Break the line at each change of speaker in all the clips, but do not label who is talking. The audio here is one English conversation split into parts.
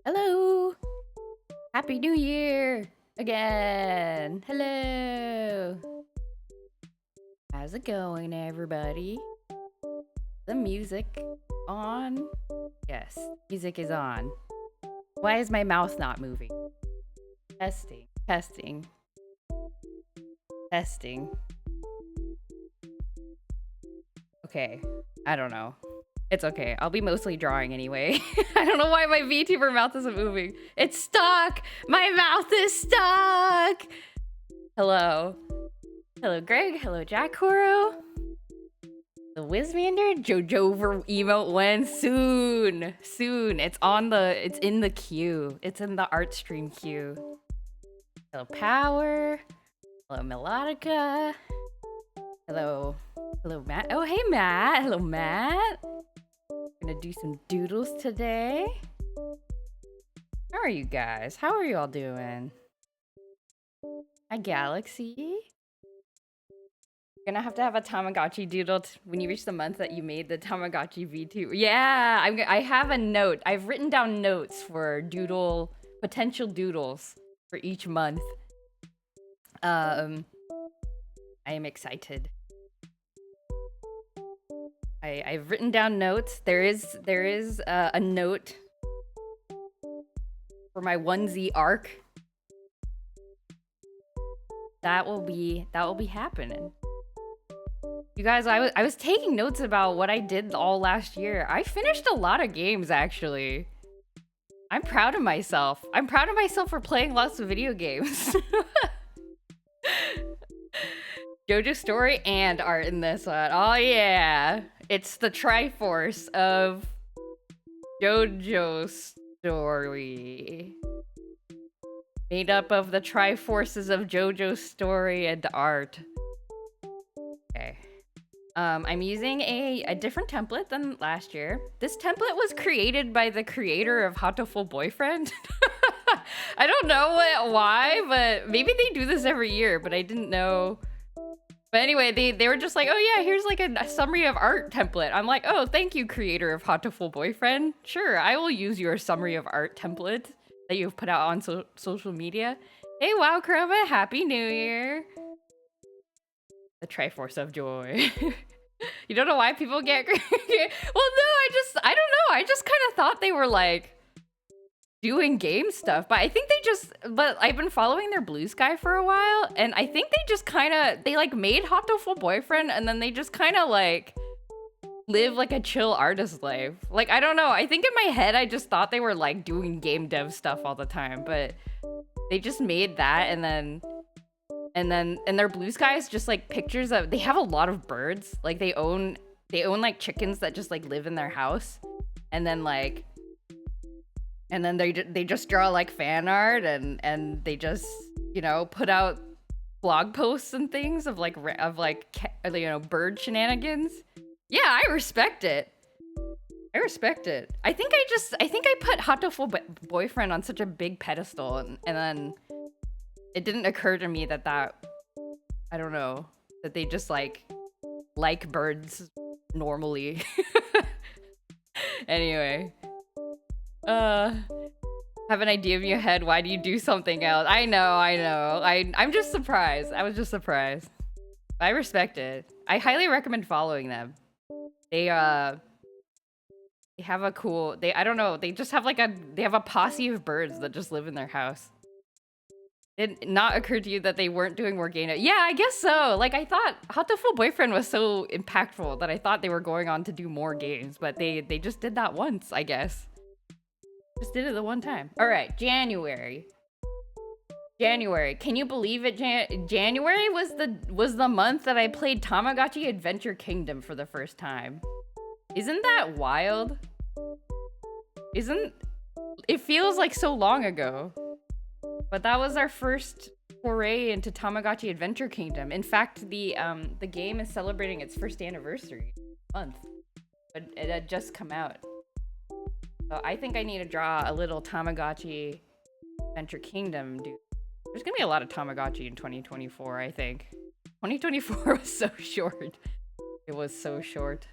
Hello! Happy New Year again! Hello! How's it going, everybody? The music on? Yes, music is on. Why is my mouse not moving? Testing, testing, testing. Okay, I don't know. It's okay. I'll be mostly drawing anyway. I don't know why my VTuber mouth isn't moving. It's stuck! My mouth is stuck! Hello. Hello, Greg. Hello, Jack Horo. The Wizmander Jojo for emote when? Soon. Soon. It's in the queue. It's in the art stream queue. Hello, Power. Hello, Melodica. Hello. Hello, Matt. Oh, hey, Matt. Hello, Matt. Gonna do some doodles today. How are you guys? How are you all doing? Hi, Galaxy. You're gonna have to have a Tamagotchi doodle when you reach the month that you made the Tamagotchi V2. Yeah, I have a note. I've written down notes for potential doodles for each month. I am excited. I've written down notes. There is a note for my onesie arc. That will be happening. You guys, I was taking notes about what I did all last year. I finished a lot of games, actually. I'm proud of myself. I'm proud of myself for playing lots of video games. JoJo story and art in this one. Oh yeah. It's the Triforce of JoJo story. Made up of the Triforces of JoJo story and art. Okay. I'm using a different template than last year. This template was created by the creator of Hatoful Boyfriend. I don't know why, but maybe they do this every year, but I didn't know. But anyway, they were just like, oh yeah, here's like a summary of art template. I'm like, oh, thank you, creator of Hatoful Boyfriend. Sure, I will use your summary of art template that you've put out on social media. Hey, wow, Chroma, Happy New Year. The Triforce of Joy. You don't know why people get... Well, no, I don't know. I just kind of thought they were like doing game stuff, but I think but I've been following their Blue Sky for a while, and I think they just they like made Hatoful Boyfriend, and then they just kind of like live like a chill artist life. Like, I don't know. I think in my head, I just thought they were like doing game dev stuff all the time, but they just made that, and their Blue Sky is just like pictures of, they have a lot of birds. Like they own like chickens that just like live in their house, and then they just draw like fan art, and they just, you know, put out blog posts and things of like you know, bird shenanigans. Yeah, I respect it. I respect it. I think I put Hatoful Boyfriend on such a big pedestal, and then it didn't occur to me that I don't know, that they just like birds normally. Anyway. Have an idea in your head. Why do you do something else? I know. I'm just surprised. I was just surprised. I respect it. I highly recommend following them. They have a cool, I don't know, they just have like they have a posse of birds that just live in their house. Did not occur to you that they weren't doing more game? Yeah, I guess so. Like, I thought Hatoful Boyfriend was so impactful that I thought they were going on to do more games, but they just did that once, I guess. Just did it the one time. All right, January. Can you believe it? January was the month that I played Tamagotchi Adventure Kingdom for the first time. Isn't that wild? It feels like so long ago. But that was our first foray into Tamagotchi Adventure Kingdom. In fact, the game is celebrating its first anniversary month, but it had just come out. So I think I need to draw a little Tamagotchi Adventure Kingdom, dude. There's gonna be a lot of Tamagotchi in 2024, I think. 2024 was so short. It was so short.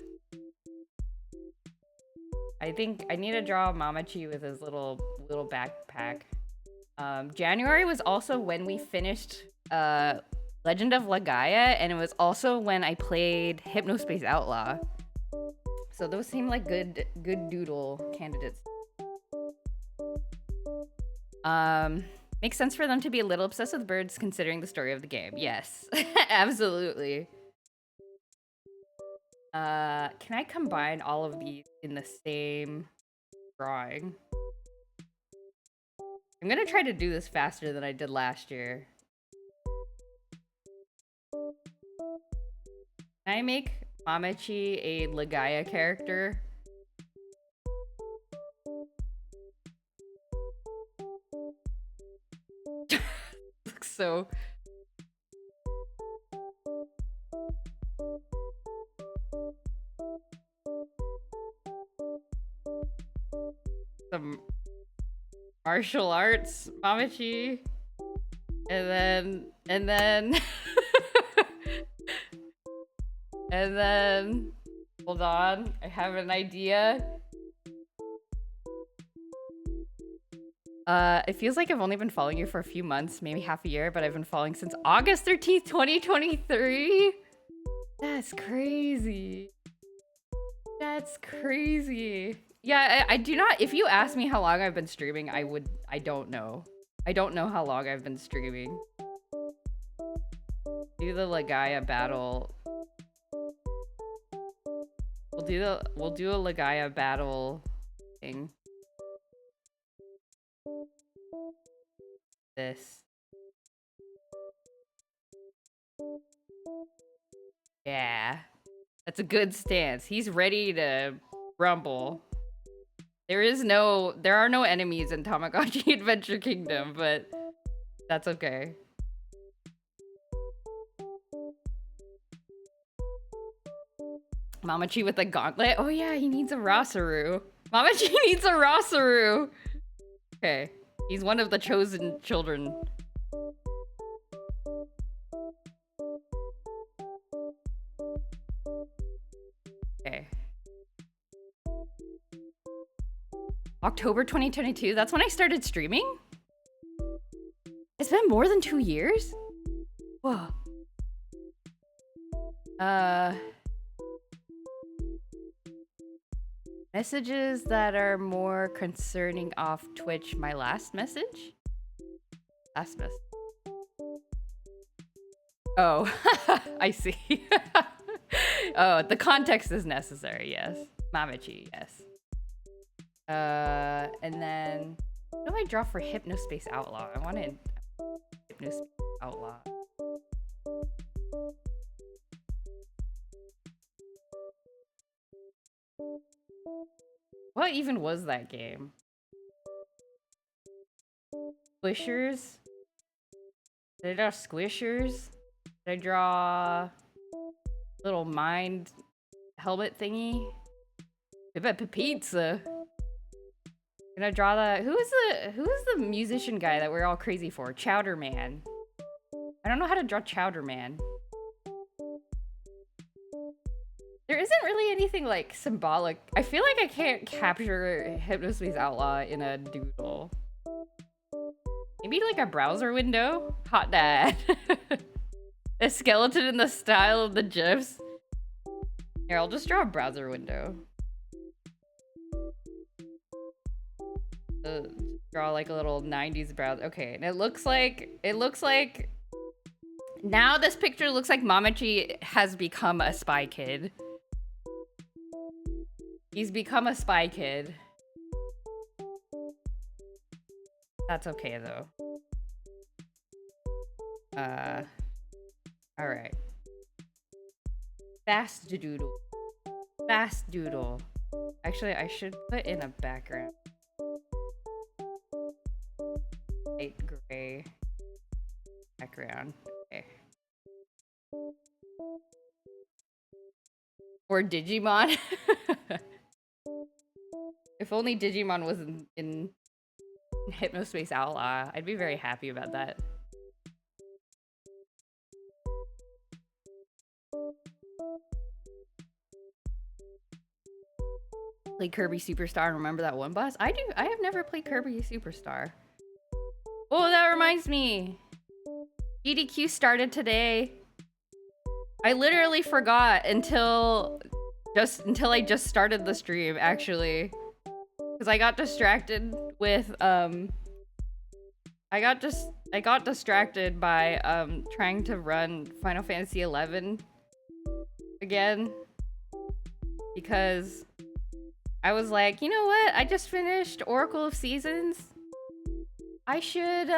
I think I need to draw Mamachi with his little backpack. January was also when we finished Legend of Legaia, and it was also when I played Hypnospace Outlaw. so those seem like good doodle candidates. Makes sense for them to be a little obsessed with birds considering the story of the game. Yes, absolutely. Can I combine all of these in the same drawing? I'm gonna try to do this faster than I did last year. Can I make Mamachi a Legaia character? Looks so... Some martial arts Mamachi. And then... And then... Hold on, I have an idea. It feels like I've only been following you for a few months, maybe half a year, but I've been following since August 13th, 2023. That's crazy. That's crazy. Yeah, I do not, if you ask me how long I've been streaming, I don't know. I don't know how long I've been streaming. Do the Legaia battle. We'll do a Legaia battle thing. This. Yeah. That's a good stance. He's ready to rumble. There are no enemies in Tamagotchi Adventure Kingdom, but that's okay. Mamachi with a gauntlet? Oh yeah, he needs a Rosaru. Mamachi needs a Rosaru! Okay. He's one of the chosen children. Okay. October 2022? That's when I started streaming? It's been more than 2 years? Whoa. Messages that are more concerning off Twitch. My last message? Last message. Oh, I see. Oh, the context is necessary, yes. Mamachi, yes. And then... What do I draw for Hypnospace Outlaw? I wanted Hypnospace Outlaw. What even was that game? Squishers? Did I draw Squishers? Did I draw little mind helmet thingy? I bet pizza. Can I draw that? Who is the musician guy that we're all crazy for? Chowder Man. I don't know how to draw Chowder Man. There isn't really anything like symbolic. I feel like I can't capture Hypnospace Outlaw in a doodle. Maybe like a browser window? Hot dad. A skeleton in the style of the GIFs. Here, I'll just draw a browser window. Draw like a little 90s browser. Okay, and it looks like now this picture looks like Mamachi has become a spy kid. He's become a spy kid. That's okay though. Alright. Fast doodle. Fast doodle. Actually, I should put in a background. Light gray background. Okay. Or Digimon. If only Digimon was in Hypnospace Outlaw, I'd be very happy about that. Play Kirby Superstar and remember that one boss? I do. I have never played Kirby Superstar. Oh, that reminds me. GDQ started today. I literally forgot until Just until I just started the stream, actually. Because I got distracted with, I got distracted by, trying to run Final Fantasy XI again. Because I was like, you know what? I just finished Oracle of Seasons. I should,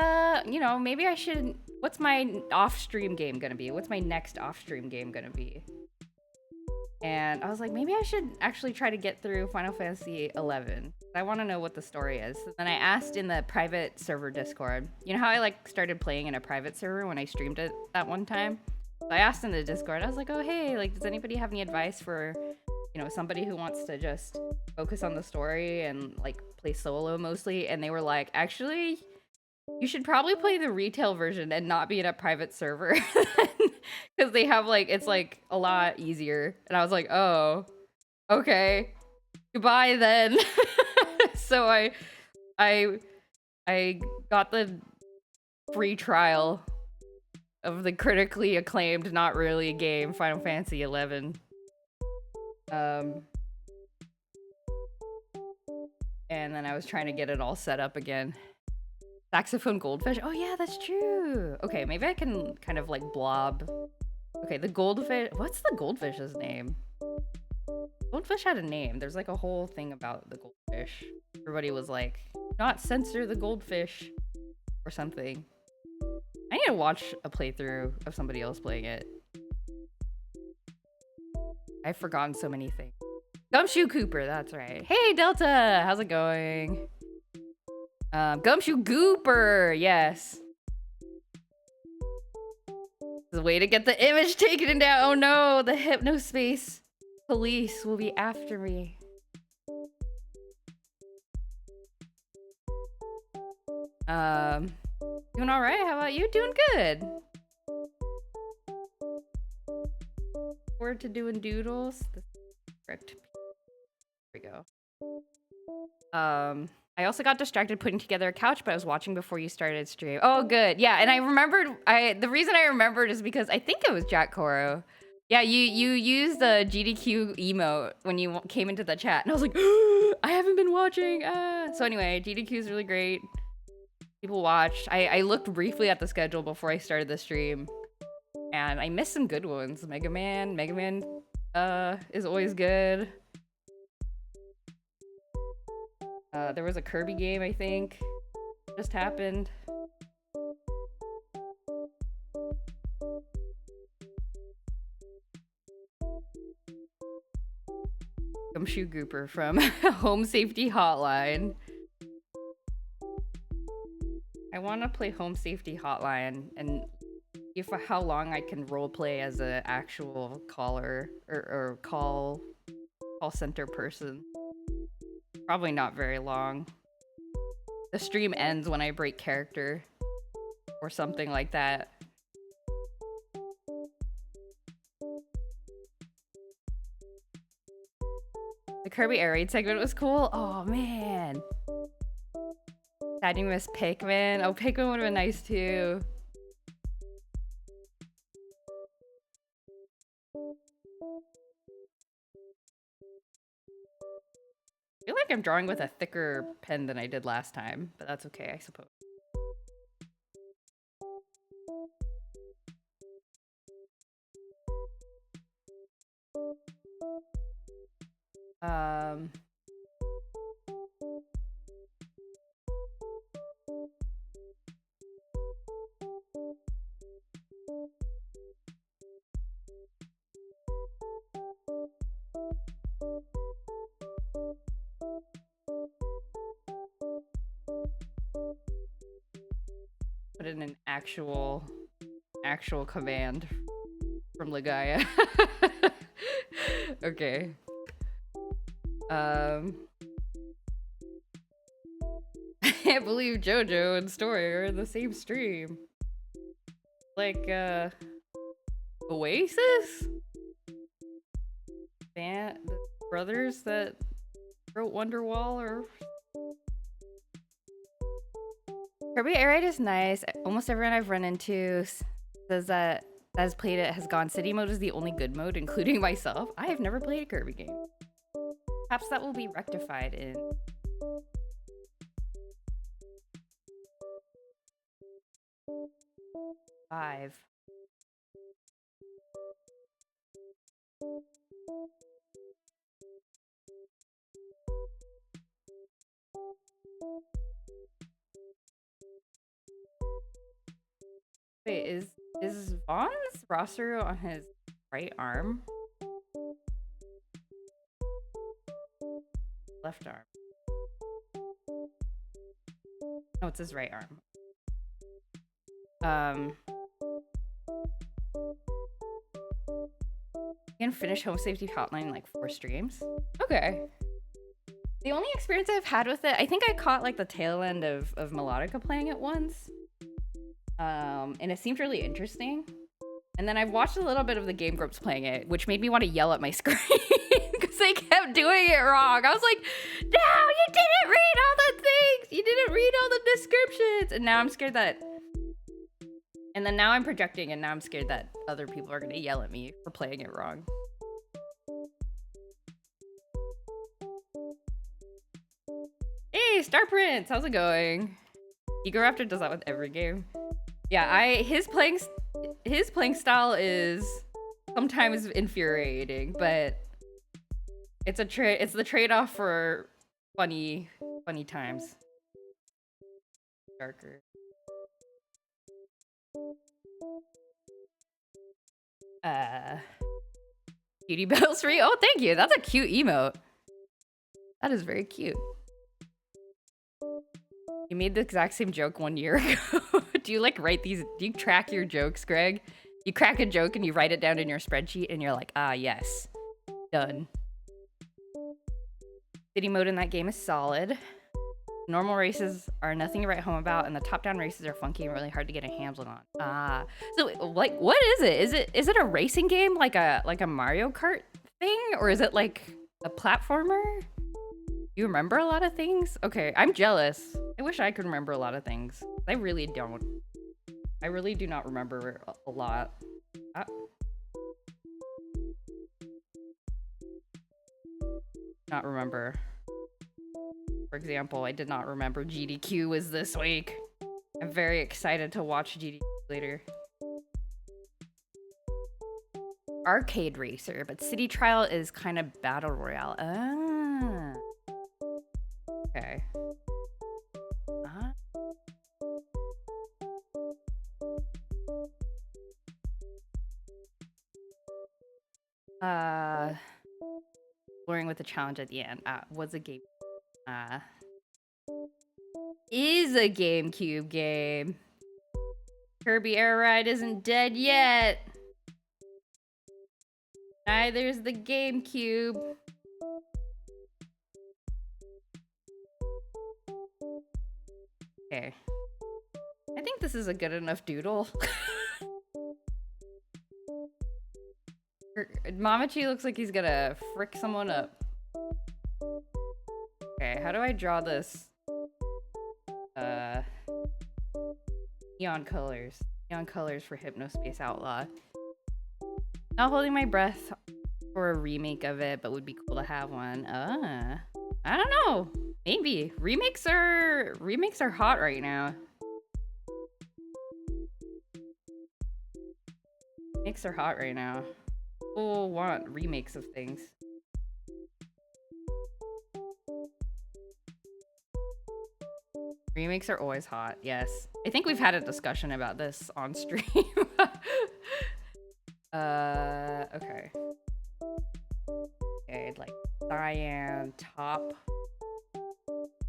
you know, maybe I should... What's my off-stream game gonna be? What's my next off-stream game gonna be? And I was like, maybe I should actually try to get through Final Fantasy XI. I want to know what the story is. So then I asked in the private server Discord. You know how I like started playing in a private server when I streamed it that one time? So I asked in the Discord, I was like, oh hey, like does anybody have any advice for, you know, somebody who wants to just focus on the story and like play solo mostly? And they were like, actually, you should probably play the retail version and not be in a private server. Because they have like, it's like a lot easier. And I was like, oh, okay. Goodbye then. So I got the free trial of the critically acclaimed, not really a game, Final Fantasy XI. And then I was trying to get it all set up again. Saxophone goldfish? Oh yeah, that's true. Okay, maybe I can kind of like blob. Okay, the goldfish. What's the goldfish's name? Goldfish had a name. There's like a whole thing about the goldfish. Everybody was like, not censor the goldfish or something. I need to watch a playthrough of somebody else playing it. I've forgotten so many things. Gumshoe Cooper, that's right. Hey Delta, how's it going? Gumshoe Gooper, yes. There's a way to get the image taken down. Oh no, the Hypnospace police will be after me. Doing all right. How about you? Doing good. Forward to doing doodles. Correct. There we go. I also got distracted putting together a couch, but I was watching before you started stream. Oh, good. Yeah, and I remembered. The reason I remembered is because I think it was Jack Coro. Yeah, you used the GDQ emote when you came into the chat, and I was like, I haven't been watching. So anyway, GDQ is really great. People watched. I looked briefly at the schedule before I started the stream, and I missed some good ones. Mega Man is always good. There was a Kirby game, I think, just happened. Gumshoe Gooper from Home Safety Hotline. I want to play Home Safety Hotline and see if how long I can roleplay as an actual caller or call center person. Probably not very long. The stream ends when I break character or something like that. The Kirby Air Raid segment was cool. Oh man. Sad you missed Pikmin. Oh, Pikmin would have been nice too. I feel like I'm drawing with a thicker pen than I did last time, but that's okay, I suppose. Put in an actual command from Ligaya. Okay. I can't believe JoJo and Story are in the same stream. Like, Oasis? The brothers that wrote Wonderwall or... Kirby Air Raid is nice. Almost everyone I've run into says that that has played it has gone city mode is the only good mode, including myself. I have never played a Kirby game. Perhaps that will be rectified in... five. Wait, is Vaughn's roster on his right arm? Left arm. No, it's his right arm. You can finish Home Safety Hotline in like 4 streams. Okay. The only experience I've had with it, I think I caught like the tail end of Melodica playing it once. And it seemed really interesting. And then I've watched a little bit of the Game Grumps playing it, which made me want to yell at my screen because they kept doing it wrong. I was like, no, you didn't read all the things. You didn't read all the descriptions. And now I'm scared that... And then now I'm projecting, and now I'm scared that other people are going to yell at me for playing it wrong. Hey, Star Prince, how's it going? Ego Raptor does that with every game. Yeah, his playing style is sometimes infuriating, but it's the trade-off for funny times. Darker. Cutie Bells free. Oh, thank you. That's a cute emote. That is very cute. You made the exact same joke 1 year ago. Do you like write these? Do you track your jokes, Greg? You crack a joke and you write it down in your spreadsheet and you're like, ah, yes. Done. City mode in that game is solid. Normal races are nothing to write home about, and the top-down races are funky and really hard to get a handle on. Ah, so like, what is it? Is it a racing game like a Mario Kart thing, or is it like a platformer? You remember a lot of things? Okay, I'm jealous. I wish I could remember a lot of things. I really don't. I really do not remember a lot. Not remember. For example, I did not remember GDQ was this week. I'm very excited to watch GDQ later. Arcade Racer, but City Trial is kind of Battle Royale. Ah. Okay. Exploring with the challenge at the end. Was a game. Is a GameCube game. Kirby Air Ride isn't dead yet. Neither's the GameCube. Okay. I think this is a good enough doodle. Mamachi looks like he's gonna frick someone up. Okay, how do I draw this? Neon colors. Neon colors for Hypnospace Outlaw. Not holding my breath for a remake of it, but would be cool to have one. I don't know. Maybe. Remakes are hot right now. Remakes are hot right now. People want remakes of things. Remakes are always hot, yes. I think we've had a discussion about this on stream. Okay. Okay, like cyan top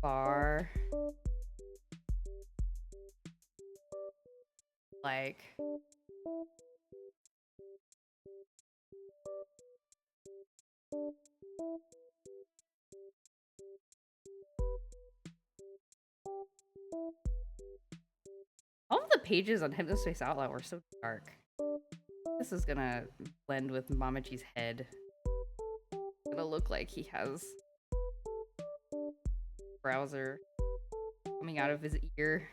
bar. Like all of the pages on Hypnospace Outlaw were so dark. This is gonna blend with Mamachi's head. It's gonna look like he has browser coming out of his ear.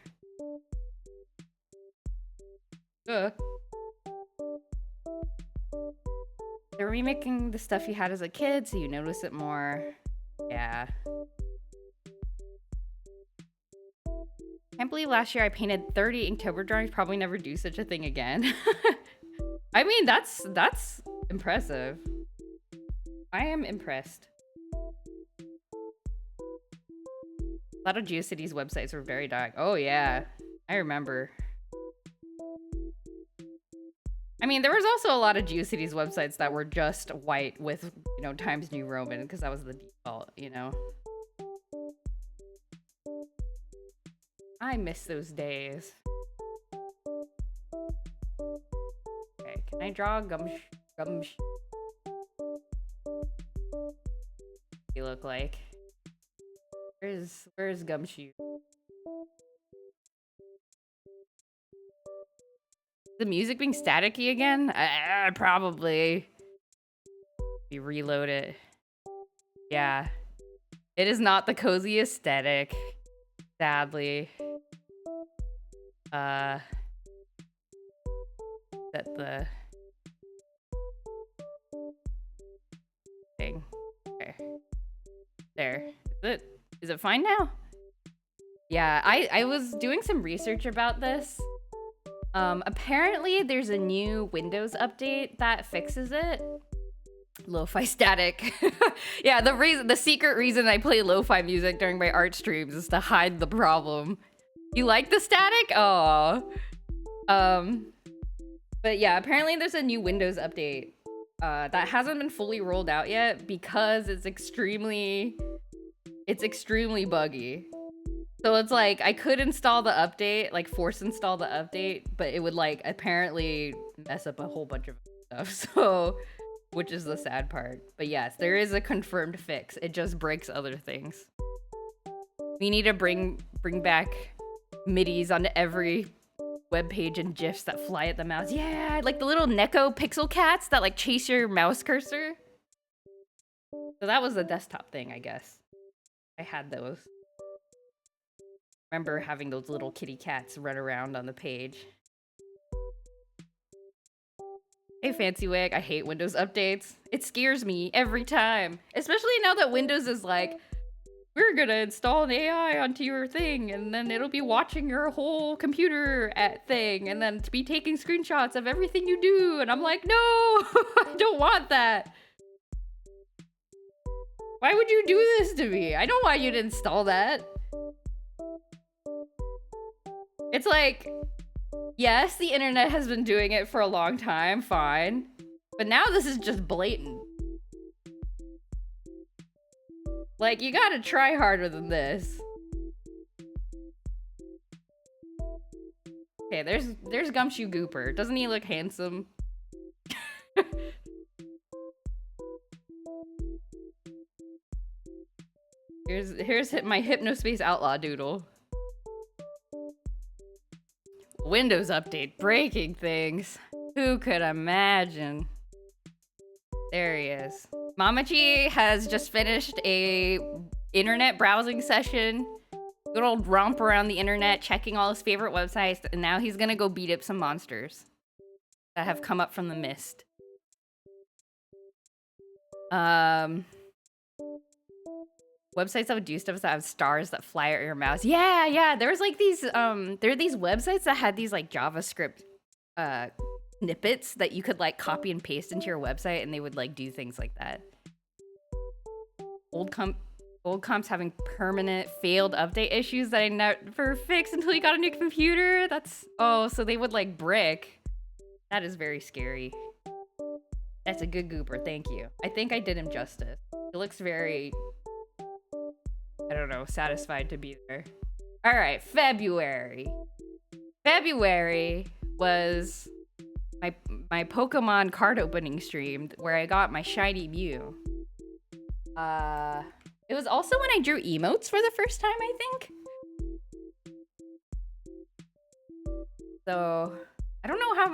They're remaking the stuff you had as a kid, so you notice it more. Yeah. Can't believe last year I painted 30 Inktober drawings. Probably never do such a thing again. I mean, that's impressive. I am impressed. A lot of GeoCities websites were very dark. Oh yeah, I remember. I mean, there was also a lot of GeoCities websites that were just white with, you know, Times New Roman, because that was the default, you know? I miss those days. Okay, can I draw you look like? Where's Gumshoe? The music being staticky again? Probably. You reload it. Yeah. It is not the cozy aesthetic. Sadly. Set the thing. Okay. There. Is it fine now? Yeah, I was doing some research about this. Apparently there's a new Windows update that fixes it. Lo-fi static. Yeah, the secret reason I play lo-fi music during my art streams is to hide the problem. You like the static? Oh. But yeah, apparently there's a new Windows update that hasn't been fully rolled out yet because it's extremely buggy. So it's like, I could install the update, like force install the update, but it would like apparently mess up a whole bunch of stuff, so, which is the sad part. But yes, there is a confirmed fix. It just breaks other things. We need to bring back midis onto every web page and GIFs that fly at the mouse. Yeah, like the little Neko pixel cats that like chase your mouse cursor. So that was the desktop thing, I guess. I had those. Remember having those little kitty cats run around on the page. Hey, Fancy Wig, I hate Windows updates. It scares me every time. Especially now that Windows is like, we're gonna install an AI onto your thing, and then it'll be watching your whole computer at thing, and then to be taking screenshots of everything you do. And I'm like, no, I don't want that. Why would you do this to me? I don't want you to install that. It's like, yes, the internet has been doing it for a long time, fine. But now this is just blatant. Like, you gotta try harder than this. Okay, there's Gumshoe Gooper. Doesn't he look handsome? Here's my Hypnospace Outlaw doodle. Windows update breaking things. Who could imagine? There he is. Mamachi has just finished a internet browsing session. Good old romp around the internet, checking all his favorite websites, and now he's gonna go beat up some monsters that have come up from the mist. Websites that would do stuff that have stars that fly at your mouse. Yeah. There's like these, there are these websites that had these like JavaScript snippets that you could like copy and paste into your website, and they would like do things like that. Old comps having permanent failed update issues that I never fixed until you got a new computer. Oh, so they would like brick. That is very scary. That's a good gooper, thank you. I think I did him justice. He looks very, I don't know, satisfied to be there. All right, February. February was my Pokemon card opening stream where I got my shiny Mew. It was also when I drew emotes for the first time, I think. So, I don't know how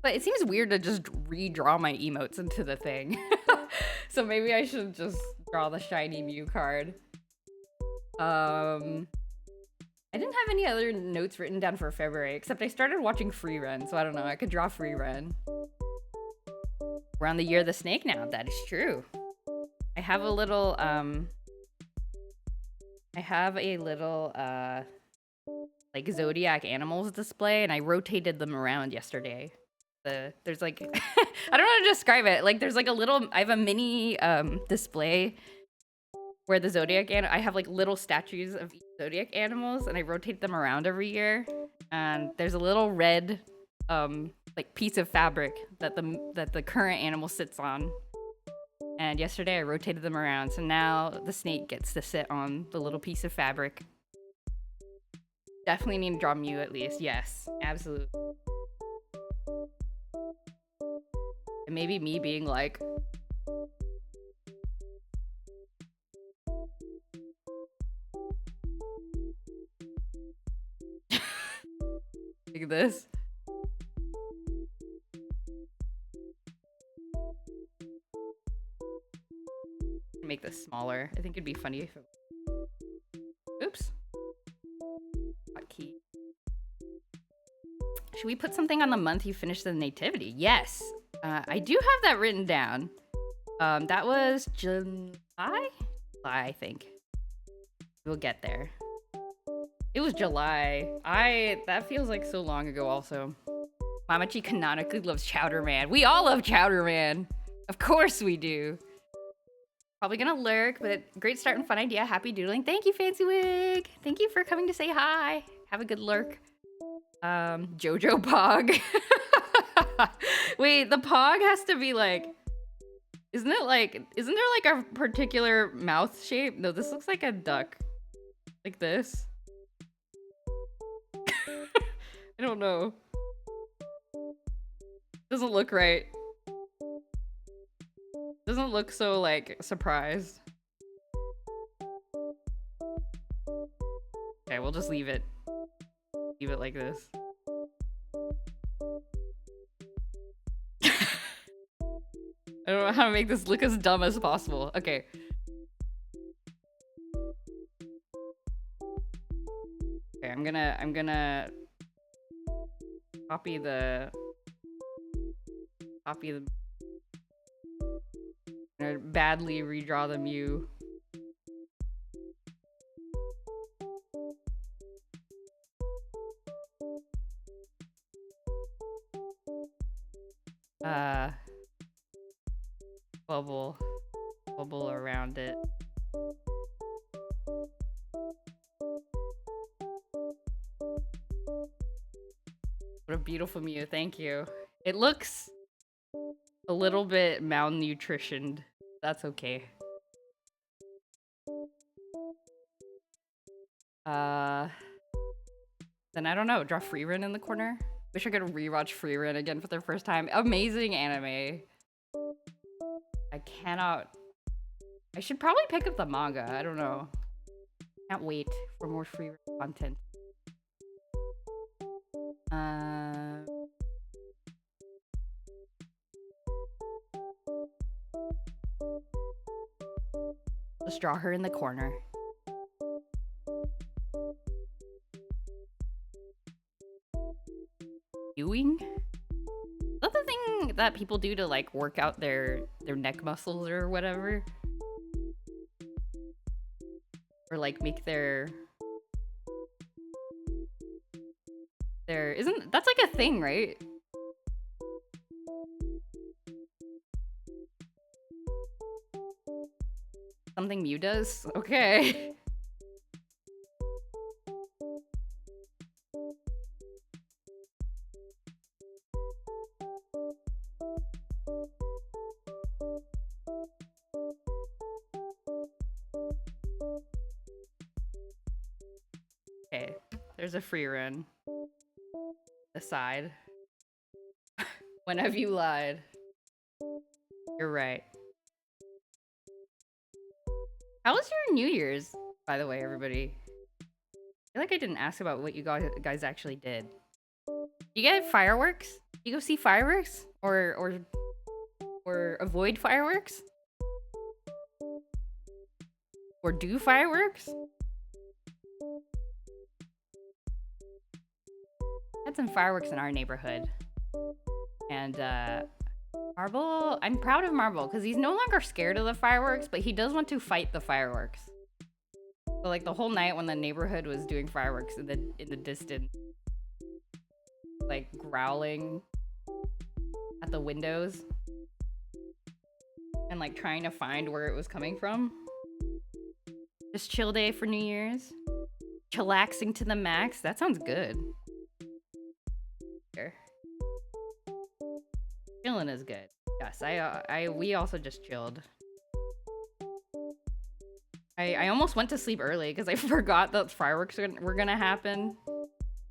but it seems weird to just redraw my emotes into the thing. So maybe I should just draw the shiny Mew card. I didn't have any other notes written down for February, except I started watching Free Run, so I don't know, I could draw Free Run. We're on the year of the snake now. That is true. I have a little like zodiac animals display, and I rotated them around yesterday. There's like I don't know how to describe it. Like there's like a little, I have a mini display where the zodiac I have like little statues of each zodiac animals, and I rotate them around every year. And there's a little red like piece of fabric that the current animal sits on. And yesterday I rotated them around, so now the snake gets to sit on the little piece of fabric. Definitely need to draw Mew at least. Yes, absolutely. And maybe me being like, look at this. Make this smaller. I think it'd be funny if it... Oops. Hotkey. Should we put something on the month you finished the nativity? Yes. I do have that written down. That was July? July, I think. We'll get there. It was July. That feels like so long ago also. Mamachi canonically loves Chowder Man. We all love Chowder Man. Of course we do. Probably gonna lurk, but great start and fun idea. Happy doodling. Thank you, Fancy Wig. Thank you for coming to say hi. Have a good lurk. Jojo Pog. Wait, the Pog has to be like... isn't there like a particular mouth shape? No, this looks like a duck. Like this. I don't know. Doesn't look right. Doesn't look so, like, surprised. Okay, we'll just leave it. Leave it like this. I don't know how to make this look as dumb as possible. Okay. Okay, I'm gonna copy the I'm gonna badly redraw the Mew. Bubble around it. What a beautiful Mew, thank you. It looks a little bit malnutritioned. That's okay. Then I don't know, draw Freerun in the corner? Wish I could rewatch Freerun again for the first time. Amazing anime. I should probably pick up the manga, I don't know. Can't wait for more Freerun content. Just draw her in the corner. Doing? Is that the thing that people do to like work out their neck muscles or whatever? Or like make their isn't that's like a thing, right? Something Mew does? Okay. Okay, there's a Freerun. Aside. When have you lied? You're right. How was your New Year's, by the way, everybody? I feel like I didn't ask about what you guys actually did. You get fireworks? You go see fireworks? Or avoid fireworks? Or do fireworks? Had some fireworks in our neighborhood. And Marble, I'm proud of Marble because he's no longer scared of the fireworks, but he does want to fight the fireworks. So like the whole night when the neighborhood was doing fireworks in the distance, like growling at the windows and like trying to find where it was coming from. Just chill day for New Year's. Chillaxing to the max. That sounds good. Here. Chilling is good. Yes, we also just chilled. I almost went to sleep early because I forgot that fireworks were gonna happen.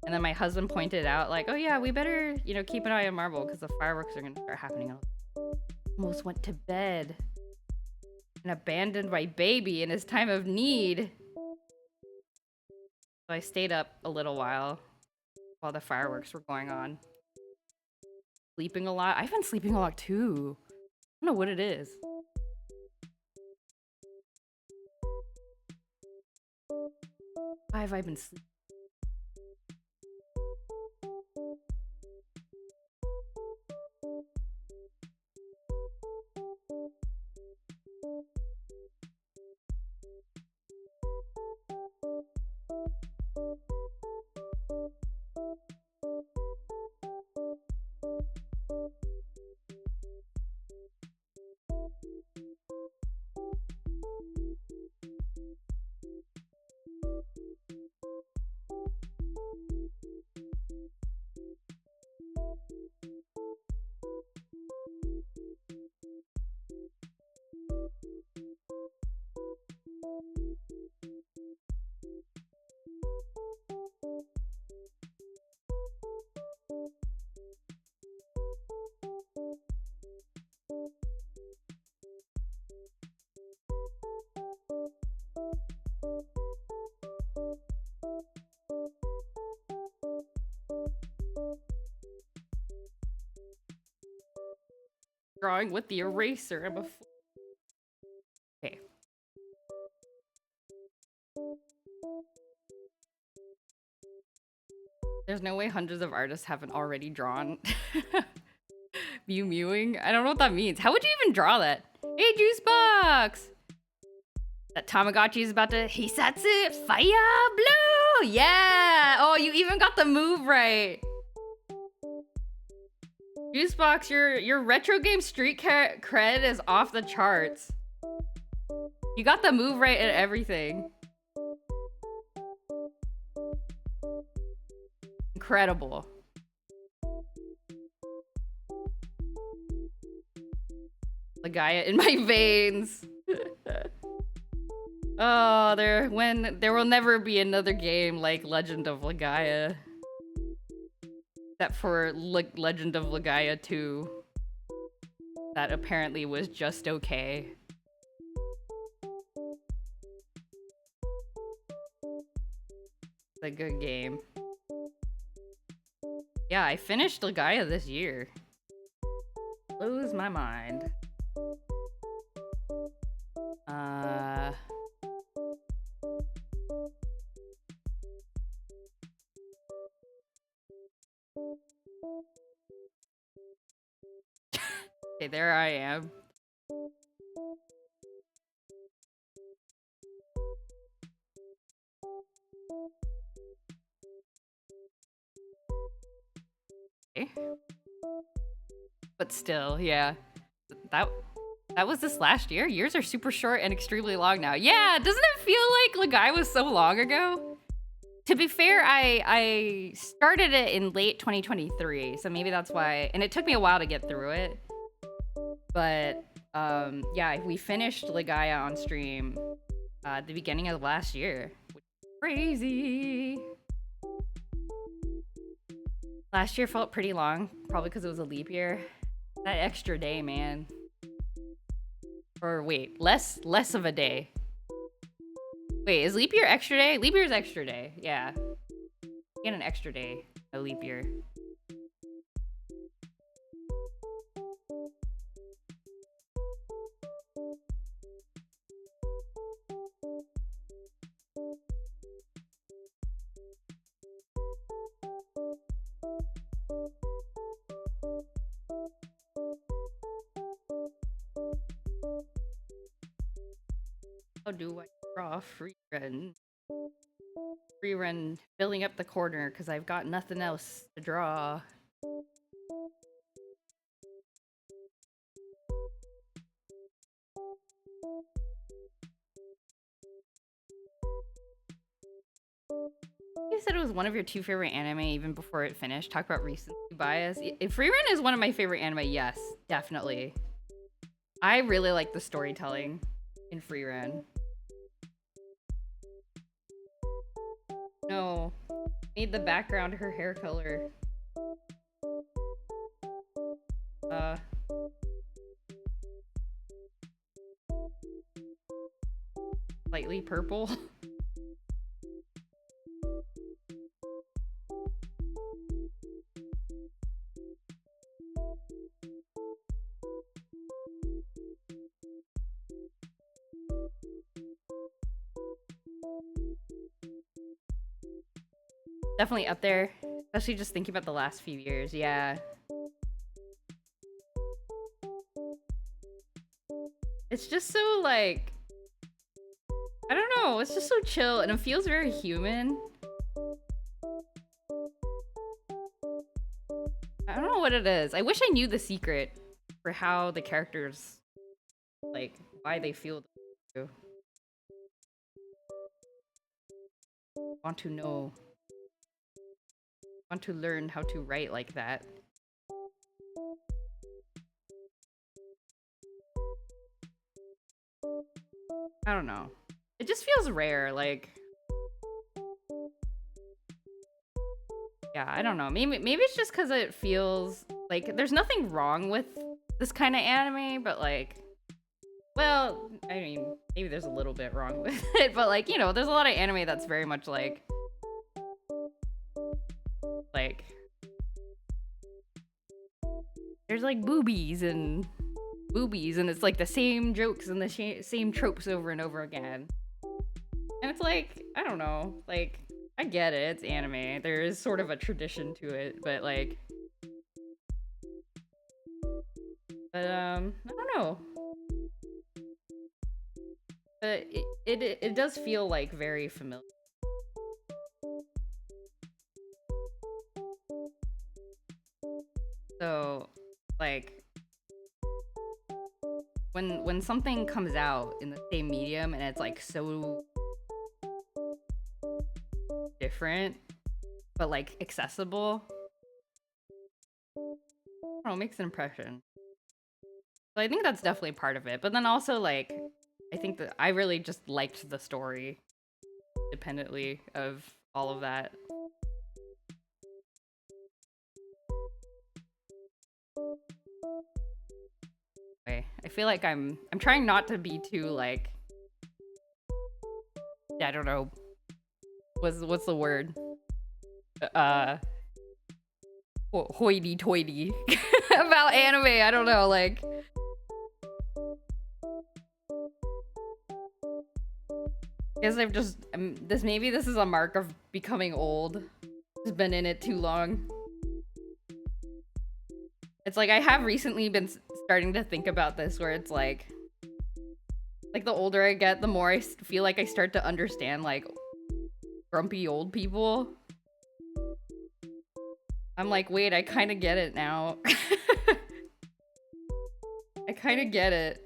And then my husband pointed out, like, oh yeah, we better, you know, keep an eye on Marble because the fireworks are gonna start happening. Almost went to bed and abandoned my baby in his time of need. So I stayed up a little while the fireworks were going on. Sleeping a lot. I've been sleeping a lot too. I don't know what it is. Why have I been sleeping? Drawing with the eraser. I'm a okay. There's no way hundreds of artists haven't already drawn Mew mewing. I don't know what that means. How would you even draw that? Hey, Juicebox! That Tamagotchi is about to Hisatsu Fire Blue! Yeah! Oh, you even got the move right. Juicebox, your retro game street cred is off the charts. You got the move right and everything. Incredible. Legaia in my veins. Oh, there will never be another game like Legend of Legaia. Except for Legend of Legaia 2. That apparently was just okay. It's a good game. Yeah, I finished Legaia this year. Blows my mind. Okay, there I am. Okay. But still, yeah. That was this last year? Years are super short and extremely long now. Yeah, doesn't it feel like Legaia was so long ago? To be fair, I started it in late 2023, so maybe that's why. And it took me a while to get through it. But yeah, we finished Legaia on stream at the beginning of last year. Which is crazy. Last year felt pretty long, probably because it was a leap year. That extra day, man. Or wait, less of a day. Wait, is leap year extra day? Leap year is extra day, yeah. Get an extra day, a leap year. How do I draw free run? Free run filling up the corner because I've got nothing else to draw. You said it was one of your 2 favorite anime even before it finished. Talk about recency bias. Free run is one of my favorite anime. Yes, definitely. I really like the storytelling in Free Run. No, made the background her hair color. Slightly purple. Definitely up there, especially just thinking about the last few years. Yeah. It's just so like, I don't know, it's just so chill and it feels very human. I don't know what it is. I wish I knew the secret for how the characters, like, why they feel. Want to know. Want to learn how to write like that. I don't know. It just feels rare, like... Yeah, I don't know. Maybe it's just because it feels like there's nothing wrong with this kind of anime, but like... Well, I mean, maybe there's a little bit wrong with it, but like, you know, there's a lot of anime that's very much like... There's like boobies and it's like the same jokes and the same tropes over and over again. And it's like, I don't know, like, I get it, it's anime. There is sort of a tradition to it, but like... But, I don't know. But it does feel like very familiar. So, like, when something comes out in the same medium and it's like so different, but like accessible, I don't know, it makes an impression. So I think that's definitely part of it. But then also, like, I think that I really just liked the story independently of all of that. I feel like I'm trying not to be too like, I don't know, what's the word? Hoity-toity about anime. I don't know, like. I guess I've just maybe this is a mark of becoming old. Just been in it too long. It's like I have recently been starting to think about this, where it's like the older I get, the more I feel like I start to understand like grumpy old people. I'm like, wait, I kind of get it now. I kind of get it.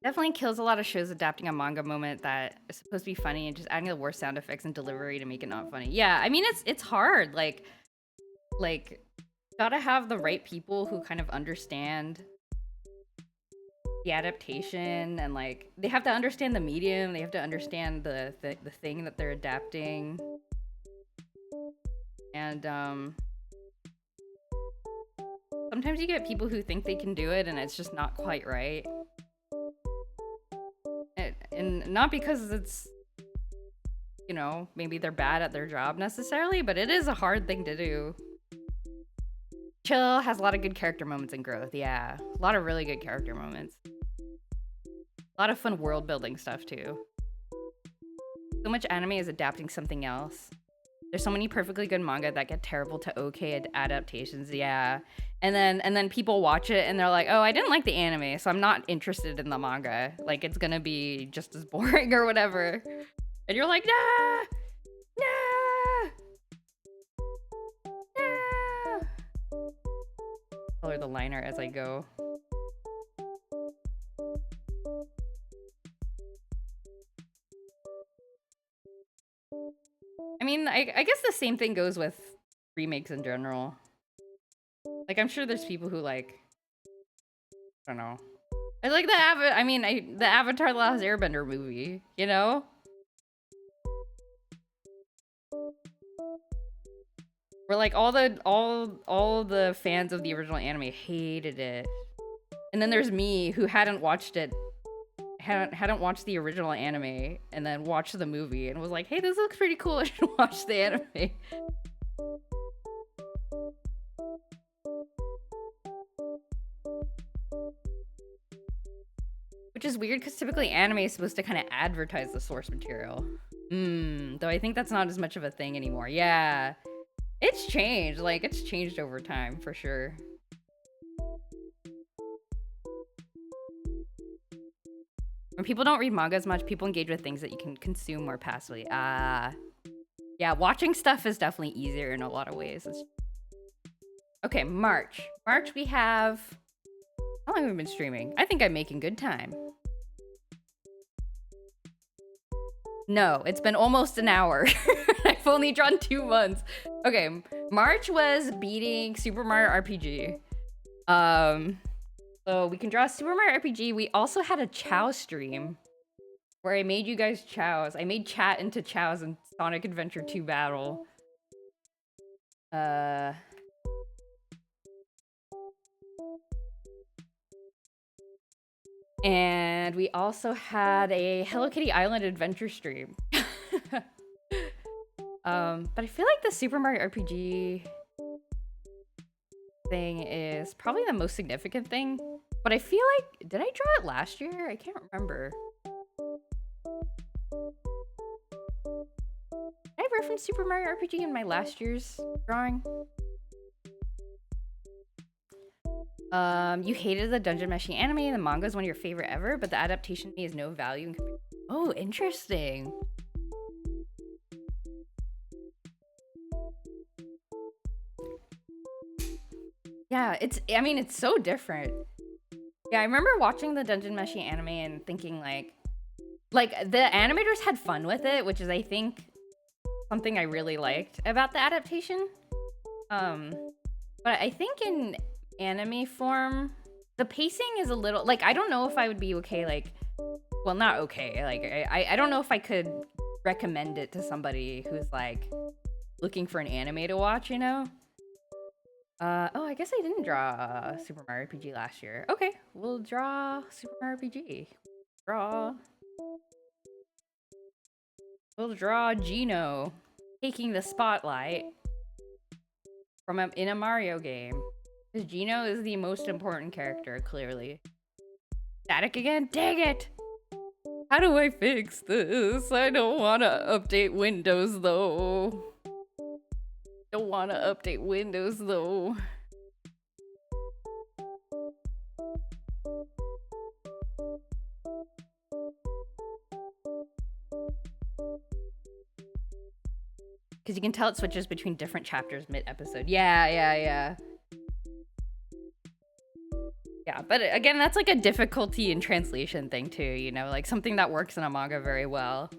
Definitely kills a lot of shows adapting a manga moment that is supposed to be funny and just adding the worst sound effects and delivery to make it not funny. Yeah, I mean it's hard. Like gotta have the right people who kind of understand the adaptation, and like they have to understand the medium, they have to understand the thing that they're adapting. And sometimes you get people who think they can do it and it's just not quite right. And not because it's you know, maybe they're bad at their job necessarily, but it is a hard thing to do. Chill has a lot of good character moments and growth. Yeah, a lot of really good character moments. A lot of fun world building stuff too. So much anime is adapting something else. There's so many perfectly good manga that get terrible to okay adaptations. Yeah. And then people watch it and they're like, "Oh, I didn't like the anime, so I'm not interested in the manga. Like it's going to be just as boring or whatever." And you're like, "Nah! Nah! Nah!" Color the liner as I go. I mean, I guess the same thing goes with remakes in general. Like, I'm sure there's people who like, I don't know. I like the Avatar: The Last Airbender movie, you know? Where like all the fans of the original anime hated it. And then there's me who hadn't watched the original anime and then watched the movie and was like, "Hey, this looks pretty cool. I should watch the anime." Which is weird because typically anime is supposed to kind of advertise the source material. Though I think that's not as much of a thing anymore. Yeah. It's changed. Like, it's changed over time, for sure. When people don't read manga as much, people engage with things that you can consume more passively. Yeah, watching stuff is definitely easier in a lot of ways. Okay, March. March we have... How long have we been streaming? I think I'm making good time. No, it's been almost an hour. I've only drawn 2 months. Okay, March was beating Super Mario RPG. So we can draw Super Mario RPG. We also had a Chow stream where I made you guys chows. I made chat into chows in Sonic Adventure 2 Battle. And we also had a Hello Kitty Island adventure stream. But I feel like the Super Mario RPG thing is probably the most significant thing. But I feel like, did I draw it last year? I can't remember. Did I reference Super Mario RPG in my last year's drawing? You hated the Dungeon Meshing anime. The manga is one of your favorite ever, but the adaptation to me has no value. Oh, interesting. Yeah, it's so different. Yeah, I remember watching the Dungeon Meshi anime and thinking like the animators had fun with it, which is I think something I really liked about the adaptation. But I think in anime form, the pacing is a little like I don't know if I would be okay like well not okay like I don't know if I could recommend it to somebody who's like looking for an anime to watch, you know? Oh, I guess I didn't draw Super Mario RPG last year. Okay, we'll draw Super Mario RPG. We'll draw Gino taking the spotlight from in a Mario game. Because Gino is the most important character, clearly. Static again? Dang it! How do I fix this? I don't want to update Windows, though. Don't want to update Windows, though. Because you can tell it switches between different chapters mid-episode. Yeah, but again, that's like a difficulty in translation thing too, you know? Like something that works in a manga very well.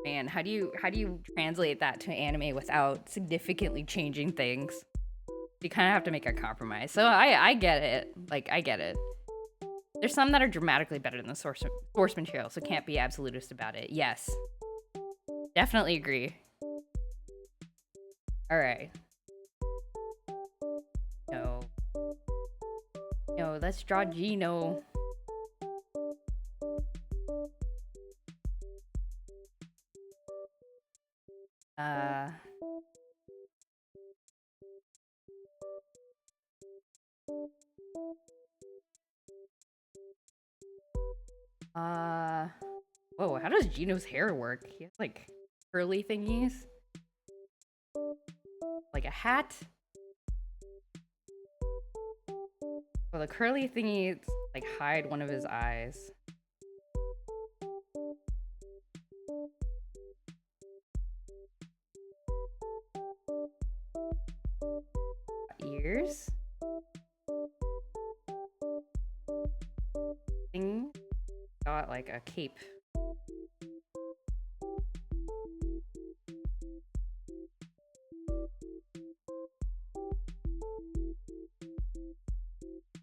Man, how do you translate that to anime without significantly changing things? You kind of have to make a compromise. So I get it. Like, I get it. There's some that are dramatically better than the source material, so can't be absolutist about it. Yes. Definitely agree. Alright. No, let's draw Gino. Whoa, how does Gino's hair work? He has like curly thingies. Like a hat. Well, the curly thingies like hide one of his eyes. Ears. Thing. Got like a cape.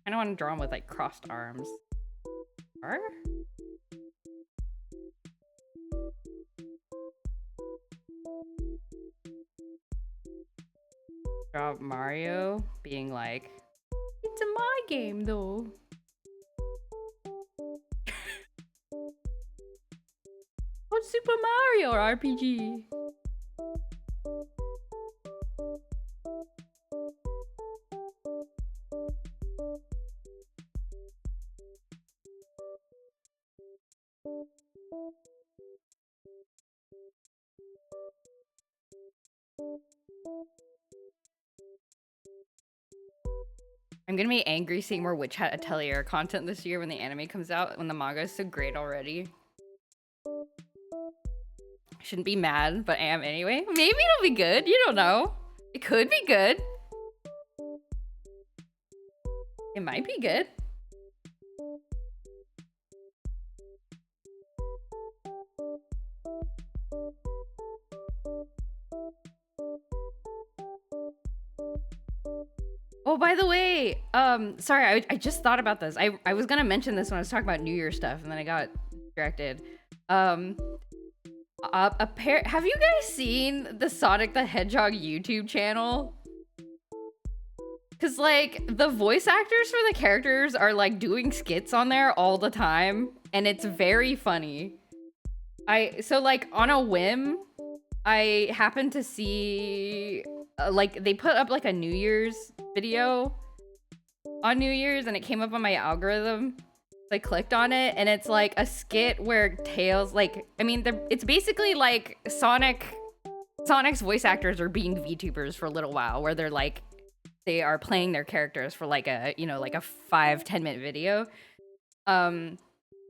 I don't want to draw him with like crossed arms. Are? Draw Mario being like, it's a my game though. What's Super Mario RPG? I'm gonna be angry seeing more Witch Hat Atelier content this year when the anime comes out, when the manga is so great already. I shouldn't be mad, but I am anyway. Maybe it'll be good, you don't know. It could be good. It might be good. Oh, by the way, sorry, I just thought about this. I was gonna mention this when I was talking about New Year stuff, and then I got distracted. Have you guys seen the Sonic the Hedgehog YouTube channel? Cause like the voice actors for the characters are like doing skits on there all the time, and it's very funny. So like on a whim, I happened to see like they put up like a New Year's video on New Year's, and it came up on my algorithm. So I clicked on it, and it's like a skit where Tails, like, I mean, it's basically like Sonic's voice actors are being VTubers for a little while, where they're like, they are playing their characters for like a, you know, like a 5-10 minute video. And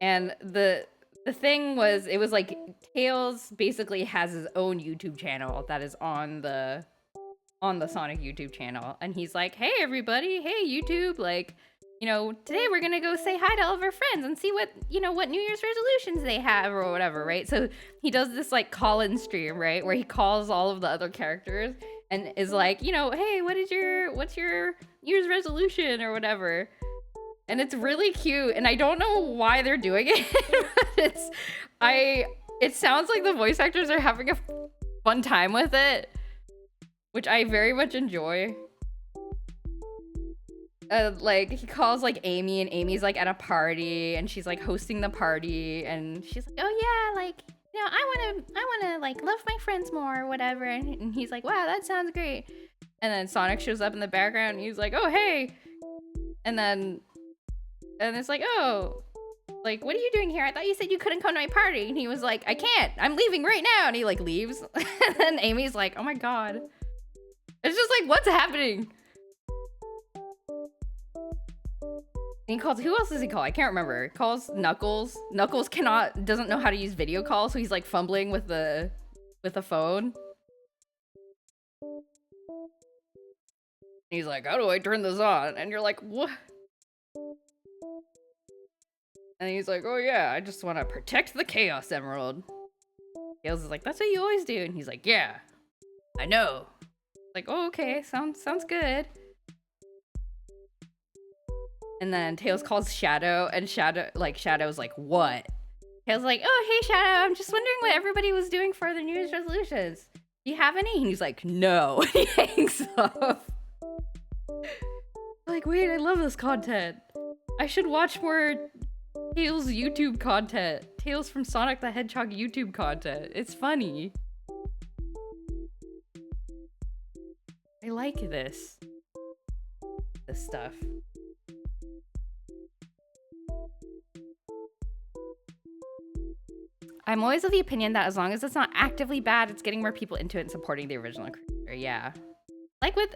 the thing was, it was like Tails basically has his own YouTube channel that is on the Sonic YouTube channel, and he's like, hey everybody, hey YouTube, like, you know, today we're gonna go say hi to all of our friends and see what, you know, what New Year's resolutions they have or whatever, right? So he does this like call-in stream, right, where he calls all of the other characters and is like, you know, hey, what's your New Year's resolution or whatever. And it's really cute, and I don't know why they're doing it, but it sounds like the voice actors are having a fun time with it, which I very much enjoy. Like, he calls, like, Amy, and Amy's, like, at a party, and she's, like, hosting the party, and she's like, oh, yeah, like, you know, I wanna, like, love my friends more, or whatever, and he's like, wow, that sounds great. And then Sonic shows up in the background, and he's like, oh, hey! And it's like, oh, like, what are you doing here? I thought you said you couldn't come to my party. And he was like, I can't, I'm leaving right now, and he, like, leaves. And then Amy's like, oh my god. It's just like, what's happening? And he calls, who else does he call? I can't remember. He calls Knuckles. Knuckles doesn't know how to use video call, so he's like fumbling with the phone. And he's like, how do I turn this on? And you're like, what? And he's like, oh yeah, I just want to protect the Chaos Emerald. Tails is like, that's what you always do. And he's like, yeah, I know. Like, oh, okay, sounds good. And then Tails calls Shadow, and Shadow's like, what? Tails like, oh, hey, Shadow, I'm just wondering what everybody was doing for their New Year's resolutions. Do you have any? And he's like, no. He hangs up. Like, wait, I love this content. I should watch more Tails YouTube content. Tails from Sonic the Hedgehog YouTube content. It's funny. I like this. this stuff. I'm always of the opinion that as long as it's not actively bad, it's getting more people into it and supporting the original creator. Yeah. Like with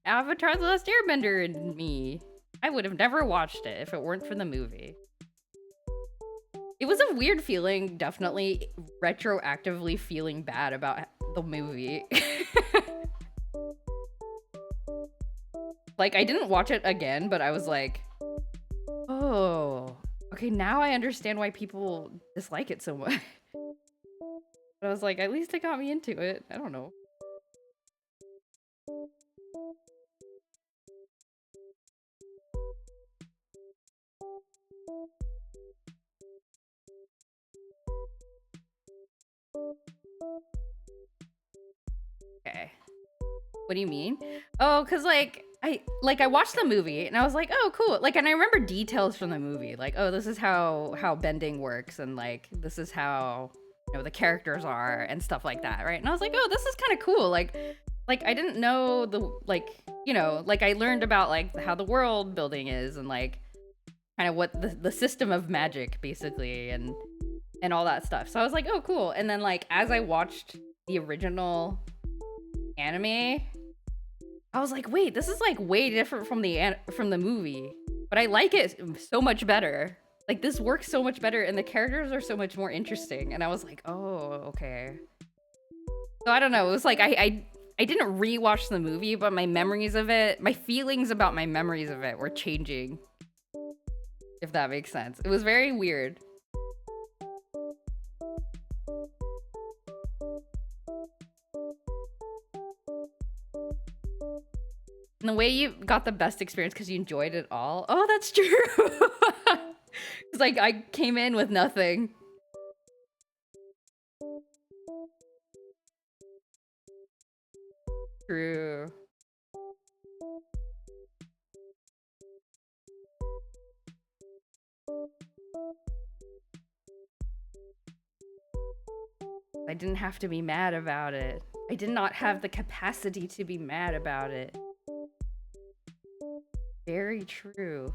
Avatar: The Last Airbender and me. I would have never watched it if it weren't for the movie. It was a weird feeling, definitely retroactively feeling bad about the movie. Like, I didn't watch it again, but I was like, oh, okay, now I understand why people dislike it so much. But I was like, at least it got me into it. I don't know. Okay. What do you mean? Oh, cause like I watched the movie and I was like, oh, cool. Like, and I remember details from the movie, like, oh, this is how bending works, and like this is how, you know, the characters are and stuff like that, right? And I was like, oh, this is kind of cool. Like I didn't know the, like, you know, like I learned about like how the world building is and like kind of what the system of magic basically and all that stuff. So I was like, oh, cool. And then like as I watched the original anime, I was like, wait, this is like way different from the movie, but I like it so much better. Like, this works so much better and the characters are so much more interesting. And I was like, oh, okay. So I don't know. It was like I didn't rewatch the movie, but my memories of it, my feelings about my memories of it were changing. If that makes sense. It was very weird. And the way you got the best experience because you enjoyed it all. Oh, that's true. It's like I came in with nothing. True. I didn't have to be mad about it. I did not have the capacity to be mad about it. Very true.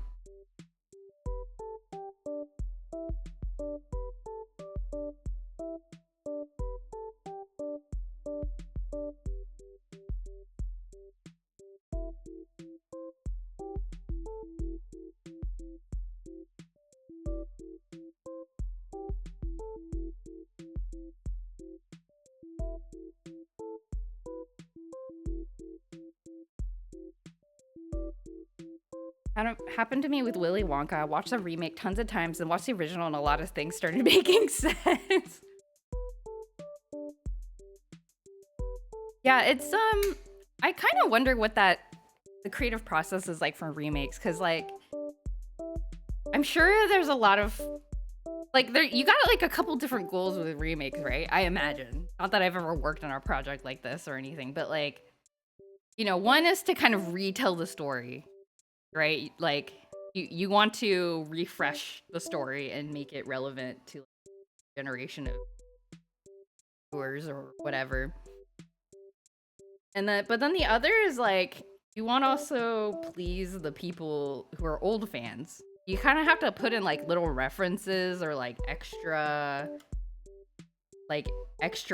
Happened to me with Willy Wonka. I watched the remake tons of times and watched the original, and a lot of things started making sense. Yeah, it's I kind of wonder what the creative process is like for remakes, because like I'm sure there's a lot of like you got like a couple different goals with remakes, right? I imagine. Not that I've ever worked on a project like this or anything, but like, you know, one is to kind of retell the story, right? Like you want to refresh the story and make it relevant to like, a generation of viewers or whatever. And then, but then the other is like, you want to also please the people who are old fans. You kind of have to put in like little references or like extra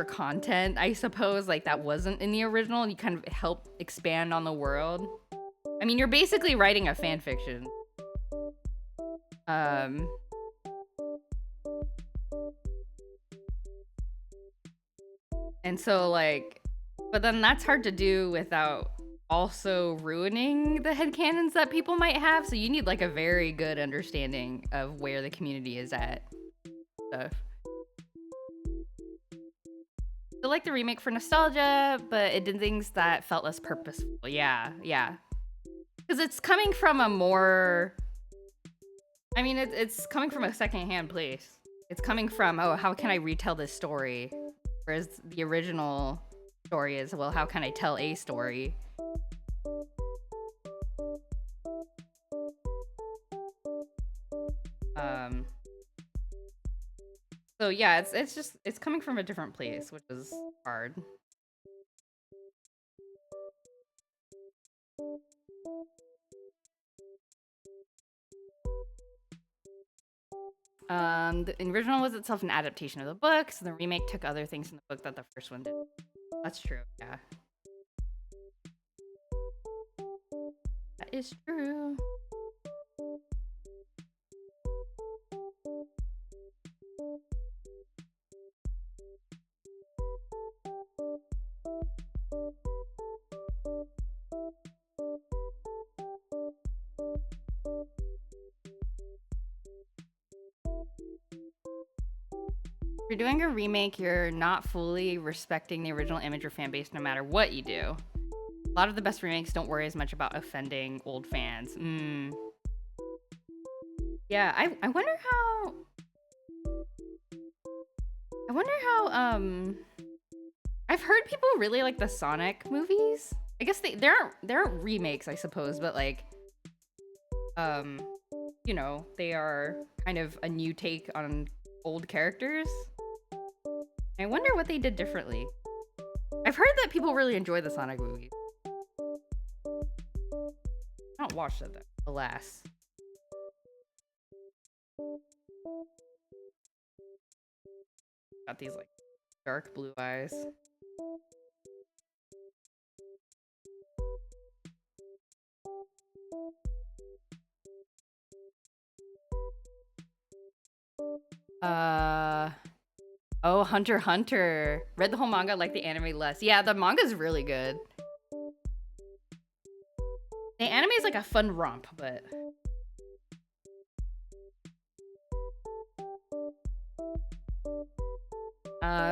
content, I suppose, like that wasn't in the original. You kind of help expand on the world. I mean, you're basically writing a fan fiction. And so like, but then that's hard to do without also ruining the headcanons that people might have. So you need like a very good understanding of where the community is at. Stuff. I like the remake for nostalgia, but it did things that felt less purposeful. Yeah. Because it's coming from a more... I mean, it's coming from a secondhand place. It's coming from, oh, how can I retell this story? Whereas the original story is, well, how can I tell a story? So yeah, it's coming from a different place, which is hard. The original was itself an adaptation of the book, so the remake took other things from the book that the first one did. That's true, yeah. That is true. If you're doing a remake, you're not fully respecting the original image or fan base no matter what you do. A lot of the best remakes don't worry as much about offending old fans. Yeah, I wonder how... I've heard people really like the Sonic movies. I guess they aren't remakes, I suppose, but like... you know, they are kind of a new take on old characters. I wonder what they did differently. I've heard that people really enjoy the Sonic movies. I don't watch that though, alas. Got these like dark blue eyes. Oh, Hunter x Hunter. Read the whole manga, like the anime less. Yeah, the manga's really good. The anime is like a fun romp, but...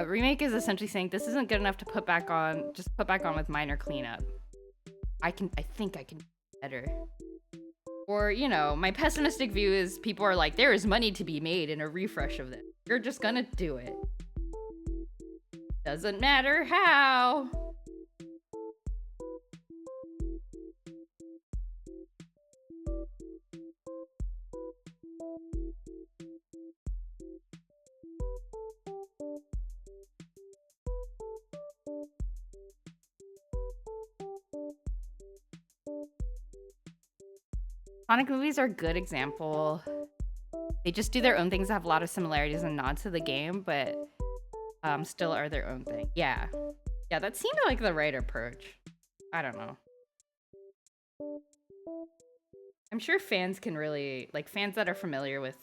remake is essentially saying this isn't good enough to put back on, just put back on with minor cleanup. I think I can do better. Or, you know, my pessimistic view is people are like, there is money to be made in a refresh of this. You're just gonna do it. Doesn't matter how. Sonic movies are a good example. They just do their own things that have a lot of similarities and nods to the game, but still are their own thing. Yeah. Yeah, that seemed like the right approach. I don't know. I'm sure fans can really, like, fans that are familiar with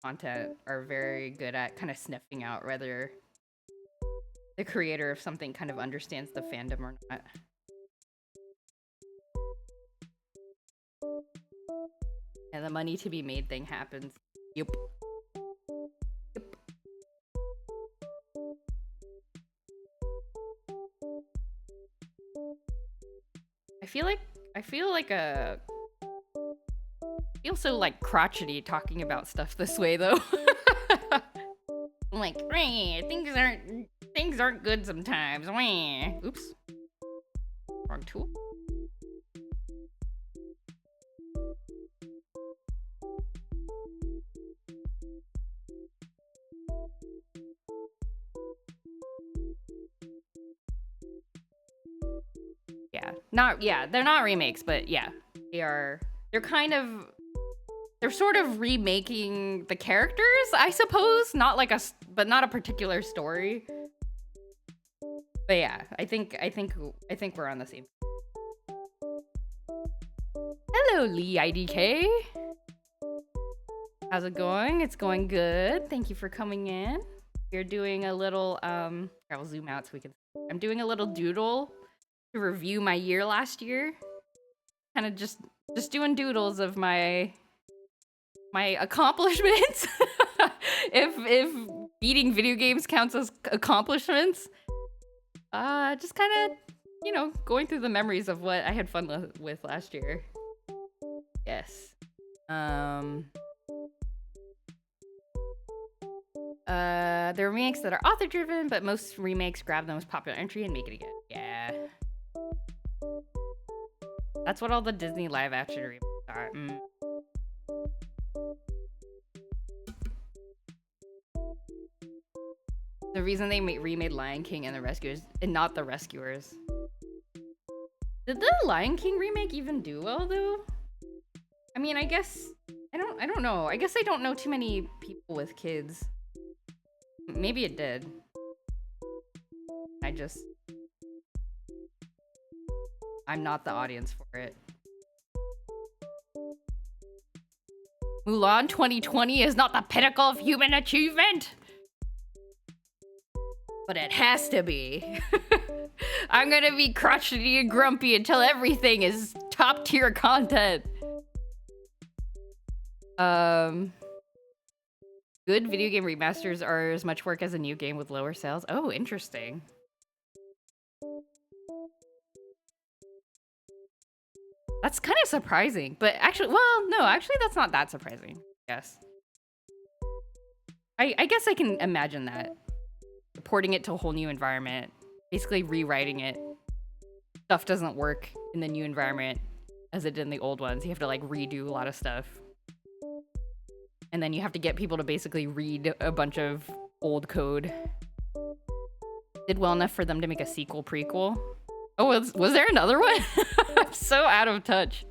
content are very good at kind of sniffing out whether the creator of something kind of understands the fandom or not. And the money to be made thing happens. Yep. Yep. I feel so like crotchety talking about stuff this way though. I'm like, things aren't good sometimes. Oops. Wrong tool. They're not remakes, but yeah, they're sort of remaking the characters, I suppose, not a particular story. But yeah, I think we're on the same. Hello, Lee IDK. How's it going? It's going good. Thank you for coming in. We're doing a little I'll zoom out so we can. I'm doing a little doodle to review my year last year. Kind of just doing doodles of my accomplishments. if beating video games counts as accomplishments. Just kind of, you know, going through the memories of what I had fun with last year. Yes. There are remakes that are author driven, but most remakes grab the most popular entry and make it again. Yeah. That's what all the Disney live action remakes are. The reason they remade Lion King and The Rescuers, and not The Rescuers. Did the Lion King remake even do well, though? I mean, I guess... don't know. I guess I don't know too many people with kids. Maybe it did. I'm not the audience for it. Mulan 2020 is not the pinnacle of human achievement, but it has to be. I'm gonna be crotchety and grumpy until everything is top tier content. Good video game remasters are as much work as a new game with lower sales. Oh, interesting. That's kind of surprising, but actually, well, no, actually that's not that surprising, I guess. I guess I can imagine that. Porting it to a whole new environment, basically rewriting it. Stuff doesn't work in the new environment as it did in the old ones. You have to like redo a lot of stuff. And then you have to get people to basically read a bunch of old code. Did well enough for them to make a sequel prequel. Oh, was there another one? I'm so out of touch.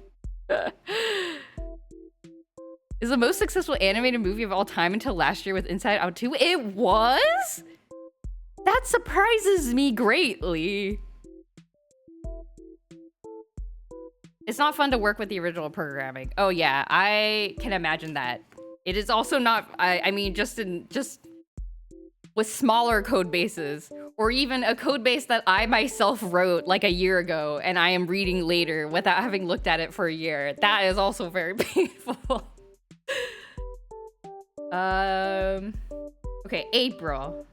Is the most successful animated movie of all time until last year with Inside Out 2? It was? That surprises me greatly. It's not fun to work with the original programming. Oh yeah, I can imagine that. It is also not, I mean, just with smaller code bases, or even a code base that I myself wrote like a year ago and I am reading later without having looked at it for a year. That is also very painful. Okay, April.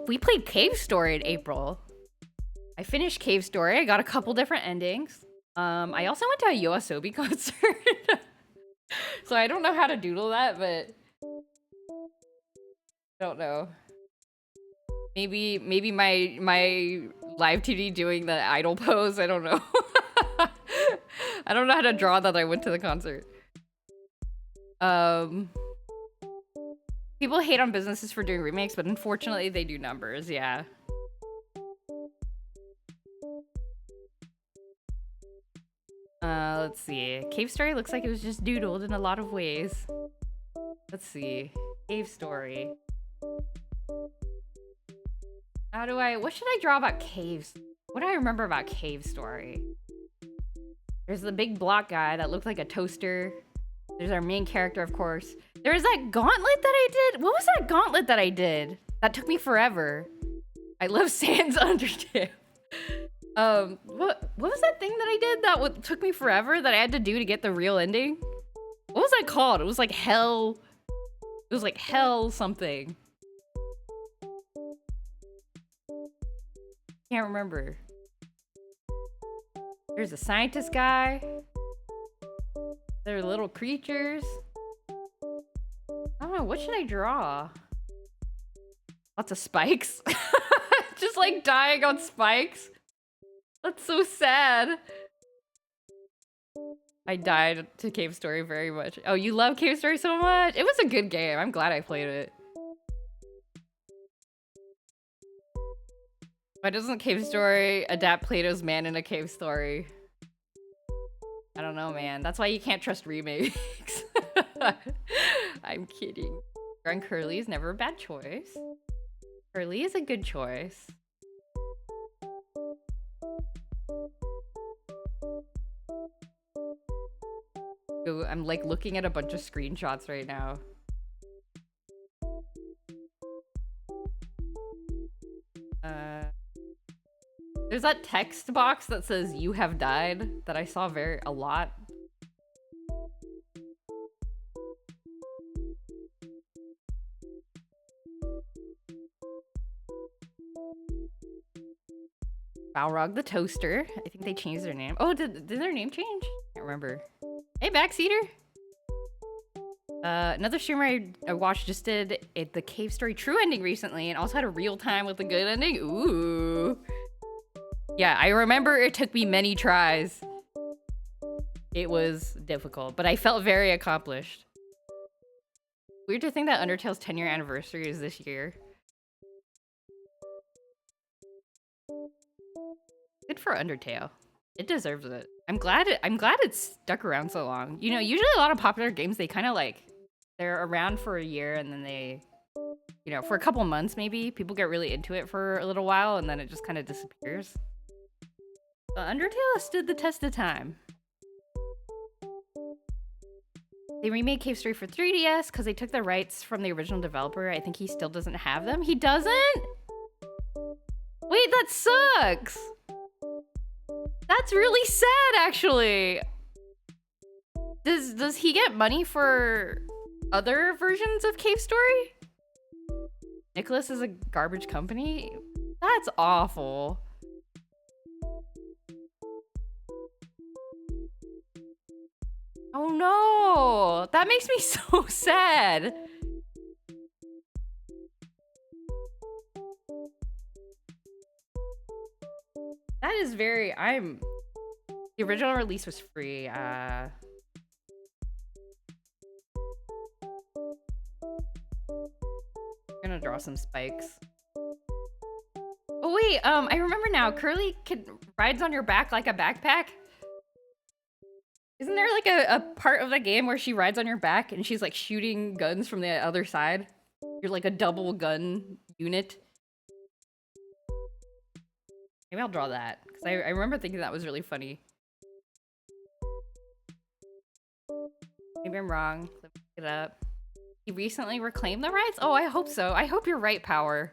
We played Cave Story in April. I finished Cave Story. I got a couple different endings. I also went to a YOASOBI concert. So I don't know how to doodle that, but I don't know. Maybe my live TD doing the idol pose. I don't know. I don't know how to draw that I went to the concert. People hate on businesses for doing remakes, but unfortunately they do numbers, yeah. Let's see. Cave Story looks like it was just doodled in a lot of ways. Let's see. Cave Story. What should I draw about caves? What do I remember about Cave Story? There's the big block guy that looked like a toaster. There's our main character, of course. There's that gauntlet that I did. What was that gauntlet that I did? That took me forever. I love Sans Undertale. What was that thing that I did that took me forever that I had to do to get the real ending? What was that called? It was like hell. It was like hell something. Can't remember. There's a scientist guy. There are little creatures. I don't know, what should I draw? Lots of spikes. Just like dying on spikes. That's so sad. I died to Cave Story very much. Oh, you love Cave Story so much? It was a good game. I'm glad I played it. Why doesn't Cave Story adapt Plato's Man in a Cave Story? I don't know, man. That's why you can't trust remakes. I'm kidding. Drawing Curly is never a bad choice. Curly is a good choice. Ooh, I'm like looking at a bunch of screenshots right now. There's that text box that says "You have died" that I saw a lot. Balrog the Toaster. I think they changed their name. Oh, did their name change? Can't remember. Hey, Backseater. Another streamer I watched just did the Cave Story True ending recently and also had a real time with the good ending. Ooh. Yeah, I remember it took me many tries. It was difficult, but I felt very accomplished. Weird to think that Undertale's 10-year anniversary is this year. Good for Undertale. It deserves it. I'm glad it's stuck around so long. You know, usually a lot of popular games, they kind of like, they're around for a year and then they, you know, for a couple months maybe, people get really into it for a little while and then it just kind of disappears. Undertale stood the test of time. They remade Cave Story for 3DS because they took the rights from the original developer. I think he still doesn't have them. He doesn't? Wait, that sucks! That's really sad, actually. Does he get money for other versions of Cave Story? Nicholas is a garbage company? That's awful. Oh no! That makes me so sad. That is very, the original release was free. I'm gonna draw some spikes. Oh wait, I remember now. Curly rides on your back like a backpack. Isn't there like a part of the game where she rides on your back and she's like shooting guns from the other side? You're like a double gun unit. Maybe I'll draw that, because I remember thinking that was really funny. Maybe I'm wrong. Let me look it up. He recently reclaimed the rights? Oh, I hope so. I hope you're right, Power.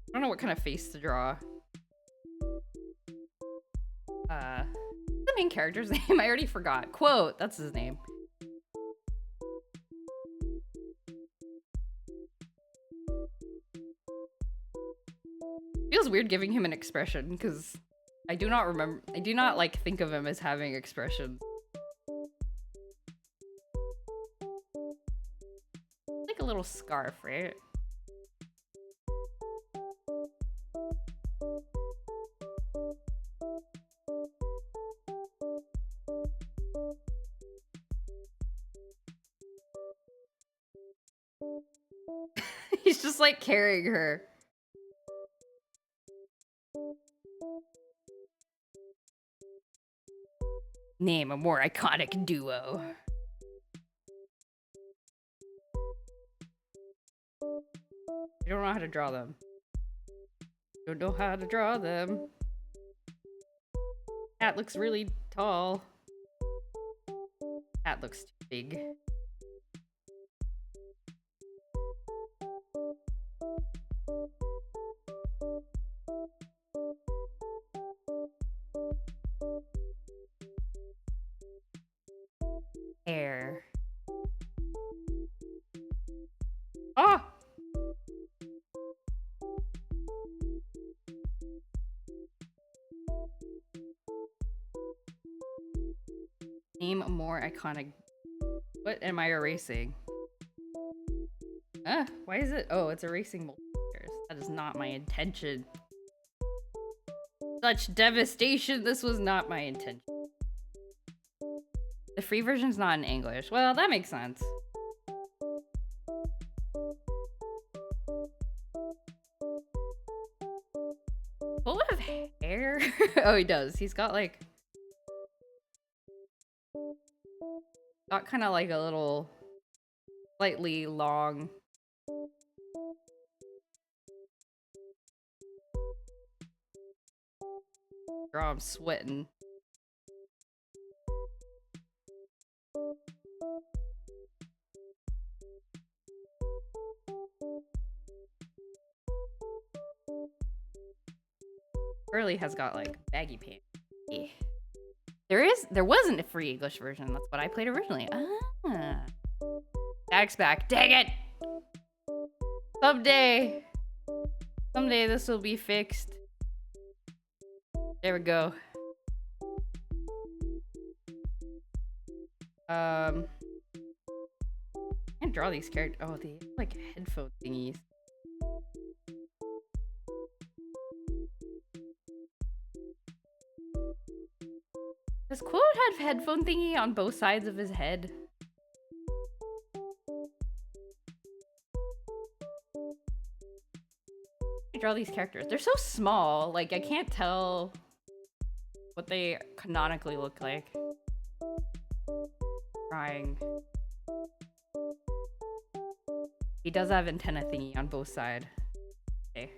I don't know what kind of face to draw. The main character's name? I already forgot. Quote, that's his name. Feels weird giving him an expression, because I do not like think of him as having expression. Like a little scarf, right? He's just like carrying her. Name a more iconic duo. I don't know how to draw them. Don't know how to draw them. Cat looks really tall. Cat looks too big. Hair. Oh! Name a more iconic. What am I erasing? Why is it? Oh, it's erasing multiple pairs. That is not my intention. Such devastation. This was not my intention. The free version's not in English. Well, that makes sense. Full of hair? Oh, he does. He's got like... Got kind of like a little... Slightly long... Girl, I'm sweating. Curly has got like baggy pants. Yeah. There wasn't a free English version. That's what I played originally. Ah. Back's back. Dang it! Someday this will be fixed. There we go. I can't draw these characters. Oh, they have like headphone thingies. Does Quote have headphone thingy on both sides of his head? I draw these characters. They're so small, like I can't tell what they canonically look like. Trying. He does have antenna thingy on both sides. Okay.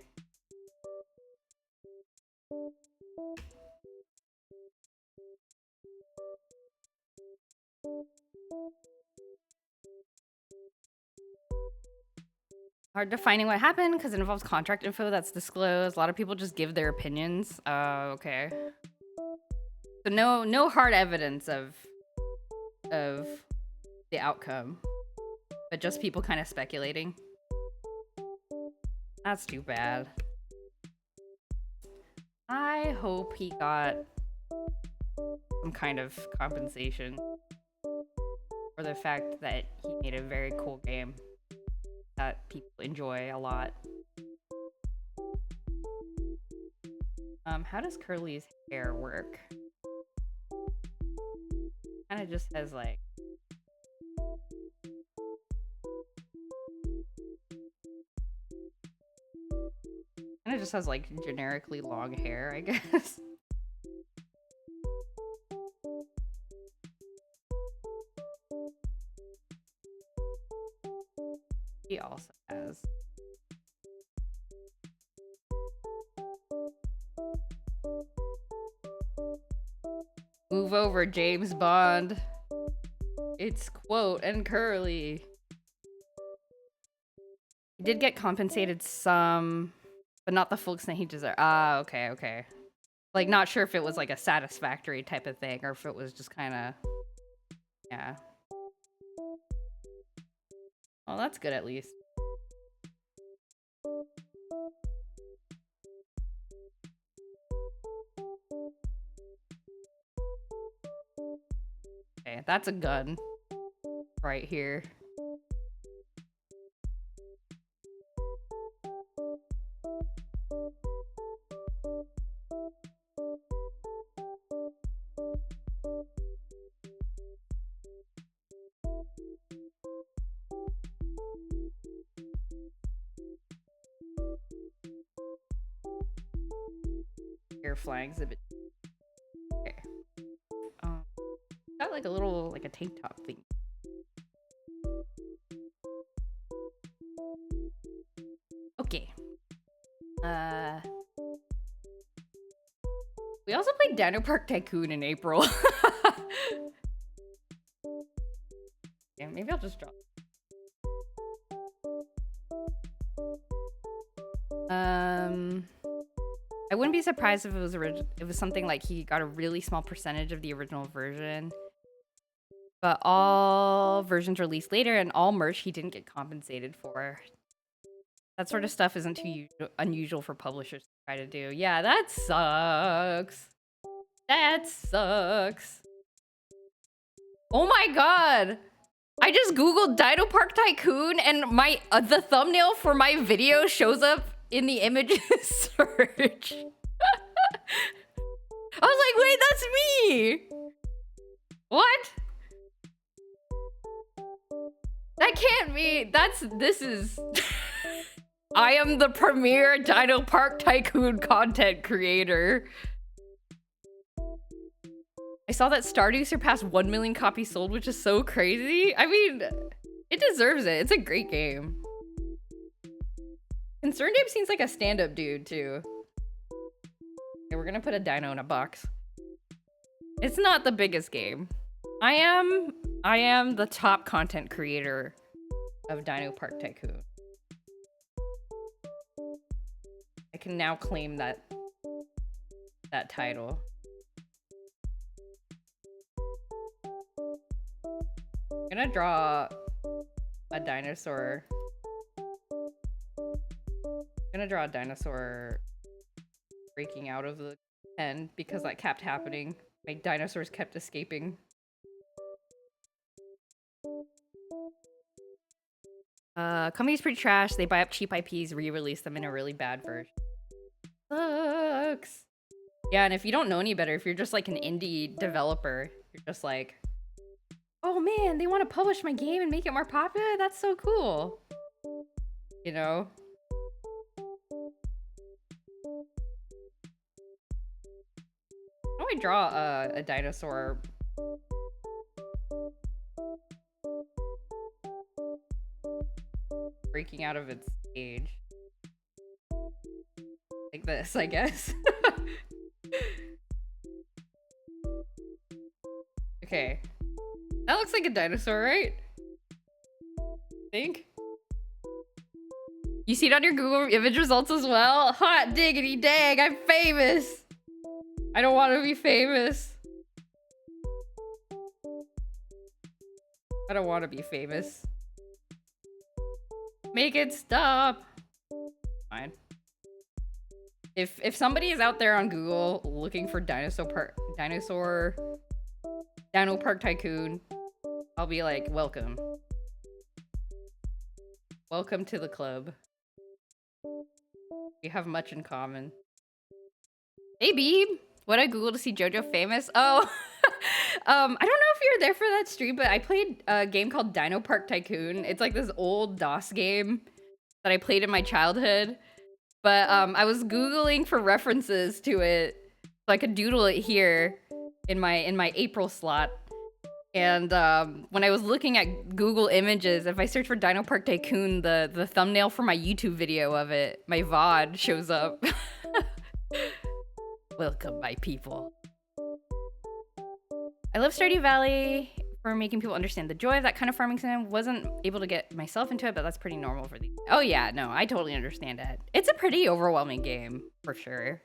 Hard defining what happened because it involves contract info that's disclosed. A lot of people just give their opinions. Okay. So no hard evidence of the outcome, but just people kind of speculating. That's too bad. I hope he got some kind of compensation for the fact that he made a very cool game that people enjoy a lot. How does Curly's hair work? Kind of just has like generically long hair, I guess. He also has move over, James Bond. It's Quote and Curly. He did get compensated some, but not the full extent he deserved. Ah, okay. Like, not sure if it was like a satisfactory type of thing or if it was just kind of, yeah. Well, that's good at least. Okay, that's a gun right here. Flag's a bit okay. Got like a little like a tank top thing. Okay. We also played Dino Park Tycoon in April. Yeah, maybe I'll just drop. I wouldn't be surprised if it was something like he got a really small percentage of the original version, but all versions released later and all merch he didn't get compensated for. That sort of stuff isn't too unusual for publishers to try to do. Yeah, that sucks. That sucks. Oh my god! I just googled Dino Park Tycoon and my the thumbnail for my video shows up in the images search. I was like, wait, that's me! What? That can't be. This is... I am the premier Dino Park Tycoon content creator. I saw that Stardew surpassed 1 million copies sold, which is so crazy. I mean, it deserves it. It's a great game. Concerned Ape seems like a stand-up dude, too. Okay, we're gonna put a dino in a box. It's not the biggest game. I am the top content creator of Dino Park Tycoon. I can now claim that title. I'm gonna draw a dinosaur. Breaking out of the pen because that kept happening. My dinosaurs kept escaping. Company's pretty trash. They buy up cheap IPs, re-release them in a really bad version. Sucks. Yeah, and if you don't know any better, if you're just like an indie developer, you're just like, oh man, they want to publish my game and make it more popular? That's so cool. You know? How do I draw a dinosaur? Breaking out of its cage. Like this, I guess. Okay. That looks like a dinosaur, right? I think. You see it on your Google image results as well? Hot diggity dang, I'm famous! I don't want to be famous. I don't want to be famous. Make it stop. Fine. If somebody is out there on Google looking for Dino Park Tycoon, I'll be like, welcome. Welcome to the club. We have much in common. Hey, Beeb. What I Googled to see JoJo famous? Oh, I don't know if you were there for that stream, but I played a game called Dino Park Tycoon. It's like this old DOS game that I played in my childhood. But I was Googling for references to it so I could doodle it here in my April slot. And when I was looking at Google Images, if I search for Dino Park Tycoon, the thumbnail for my YouTube video of it, my VOD, shows up. Welcome, my people. I love Stardew Valley for making people understand the joy of that kind of farming sim. Wasn't able to get myself into it, but that's pretty normal for these. Oh yeah, no, I totally understand it. It's a pretty overwhelming game, for sure.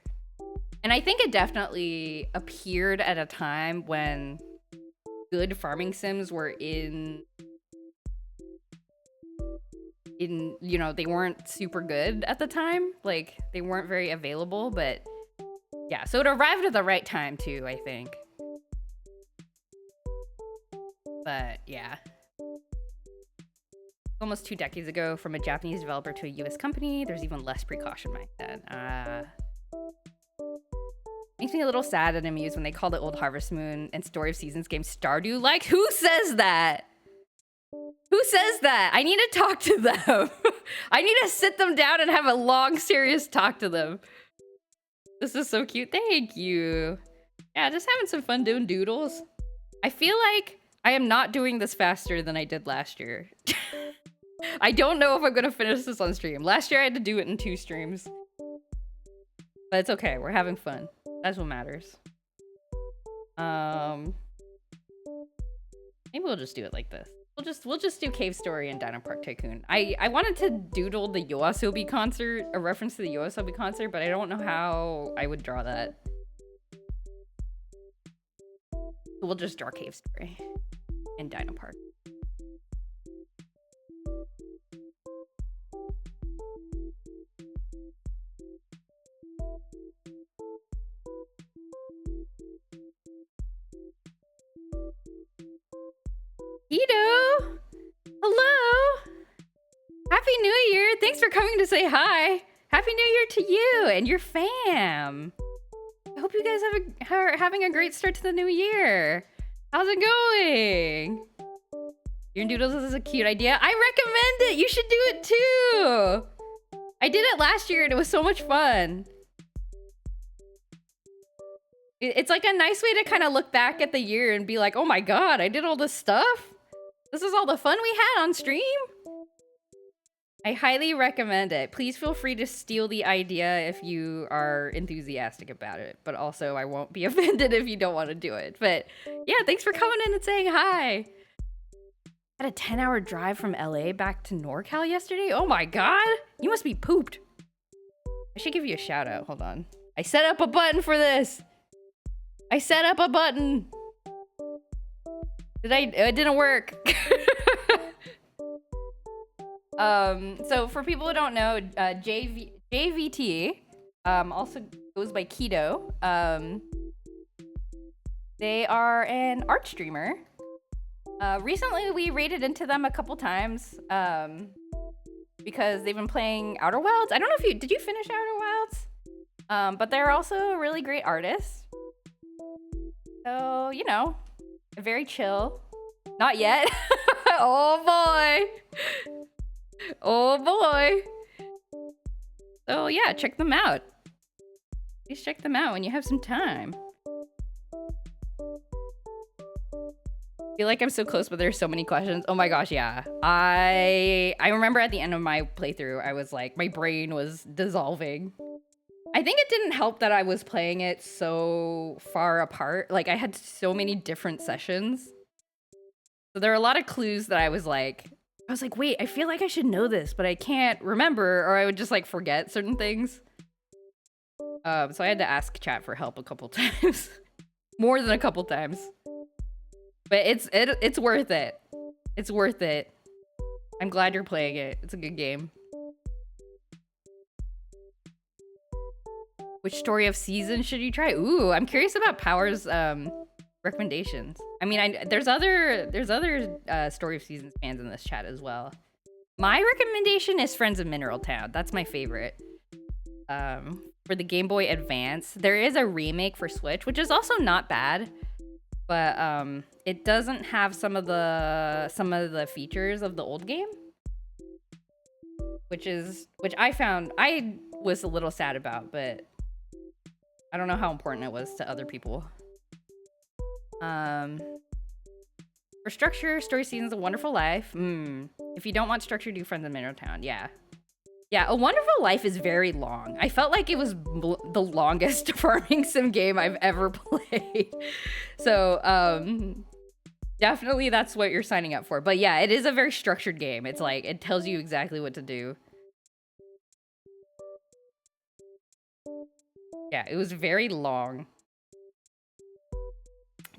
And I think it definitely appeared at a time when good farming sims were in, you know, they weren't super good at the time. Like, they weren't very available, but yeah, so it arrived at the right time too, I think. But yeah. Almost 2 decades ago, from a Japanese developer to a US company, there's even less precaution back then. Makes me a little sad and amused when they call the old Harvest Moon and Story of Seasons game Stardew. Like, who says that? Who says that? I need to talk to them. I need to sit them down and have a long, serious talk to them. This is so cute. Thank you. Yeah, just having some fun doing doodles. I feel like I am not doing this faster than I did last year. I don't know if I'm going to finish this on stream. Last year I had to do it in 2 streams. But it's okay. We're having fun. That's what matters. Maybe we'll just do it like this. We'll just do Cave Story and Dino Park Tycoon. I wanted to doodle the Yoasobi concert, a reference to the Yoasobi concert, but I don't know how I would draw that. We'll just draw Cave Story and Dino Park. Ito! Hello! Happy New Year! Thanks for coming to say hi! Happy New Year to you and your fam! I hope you guys are having a great start to the new year! How's it going? Your doodles is a cute idea. I recommend it! You should do it too! I did it last year and it was so much fun. It's like a nice way to kind of look back at the year and be like, oh my god, I did all this stuff? This is all the fun we had on stream? I highly recommend it. Please feel free to steal the idea if you are enthusiastic about it. But also, I won't be offended if you don't want to do it. But yeah, thanks for coming in and saying hi. Had a 10-hour drive from LA back to NorCal yesterday? Oh my god! You must be pooped. I should give you a shout out. Hold on. I set up a button for this. I set up a button. It didn't work. So for people who don't know, JVT also goes by Keto. They are an art streamer. Recently we raided into them a couple times because they've been playing Outer Wilds. I don't know if did you finish Outer Wilds? But they're also a really great artist. So, you know, very chill. Not yet. Oh boy. Oh boy. So yeah, check them out. Please check them out when you have some time. I feel like I'm so close, but there's so many questions. Oh my gosh, yeah. I remember at the end of my playthrough, I was like, my brain was dissolving. I think it didn't help that I was playing it so far apart. Like, I had so many different sessions. So there are a lot of clues that I was like, wait, I feel like I should know this, but I can't remember, or I would just like forget certain things. So I had to ask chat for help a couple times. More than a couple times. But it's worth it. It's worth it. I'm glad you're playing it. It's a good game. Which story of season should you try? Ooh, I'm curious about Power's recommendations. I mean, there's other story of seasons fans in this chat as well. My recommendation is Friends of Mineral Town. That's my favorite. For the Game Boy Advance, there is a remake for Switch, which is also not bad, but it doesn't have some of the features of the old game, which I found I was a little sad about, but I don't know how important it was to other people. For structure, story seasons, A Wonderful Life. If you don't want structure, do Friends of Mineral Town. Yeah. Yeah, A Wonderful Life is very long. I felt like it was the longest farming sim game I've ever played. So, definitely that's what you're signing up for. But yeah, it is a very structured game. It's like, it tells you exactly what to do. Yeah, it was very long.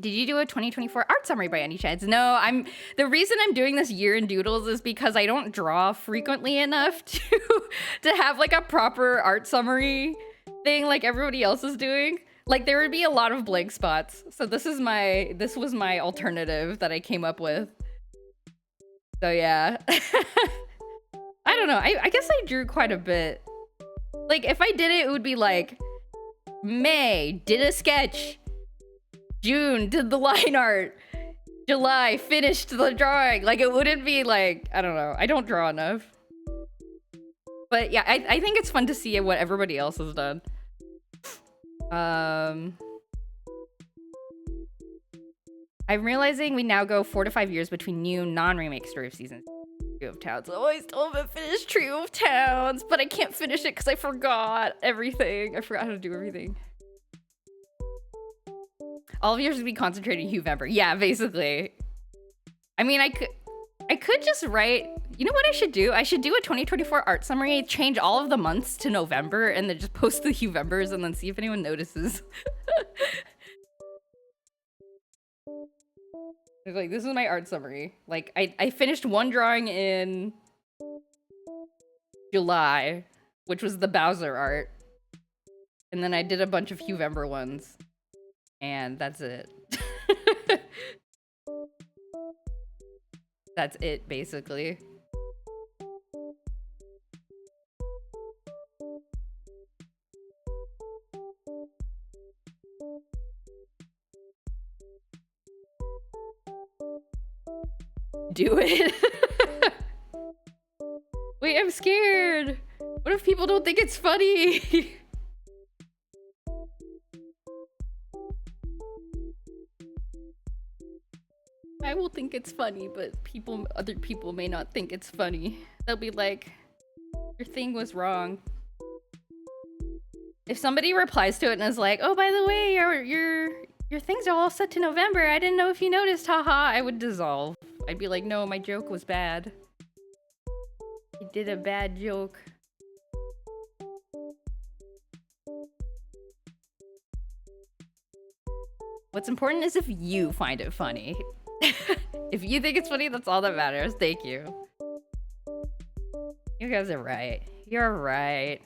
Did you do a 2024 art summary by any chance? No, the reason I'm doing this year in doodles is because I don't draw frequently enough to have like a proper art summary thing like everybody else is doing. Like there would be a lot of blank spots. So this was my alternative that I came up with. So yeah. I don't know. I guess I drew quite a bit. Like if I did it, it would be like May, did a sketch. June, did the line art. July, finished the drawing. Like, it wouldn't be like, I don't know. I don't draw enough. But yeah, I think it's fun to see what everybody else has done. I'm realizing we now go 4 to 5 years between new non-remake story of seasons. Trio of Towns. Oh, I still haven't finished Trio of Towns, but I can't finish it because I forgot everything. I forgot how to do everything. All of yours would be concentrated in November. Yeah, basically. I mean, I could just write, you know what I should do? I should do a 2024 art summary, change all of the months to November, and then just post the Novembers and then see if anyone notices. Like, this is my art summary. Like, I finished one drawing in July, which was the Bowser art. And then I did a bunch of November ones. And that's it. That's it, basically. Do it. Wait, I'm scared. What if people don't think it's funny? I will think it's funny, but other people may not think it's funny. They'll be like, your thing was wrong. If somebody replies to it and is like, oh, by the way, your things are all set to November. I didn't know if you noticed, haha, I would dissolve. I'd be like, no, my joke was bad. You did a bad joke. What's important is if you find it funny. If you think it's funny, that's all that matters. Thank you. You guys are right. You're right.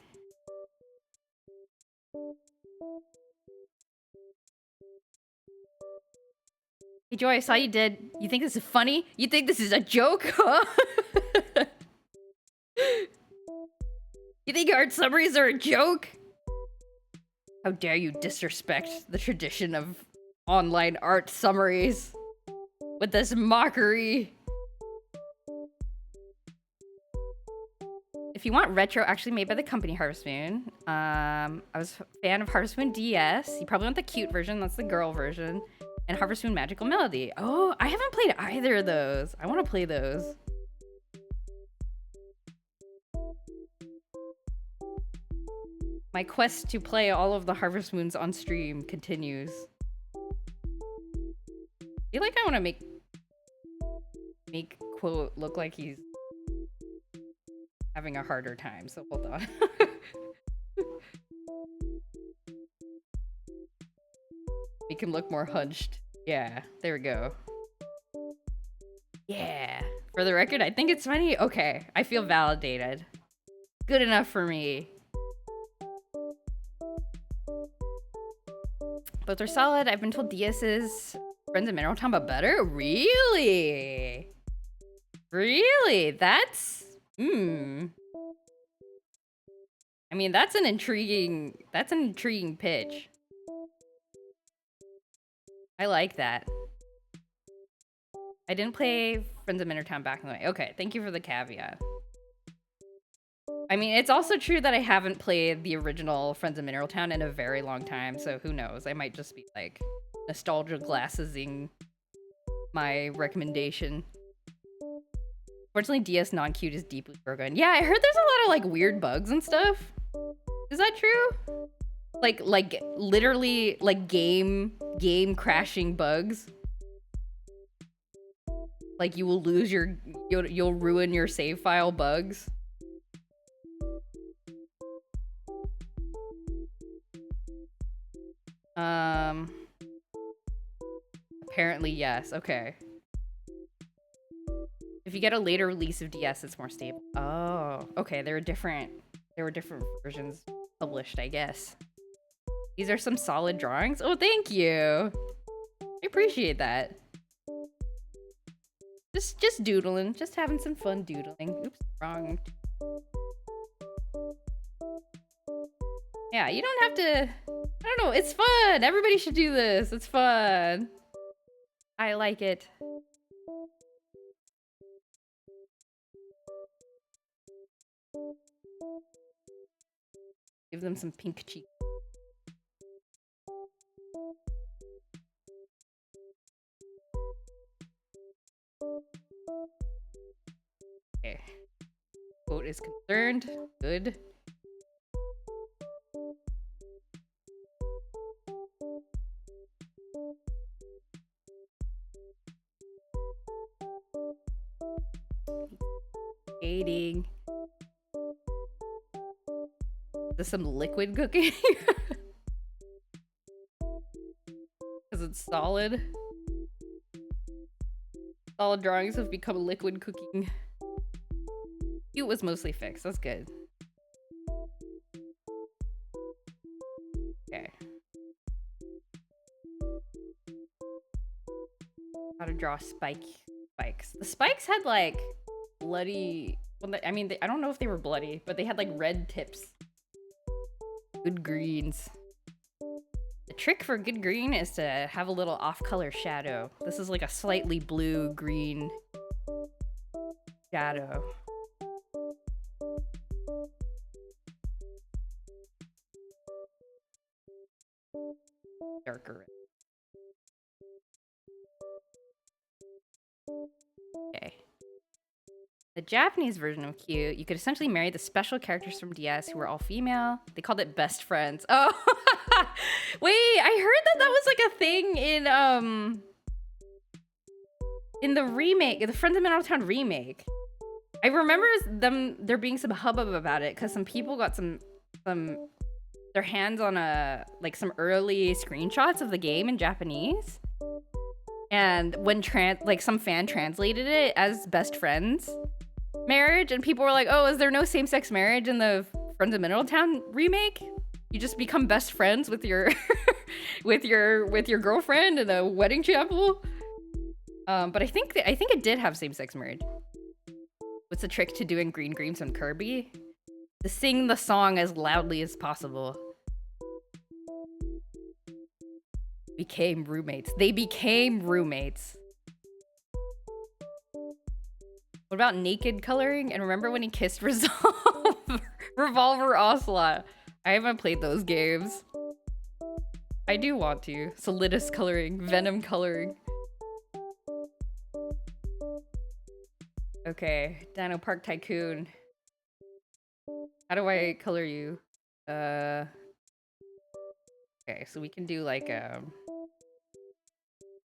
Hey Joy, I saw you did. You think this is funny? You think this is a joke, huh? You think art summaries are a joke? How dare you disrespect the tradition of online art summaries with this mockery. If you want retro actually made by the company Harvest Moon, I was a fan of Harvest Moon DS. You probably want the cute version, that's the girl version. And Harvest Moon Magical Melody. Oh, I haven't played either of those. I want to play those. My quest to play all of the Harvest Moons on stream continues. I feel like I want to make quote look like he's having a harder time, so hold on. Make him look more hunched. Yeah, there we go. Yeah. For the record, I think it's funny. Okay, I feel validated. Good enough for me. Both are solid. I've been told DS's Friends of Mineral Town but better? Really? Really? That's... I mean, that's an intriguing pitch. I like that. I didn't play Friends of Mineral Town back in the day. Okay, thank you for the caveat. I mean, it's also true that I haven't played the original Friends of Mineral Town in a very long time, so who knows? I might just be, like, nostalgia glassesing my recommendation. Fortunately, DS non-cute is deeply broken. Yeah, I heard there's a lot of, like, weird bugs and stuff. Is that true? Like literally, like, game crashing bugs. Like, you will lose your... You'll ruin your save file bugs. Apparently, yes. Okay. If you get a later release of DS, it's more stable. Oh, okay. There were different versions published, I guess. These are some solid drawings. Oh, thank you. I appreciate that. Just doodling, just having some fun doodling. Oops, wrong. Yeah, you don't have to... I don't know, it's fun! Everybody should do this, it's fun. I like it. Give them some pink cheeks. Okay. Boat is concerned. Good. Skating. Is this some liquid cooking? Because it's solid. Solid drawings have become liquid cooking. It was mostly fixed. That's good. Okay. How to draw spikes. The spikes had like bloody... Well, I mean, I don't know if they were bloody, but they had like red tips. Good greens. The trick for good green is to have a little off-color shadow. This is like a slightly blue-green shadow. Darker red. Okay. The Japanese version of cute, you could essentially marry the special characters from DS who were all female. They called it best friends. Oh, wait, I heard that was like a thing in the remake, the Friends of Mineral Town remake. I remember there being some hubbub about it because some people got their hands on some early screenshots of the game in Japanese. And when some fan translated it as best friends marriage, and people were like, oh, is there no same-sex marriage in the Friends of Mineral Town remake? You just become best friends with your with your girlfriend in a wedding chapel. But I think it did have same-sex marriage. What's the trick to doing green greens on Kirby? To sing the song as loudly as possible. Became roommates. They became roommates. What about naked coloring? And remember when he kissed Revolver Ocelot? I haven't played those games. I do want to. Solidus coloring, Venom coloring. Okay, Dino Park Tycoon. How do I color you? Okay, so we can do like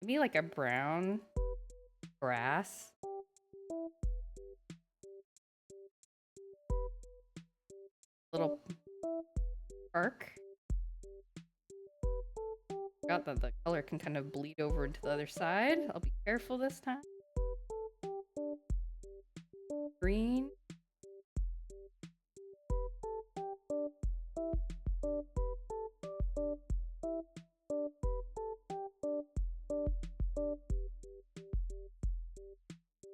maybe like a brown grass. Little park. Forgot that the color can kind of bleed over into the other side. I'll be careful this time. Green.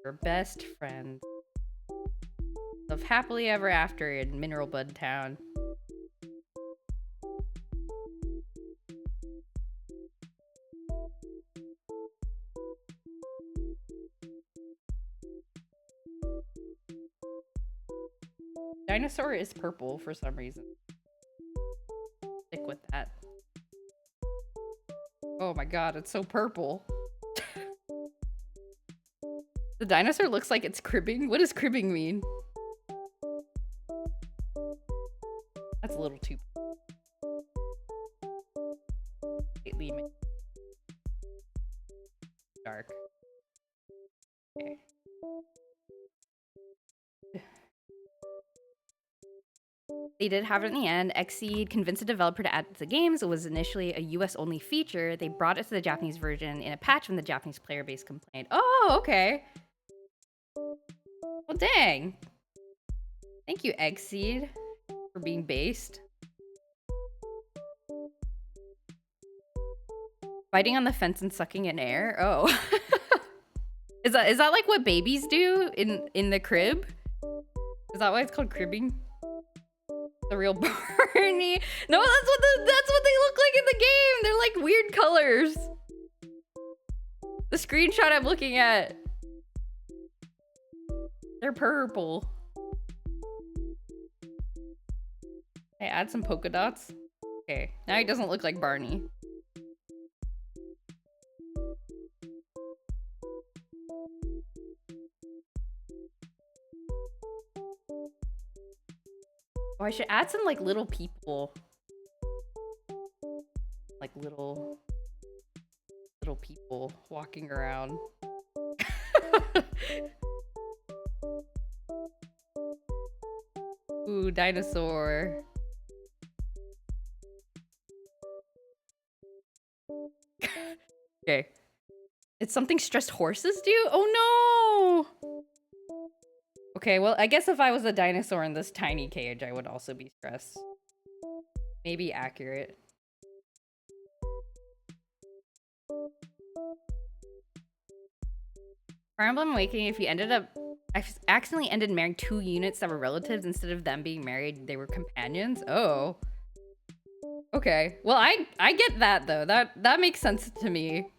Your best friend. Live happily ever after in Mineral Bud Town. Dinosaur is purple for some reason. Stick with that. Oh my god, it's so purple. The dinosaur looks like it's cribbing. What does cribbing mean? That's a little too dark. Okay. They did have it in the end. Xseed convinced the developer to add it to the games. It was initially a US only feature. They brought it to the Japanese version in a patch when the Japanese player base complained. Oh, okay. Well, dang. Thank you, Xseed, for being based. Biting on the fence and sucking in air? Oh. Is that like what babies do in the crib? Is that why it's called cribbing? The real Barney. No, that's what they look like in the game. They're like weird colors. The screenshot I'm looking at. They're purple. I add some polka dots. Okay, now he doesn't look like Barney. Oh, I should add some like little people. Like little people walking around. Ooh, dinosaur. Okay. It's something stressed horses do? Oh no! Okay, well, I guess if I was a dinosaur in this tiny cage, I would also be stressed. Maybe accurate. Fire Emblem Awakening, if you accidentally ended marrying 2 units that were relatives instead of them being married, they were companions? Oh. Okay. Well, I get that though. That makes sense to me.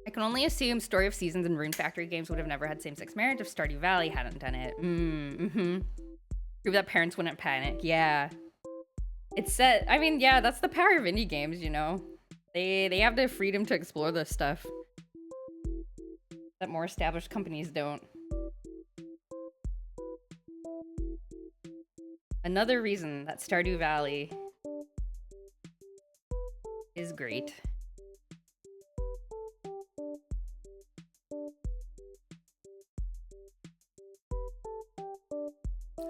I can only assume Story of Seasons and Rune Factory games would have never had same-sex marriage if Stardew Valley hadn't done it. Prove that parents wouldn't panic. Yeah. It's set. I mean, yeah, that's the power of indie games, you know. They have the freedom to explore this stuff that more established companies don't. Another reason that Stardew Valley is great.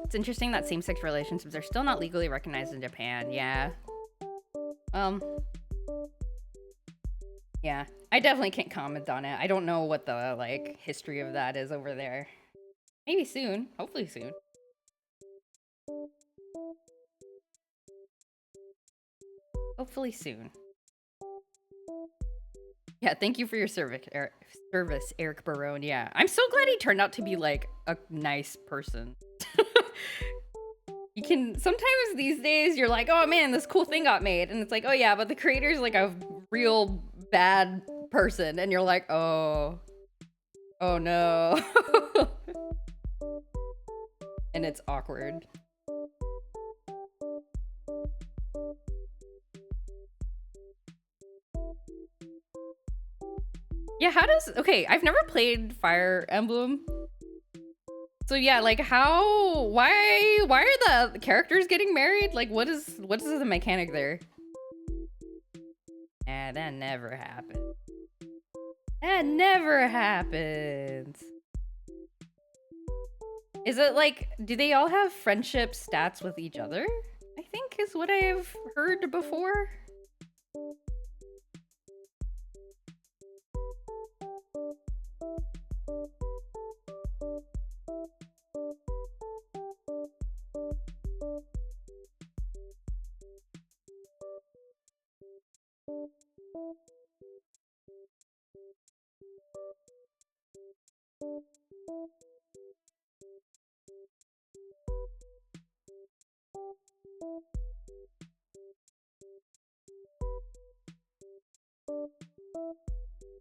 It's interesting that same-sex relationships are still not legally recognized in Japan. Yeah. Yeah. I definitely can't comment on it. I don't know what the, like, history of that is over there. Maybe soon. Hopefully soon. Hopefully soon. Yeah, thank you for your service, Eric Barone. Yeah, I'm so glad he turned out to be, like, a nice person. You can, sometimes these days you're like, oh man, this cool thing got made. And it's like, oh yeah, but the creator's like a real bad person. And you're like, oh no. And it's awkward. Yeah, how does, okay, I've never played Fire Emblem. So yeah, like why are the characters getting married? Like what is the mechanic there? That never happened. That never happens. Is it like, do they all have friendship stats with each other? I think is what I've heard before.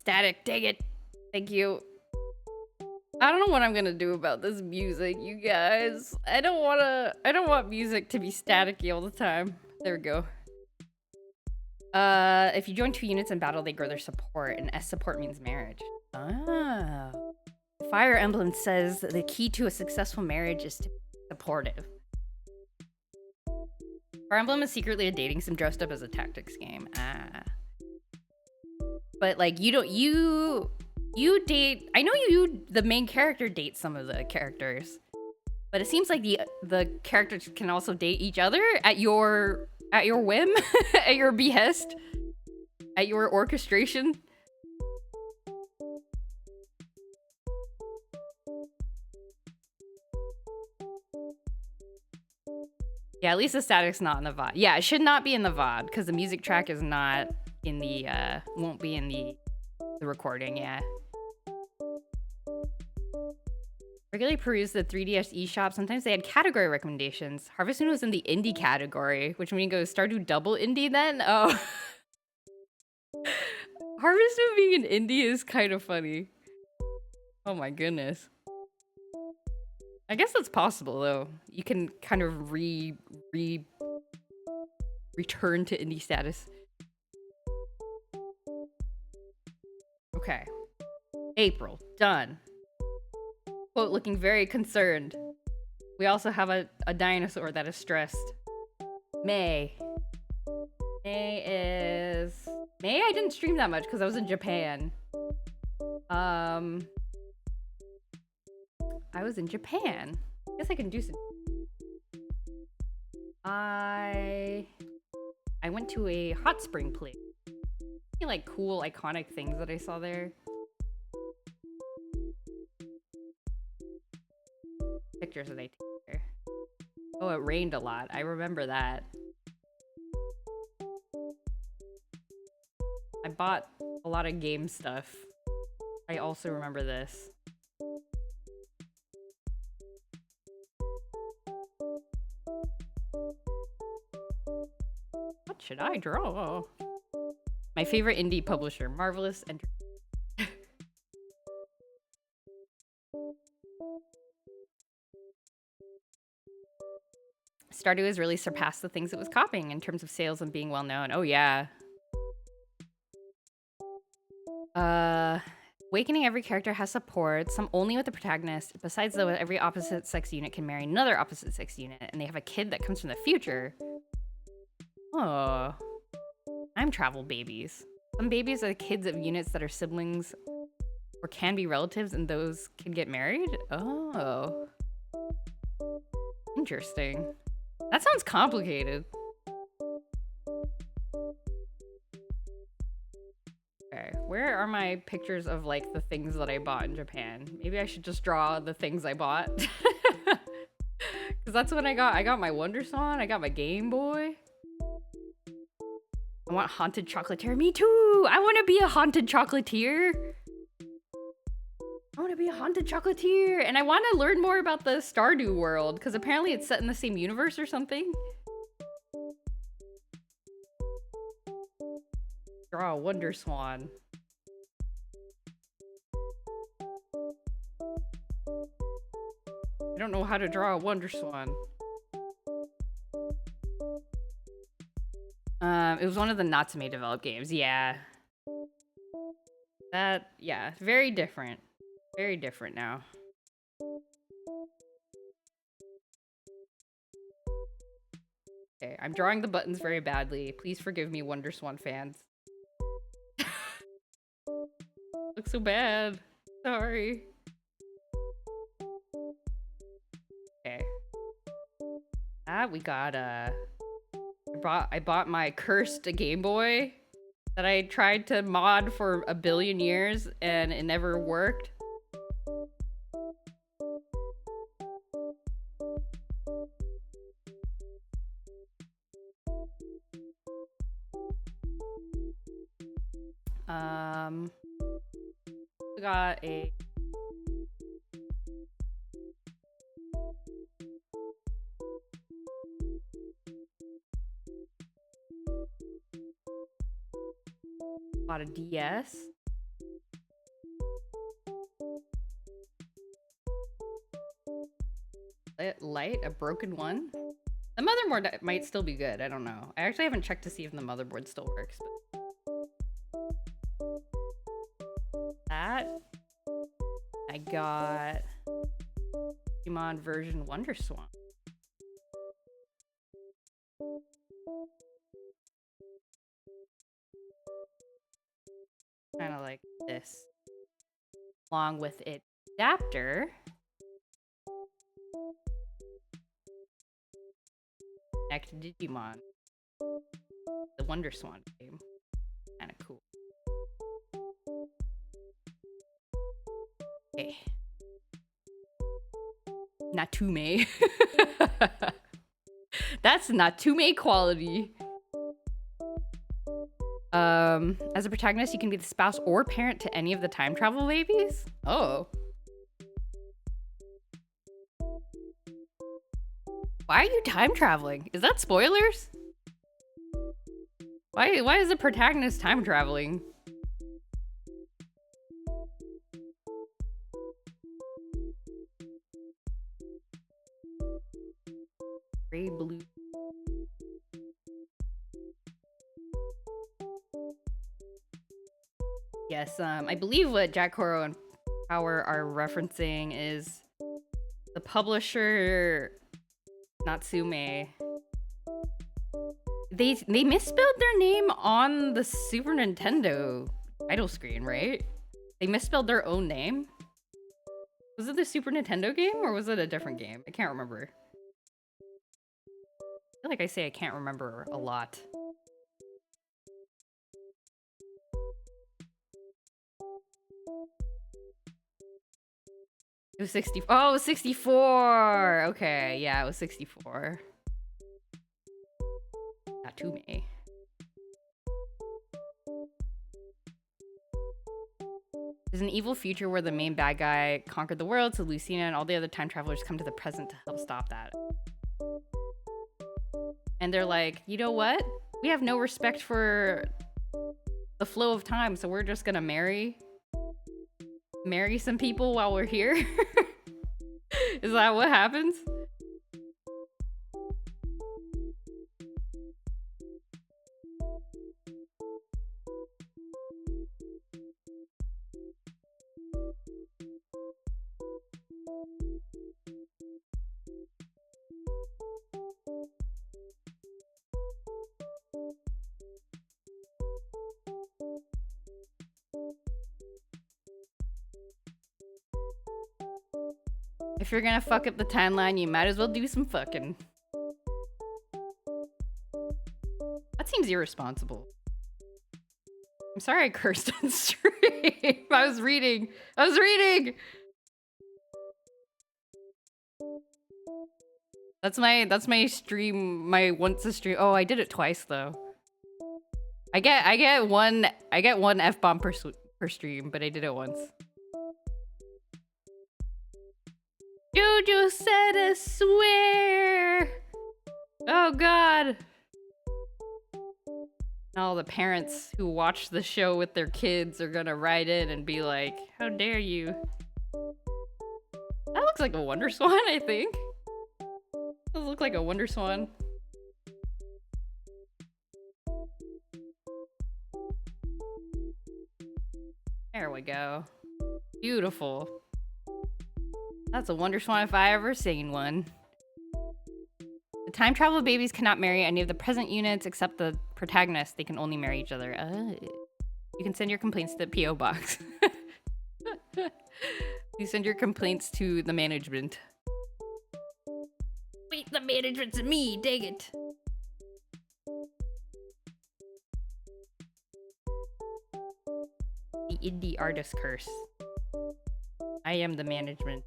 Static, dang it. Thank you. I don't know what I'm gonna do about this music, you guys. I don't want music to be staticky all the time. There we go. If you join 2 units in battle, they grow their support, and S support means marriage. Ah. Fire Emblem says that the key to a successful marriage is to be supportive. Fire Emblem is secretly a dating sim dressed up as a tactics game. Ah. But like you date, I know the main character dates some of the characters, but it seems like the characters can also date each other at your whim, at your behest, at your orchestration. Yeah, at least the static's not in the VOD. Yeah, it should not be in the VOD because the music track is not in the won't be in the recording. Yeah. Regularly peruse the 3DS eShop. Sometimes they had category recommendations. Harvest Moon was in the indie category, which means go Stardew double indie then? Oh. Harvest Moon being an indie is kind of funny. Oh my goodness. I guess that's possible though. You can kind of return to indie status. Okay. April, done. Quote, looking very concerned. We also have a dinosaur that is stressed. May. May, I didn't stream that much because I was in Japan. I was in Japan. Guess I can do some. I went to a hot spring place. Like cool, iconic things that I saw there. Pictures that I take there. Oh, it rained a lot. I remember that. I bought a lot of game stuff. I also remember this. What should I draw? My favorite indie publisher, Marvelous Entertainment. Stardew has really surpassed the things it was copying in terms of sales and being well known. Oh yeah. Awakening, every character has support, some only with the protagonist. Besides though, every opposite sex unit can marry another opposite sex unit, and they have a kid that comes from the future. Oh. Time travel babies. Some babies are kids of units that are siblings or can be relatives, and those can get married? Oh. Interesting. That sounds complicated. Okay, where are my pictures of like the things that I bought in Japan? Maybe I should just draw the things I bought. Because that's what I got. I got my WonderSwan, I got my Game Boy. I want Haunted Chocolatier. Me too! I want to be a Haunted Chocolatier. I want to be a haunted chocolatier, and I want to learn more about the Stardew world because apparently it's set in the same universe or something. Draw a Wonder Swan. I don't know how to draw a Wonder Swan. It was one of the Natsume developed games, yeah. Yeah, very different. Very different now. Okay, I'm drawing the buttons very badly. Please forgive me, Wonder Swan fans. Looks so bad. Sorry. Okay. We got I bought my cursed Game Boy that I tried to mod for a billion years and it never worked. We got a DS. Light, a broken one. The motherboard might still be good. I don't know. I actually haven't checked to see if the motherboard still works. But that I got Pokemon version Wonder Swan. Kind of like this, along with its adapter. Connect Digimon. The Wonder Swan game. Kind of cool. Okay. Natume. That's Natume quality. As a protagonist, you can be the spouse or parent to any of the time travel babies. Oh. Why are you time traveling? Is that spoilers? Why is the protagonist time traveling? Gray, blue. Yes, I believe what Jack Koro and Power are referencing is the publisher Natsume. They misspelled their name on the Super Nintendo title screen, right? They misspelled their own name. Was it the Super Nintendo game or was it a different game? I can't remember. I feel like I say I can't remember a lot. It was 60. Oh, it was 64. Okay, yeah, it was 64. Not to me. There's an evil future where the main bad guy conquered the world, so Lucina and all the other time travelers come to the present to help stop that. And they're like, you know what? We have no respect for the flow of time, so we're just gonna marry some people while we're here. Is that what happens? If you're gonna fuck up the timeline, you might as well do some fucking. That seems irresponsible. I'm sorry I cursed on stream. I was reading. That's my stream, my once a stream. Oh, I did it twice though. I get one F-bomb per stream, but I did it once. JoJo said a swear. Oh god. All the parents who watch the show with their kids are gonna write in and be like, how dare you? That looks like a Wonder Swan, I think. Does look like a Wonder Swan. There we go. Beautiful. That's a Wonder Swan if I ever seen one. The time travel babies cannot marry any of the present units except the protagonist. They can only marry each other. You can send your complaints to the P.O. box. You send your complaints to the management. Wait, the management's me, dang it. The indie artist curse. I am the management.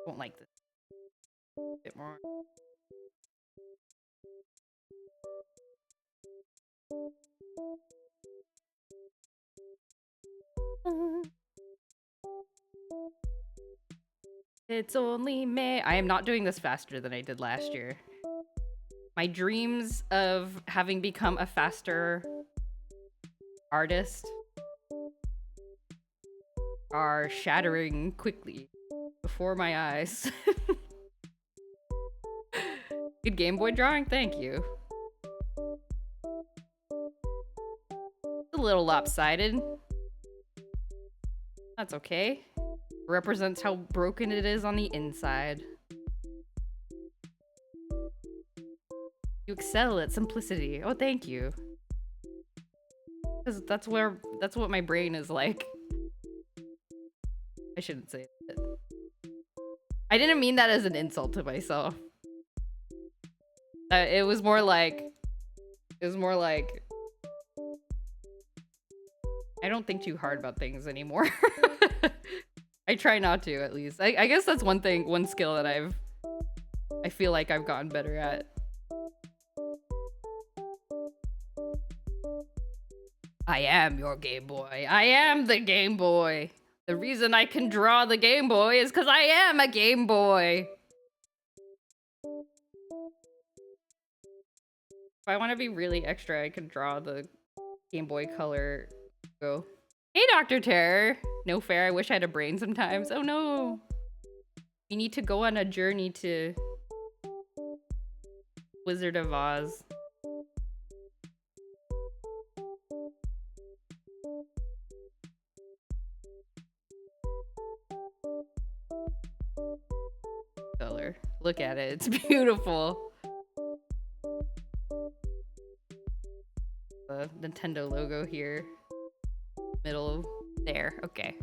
Won't like this. A bit more. It's only May. I am not doing this faster than I did last year. My dreams of having become a faster artist are shattering quickly before my eyes. Good Game Boy drawing? Thank you. It's a little lopsided. That's okay. Represents how broken it is on the inside. You excel at simplicity. Oh, thank you. Because that's what my brain is like. I shouldn't say it. I didn't mean that as an insult to myself. It was more like I don't think too hard about things anymore. I try not to, at least. I guess that's one skill that I feel like I've gotten better at. I am your Game Boy. I am the Game Boy. The reason I can draw the Game Boy is because I am a Game Boy. If I want to be really extra, I can draw the Game Boy Color logo. Hey, Dr. Terror. No fair. I wish I had a brain sometimes. Oh no. We need to go on a journey to Wizard of Oz. Color. Look at it. It's beautiful. The Nintendo logo here. Middle there. Okay.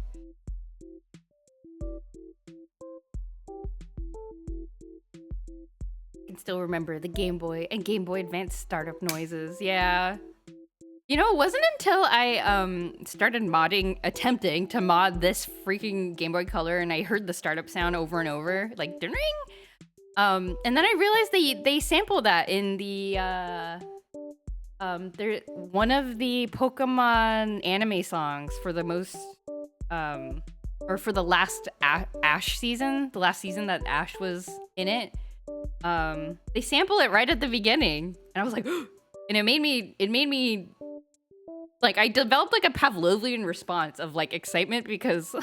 I can still remember the Game Boy and Game Boy Advance startup noises. Yeah. You know, it wasn't until I started attempting to mod this freaking Game Boy Color, and I heard the startup sound over and over, like ding. And then I realized they sampled that in the one of the Pokemon anime songs for the most or for the last Ash season, the last season that Ash was in it. They sample it right at the beginning, and I was like, and it made me like, I developed like a Pavlovian response of like excitement because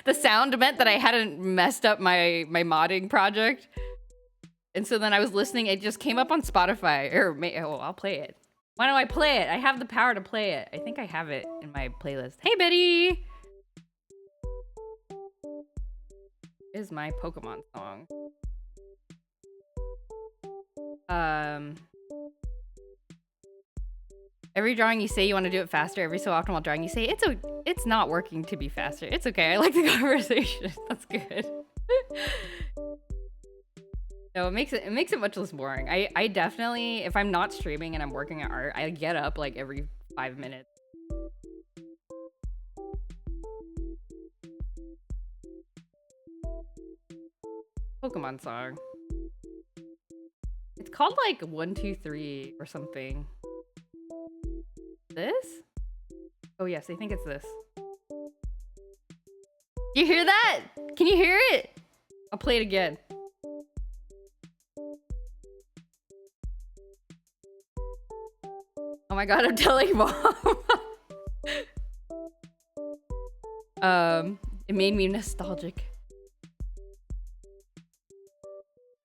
the sound meant that I hadn't messed up my modding project. And so then I was listening, it just came up on Spotify, or I'll play it. Why don't I play it? I have the power to play it. I think I have it in my playlist. Hey, Betty! Is my Pokemon song. Every drawing you say you want to do it faster. Every so often while drawing you say it's not working to be faster. It's okay. I like the conversation. That's good. No, it makes it much less boring. I definitely, if I'm not streaming and I'm working at art, I get up like every 5 minutes. Pokemon song. It's called like 1, 2, 3 or something. This? Oh yes, I think it's this. You hear that? Can you hear it? I'll play it again. Oh my god, I'm telling mom. It made me nostalgic.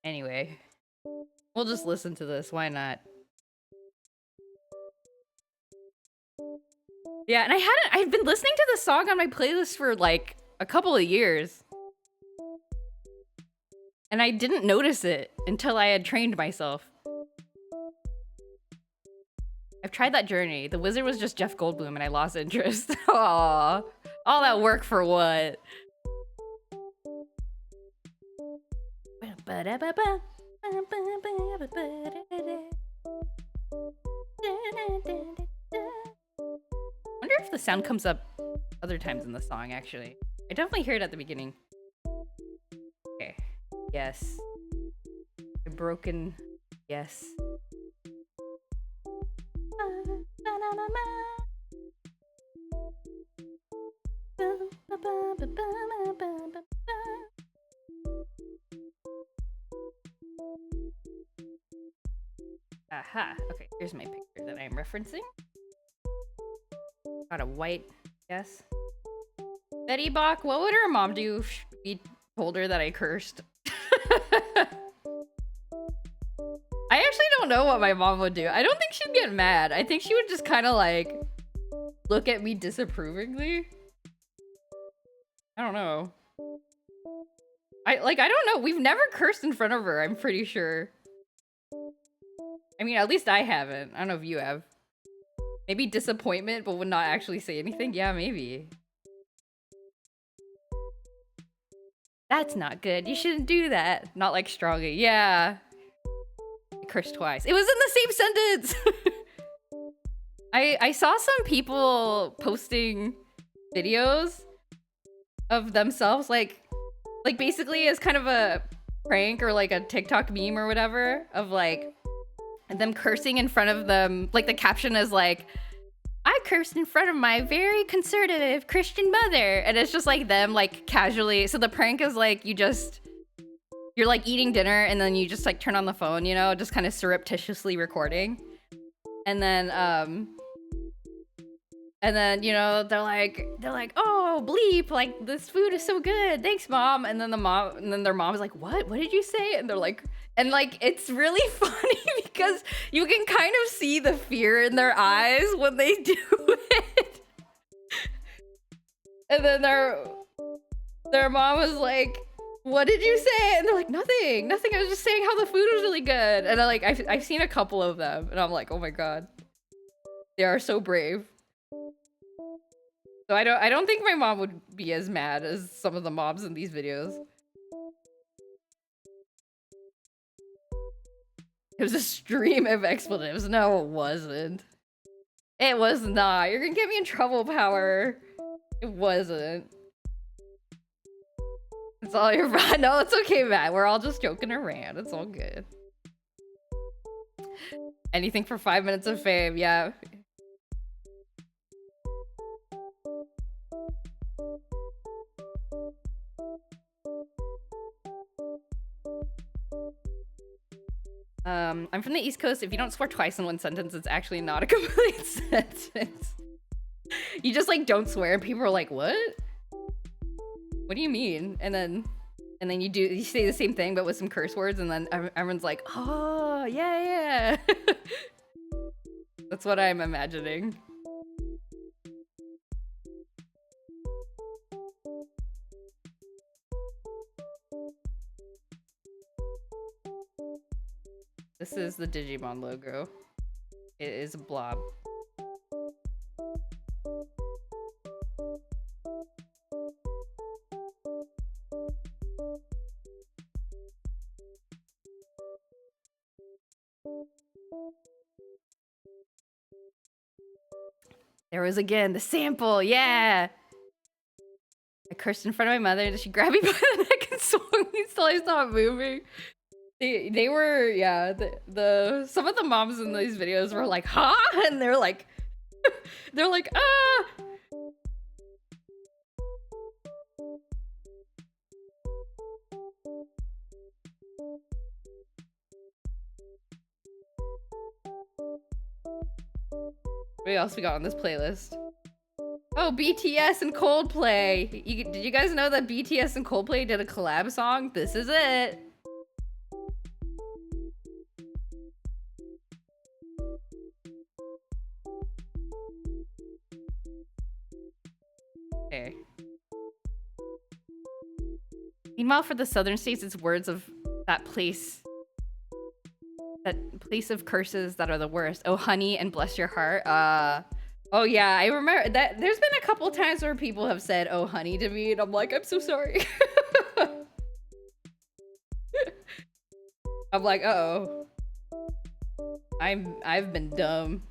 Anyway, we'll just listen to this. Why not? Yeah, and I've been listening to this song on my playlist for like a couple of years. And I didn't notice it until I had trained myself. I've tried that journey. The wizard was just Jeff Goldblum and I lost interest. Aww. All that work for what? I wonder if the sound comes up other times in the song, actually. I definitely hear it at the beginning. Okay. Yes. A broken yes. Aha. Okay, here's my picture that I'm referencing. Got a white yes. Betty Bach, what would her mom do if we told her that I cursed? I actually don't know what my mom would do. I don't think she'd get mad. I think she would just kind of like look at me disapprovingly. I don't know. I don't know. We've never cursed in front of her, I'm pretty sure. I mean, at least I haven't. I don't know if you have. Maybe disappointment, but would not actually say anything? Yeah, maybe. That's not good. You shouldn't do that. Not like strongly. Yeah. I cursed twice. It was in the same sentence! I saw some people posting videos of themselves, like basically as kind of a prank or like a TikTok meme or whatever, of like them cursing in front of them. Like the caption is like, I cursed in front of my very conservative Christian mother. And it's just like them like casually. So the prank is like you're like eating dinner and then you just like turn on the phone, you know, just kind of surreptitiously recording. And then, you know, they're like, oh, bleep, like this food is so good. Thanks, mom. And then their mom is like, what did you say? And they're like, and like, it's really funny because you can kind of see the fear in their eyes when they do it. And then their mom was like, what did you say? And they're like, nothing. I was just saying how the food was really good. And I've seen a couple of them and I'm like, oh my God, they are so brave. So I don't think my mom would be as mad as some of the moms in these videos. It was a stream of expletives. No, it wasn't. It was not. You're gonna get me in trouble, Power. It wasn't. It's all your fault. No, it's okay, Matt. We're all just joking around. It's all good. Anything for 5 minutes of fame, yeah. I'm from the East Coast. If you don't swear twice in one sentence, it's actually not a complete sentence. You just like don't swear and people are like, what? What do you mean? And then you say the same thing but with some curse words and then everyone's like, oh, yeah. That's what I'm imagining. This is the Digimon logo. It is a blob. There was again the sample, yeah! I cursed in front of my mother and she grabbed me by the neck and swung me until I stopped moving. They were, yeah, some of the moms in these videos were like, huh? And they're like, ah! What else we got on this playlist? Oh, BTS and Coldplay. Did you guys know that BTS and Coldplay did a collab song? This is it. Okay. Meanwhile, for the southern states, it's words of that place of curses that are the worst. Oh, honey, and bless your heart. Oh yeah, I remember that. There's been a couple times where people have said, oh, honey, to me, and I'm like, I'm so sorry. I'm like, uh-oh. I've been dumb.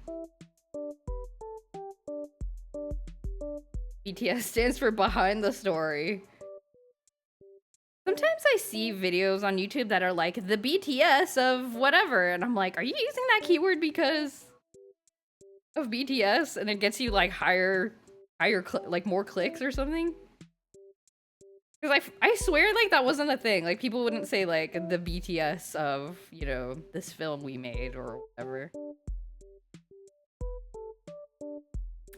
BTS stands for behind the story. Sometimes I see videos on YouTube that are like the BTS of whatever, and I'm like, are you using that keyword because of BTS? And it gets you like like more clicks or something? Because I swear like that wasn't a thing. Like people wouldn't say like the BTS of, you know, this film we made or whatever.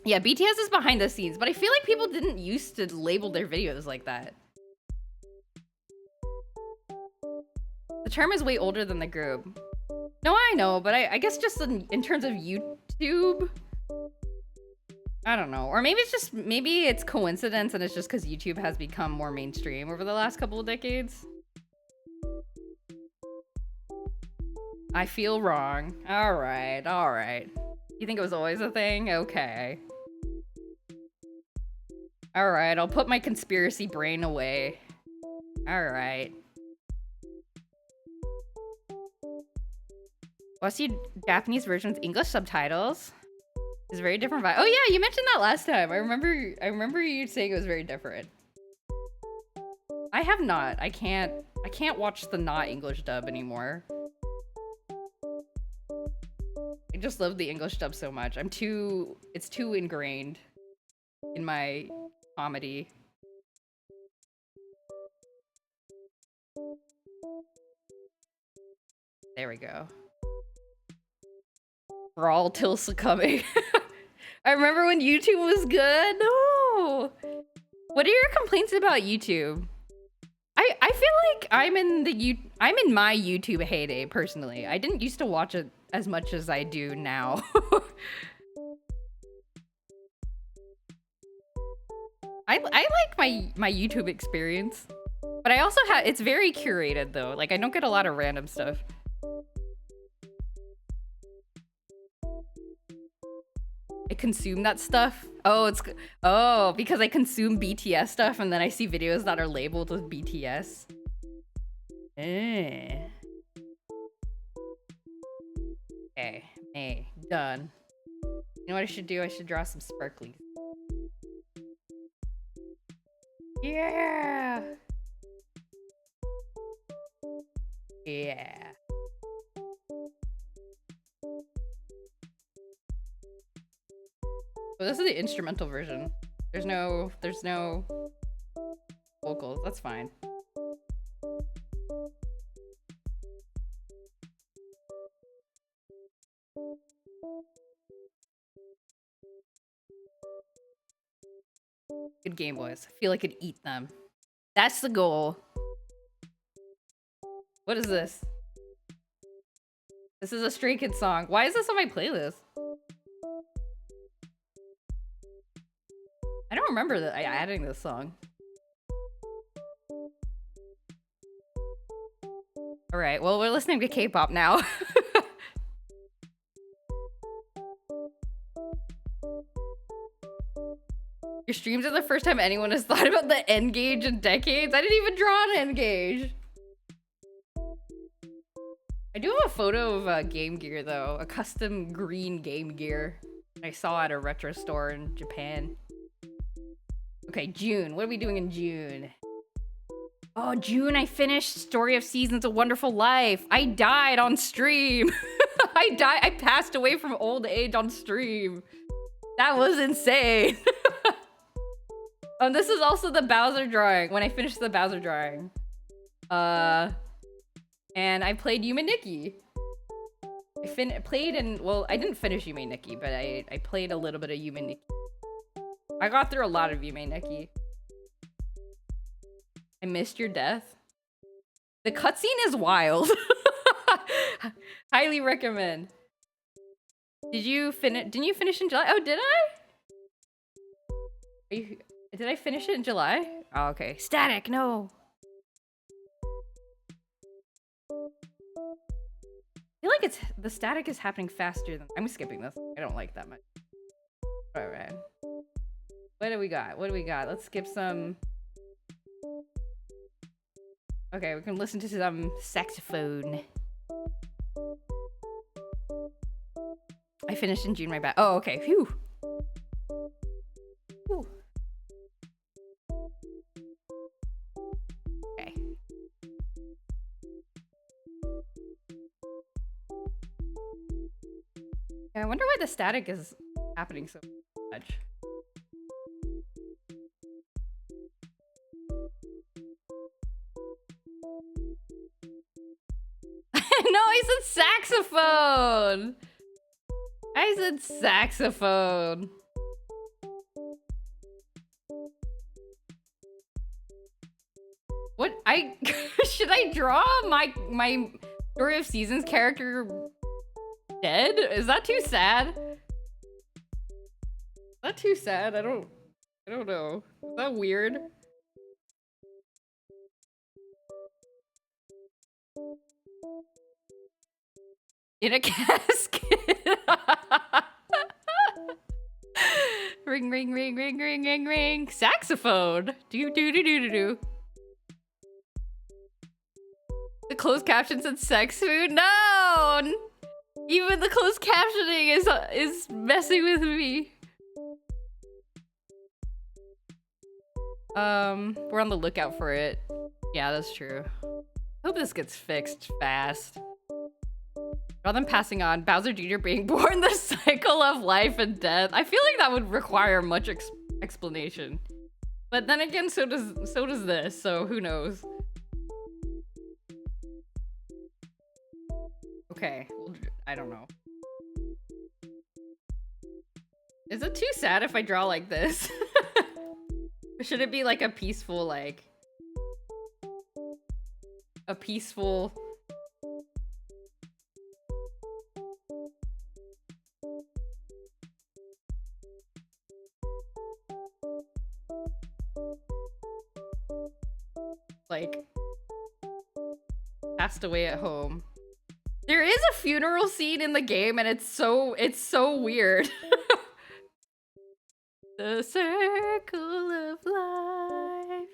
Yeah, BTS is behind the scenes, but I feel like people didn't used to label their videos like that. The term is way older than the group. No, I know, but I guess just in terms of YouTube, I don't know. Or maybe it's coincidence and it's just because YouTube has become more mainstream over the last couple of decades. I feel wrong. All right, all right. You think it was always a thing? Okay. All right, I'll put my conspiracy brain away. All right. Well, see Japanese versions, English subtitles. It's very different vibe. Oh yeah, you mentioned that last time. I remember you saying it was very different. I have not. I can't watch the not English dub anymore. I just love the English dub so much. It's too ingrained in my comedy. There we go. Brawl till succumbing. I remember when YouTube was good. No. What are your complaints about YouTube? I feel like I'm in my YouTube heyday personally. I didn't used to watch it as much as I do now. I like my YouTube experience. But I also have it's very curated though. Like I don't get a lot of random stuff. I consume that stuff. Oh, because I consume BTS stuff and then I see videos that are labeled with BTS. Okay, done. You know what I should do? I should draw some sparklies. Yeah. Yeah. Well, this is the instrumental version. There's no vocals. That's fine. Good Game Boys. I feel like I could eat them. That's the goal. What is this? This is a Stray Kids song. Why is this on my playlist? I don't remember that adding this song. All right, well, we're listening to K-pop now. Your streams are the first time anyone has thought about the N gauge in decades. I didn't even draw an N gauge. I do have a photo of Game Gear though, a custom green Game Gear I saw at a retro store in Japan. Okay, June. What are we doing in June? Oh, June, I finished Story of Seasons, A Wonderful Life. I died on stream. I passed away from old age on stream. That was insane. This is also the Bowser drawing, when I finished the Bowser drawing. And I played Yuma Nikki. played in, well, I didn't finish Yume Nikki, but I played a little bit of Yume Nikki. I got through a lot of Yume Nikki. I missed your death. The cutscene is wild. Highly recommend. Didn't you finish in July? Oh, did I? Did I finish it in July? Oh, okay. Static, no. I feel like the static is happening faster than I'm skipping this. I don't like that much. Alright. What do we got? What do we got? Let's skip some. Okay, we can listen to some saxophone. I finished in June, my bad. Oh, okay. Phew. Whew. Okay. Yeah, I wonder why the static is happening so much. No, I said saxophone! I said saxophone. What? Should I draw my Story of Seasons character dead? Is that too sad? Is that too sad? I don't know. Is that weird? In a casket. Ring, ring, ring, ring, ring, ring, ring. Saxophone. Do, do, do, do, do, do. The closed caption said sex food. No! Even the closed captioning is messing with me. We're on the lookout for it. Yeah, that's true. Hope this gets fixed fast. Rather than passing on, Bowser Jr. being born, the cycle of life and death. I feel like that would require much explanation. But then again, so does this, so who knows? Okay, well, I don't know. Is it too sad if I draw like this? Or should it be like a peaceful, like... a peaceful... like... passed away at home. There is a funeral scene in the game and it's so weird. The circle of life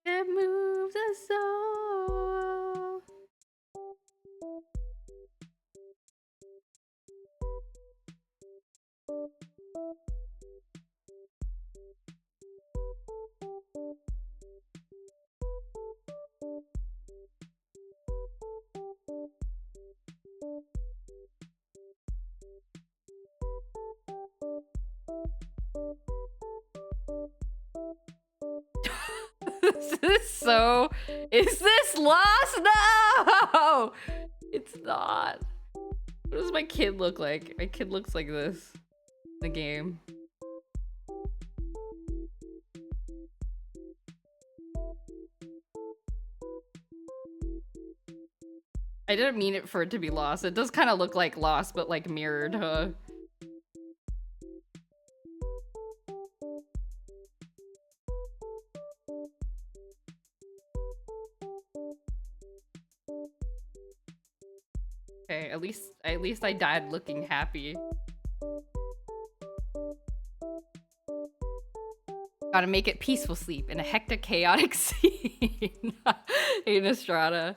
that moves us all. Is this lost? No! It's not. What does my kid look like? My kid looks like this in the game. I didn't mean it for it to be lost. It does kind of look like lost, but like mirrored, huh? Okay, at least I died looking happy. Gotta make it peaceful sleep in a hectic, chaotic scene. In Estrada.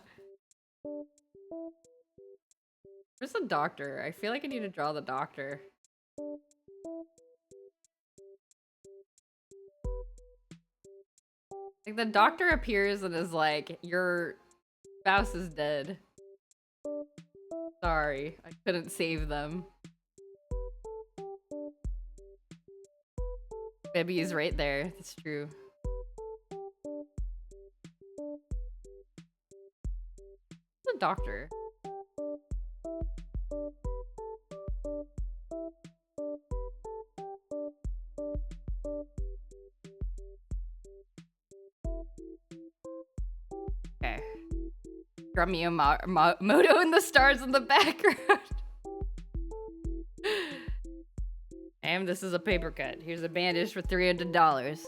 Where's the doctor? I feel like I need to draw the doctor. Like, the doctor appears and is like, your spouse is dead. Sorry, I couldn't save them. Baby is right there, that's true. The doctor. Draw Miyamoto and the stars in the background. And this is a paper cut. Here's a bandage for $300.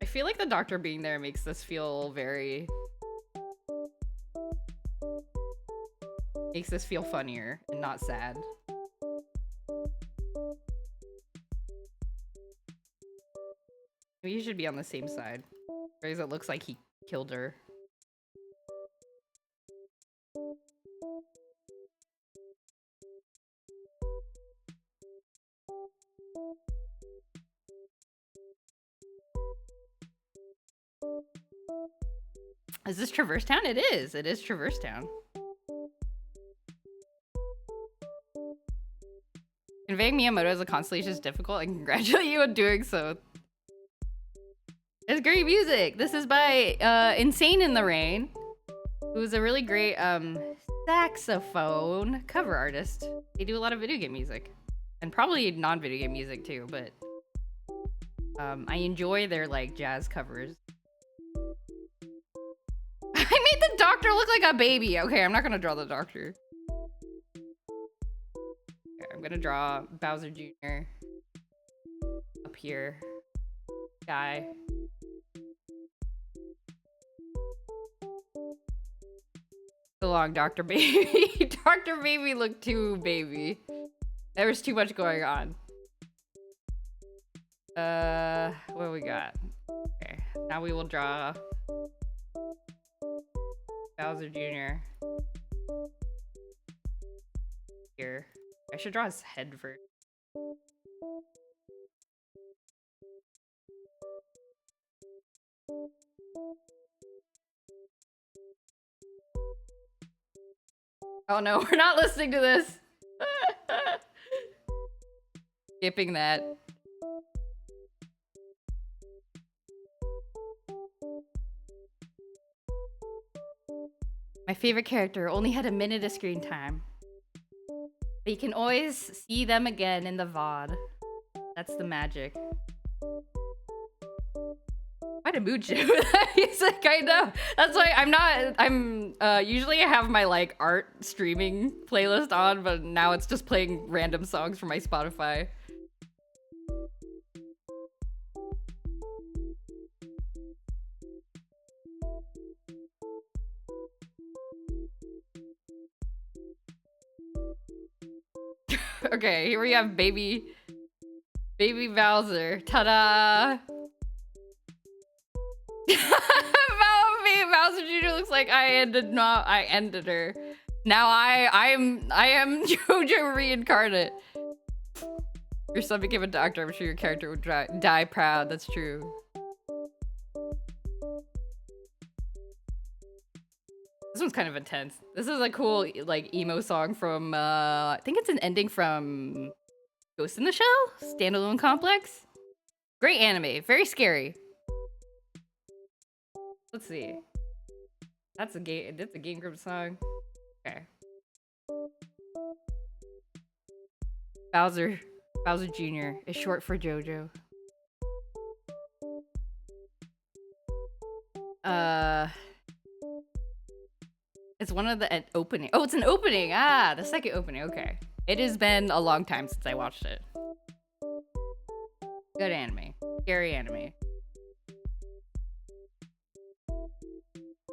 I feel like the doctor being there makes this feel very... makes this feel funnier and not sad. Maybe you should be on the same side. Because it looks like he killed her. Is this Traverse Town? It is. It is Traverse Town. Conveying Miyamoto as a constellation is difficult. I congratulate you on doing so. It's great music. This is by Insane in the Rain, who's a really great saxophone cover artist. They do a lot of video game music, and probably non-video game music too. But I enjoy their like jazz covers. I made the doctor look like a baby. Okay, I'm not gonna draw the doctor. Okay, I'm gonna draw Bowser Jr. up here. Guy. So long, Dr. Baby. Dr. Baby looked too baby. There was too much going on. What we got? Okay, now we will draw Bowser Jr. here. I should draw his head first. Oh no, we're not listening to this. Skipping that. My favorite character only had a minute of screen time. But you can always see them again in the VOD. That's the magic. Quite a mood shift with that music, I know. That's why I'm usually I have my like art streaming playlist on, but now it's just playing random songs from my Spotify. Okay, here we have baby Bowser. Ta-da! Bowser Jr. looks like I ended her. Now I am JoJo reincarnate. Your son became a doctor. I'm sure your character would die proud. That's true. This one's kind of intense. This is a cool like emo song from I think it's an ending from Ghost in the Shell? Standalone Complex? Great anime. Very scary. Let's see. That's a Game Grumps song. Okay. Bowser Jr. is short for JoJo. It's one of the opening. Oh, it's an opening. Ah, the second opening. Okay. It has been a long time since I watched it. Good anime. Scary anime.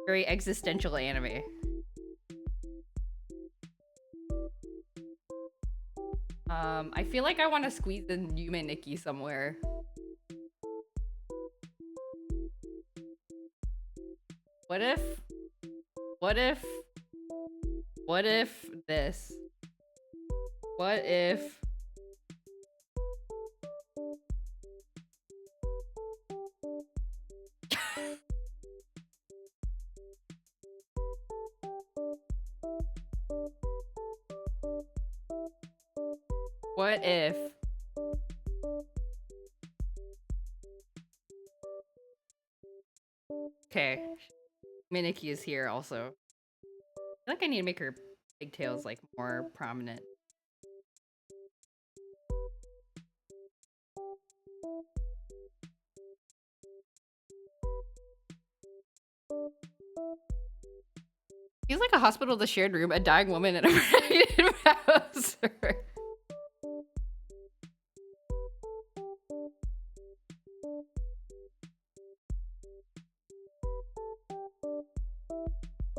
Very existential anime. I feel like I want to squeeze in Yume Nikki somewhere. What if this? What if what if okay, Miniki is here also. I think I need to make her pigtails like more prominent. He's like a hospital, the shared room, a dying woman, and a pregnant mouse.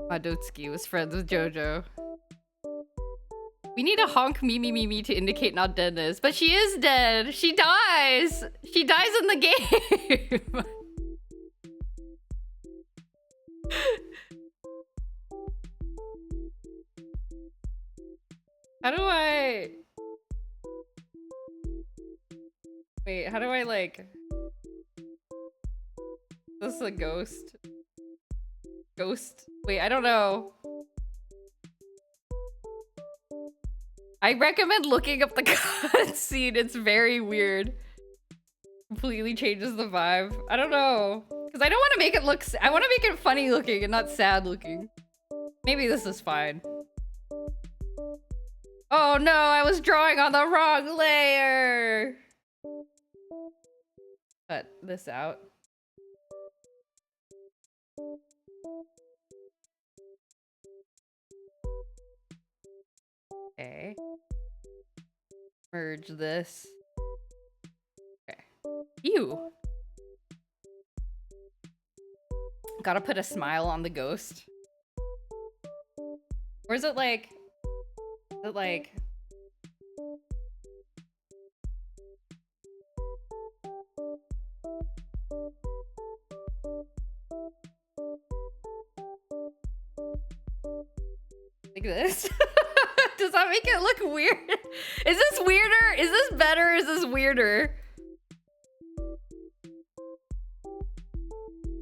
Madotsuki was friends with JoJo. We need a honk me to indicate not deadness, but she is dead. She dies. She dies in the game. How do I... Wait, how do I like... Is this a ghost? Ghost? Wait, I don't know. I recommend looking up the cutscene. It's very weird. Completely changes the vibe. I don't know. Because I don't want to make it look... I want to make it funny looking and not sad looking. Maybe this is fine. Oh no, I was drawing on the wrong layer! Cut this out. Okay. Merge this. Okay. Ew. Gotta put a smile on the ghost. Or is it like... Is it like... Like this? Does that make it look weird? Is this weirder? Is this better? Is this weirder?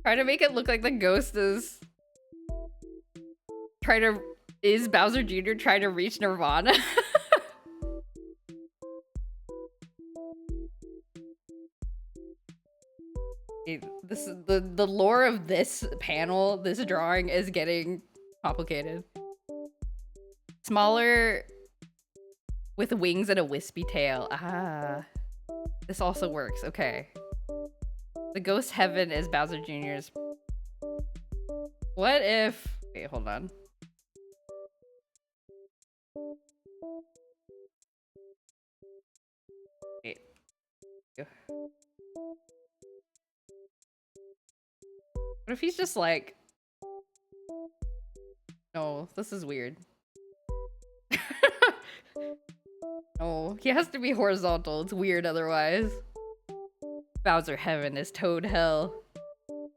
Try to make it look like the ghost is... Is Bowser Jr. trying to reach Nirvana? This is the lore of this panel, this drawing is getting complicated. Smaller with wings and a wispy tail. Ah. This also works. Okay. The ghost heaven is Bowser Jr.'s. What if... Wait, hold on. Wait. What if he's just like... No, this is weird. Oh, he has to be horizontal. It's weird otherwise. Bowser heaven is Toad hell.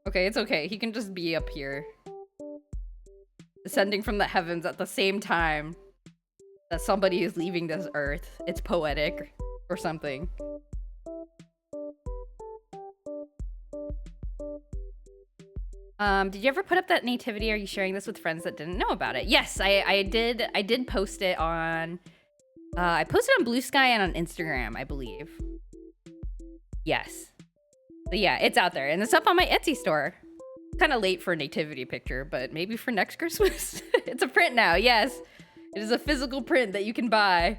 Okay, it's okay. He can just be up here. Descending from the heavens at the same time that somebody is leaving this earth. It's poetic or something. Did you ever put up that nativity? Are you sharing this with friends that didn't know about it? Yes, I did post it on... I posted on Blue Sky and on Instagram, I believe. Yes. So yeah, it's out there. And it's up on my Etsy store. Kind of late for a nativity picture, but maybe for next Christmas. It's a print now, yes. It is a physical print that you can buy.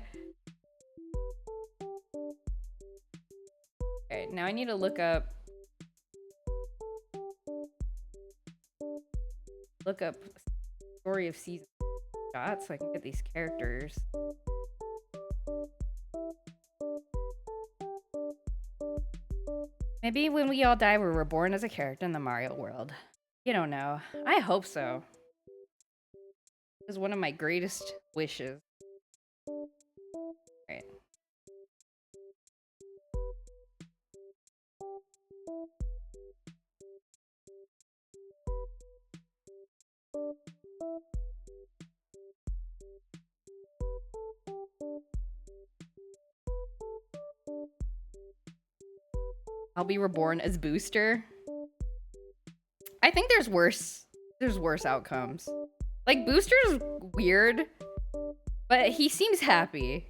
Okay, now I need to look up story of season shots so I can get these characters. Maybe when we all die, we're reborn as a character in the Mario world. You don't know. I hope so. It is one of my greatest wishes. Right. I'll be reborn as Booster. I think there's worse outcomes. Like, Booster's weird, but he seems happy,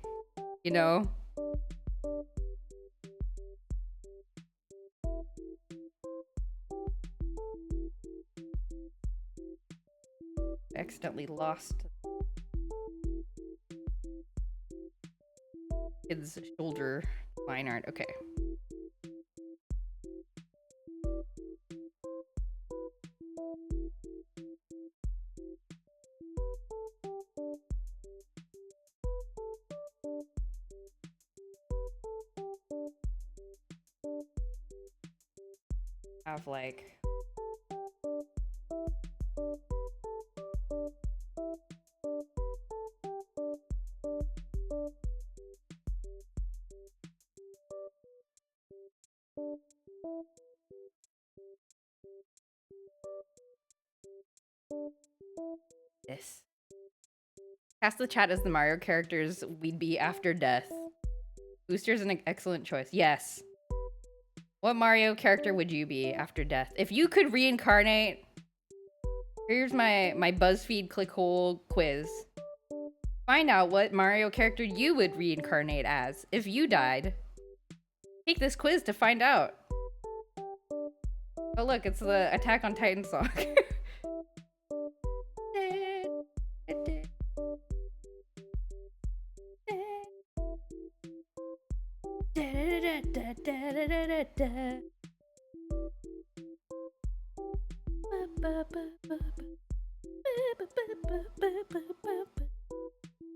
you know? Accidentally lost kid's shoulder line art. Okay. Have like this. Cast the chat as the Mario characters we'd be after death. Booster's an excellent choice. Yes. What Mario character would you be after death? If you could reincarnate, here's my BuzzFeed clickhole quiz. Find out what Mario character you would reincarnate as if you died. Take this quiz to find out. Oh look, it's the Attack on Titan song.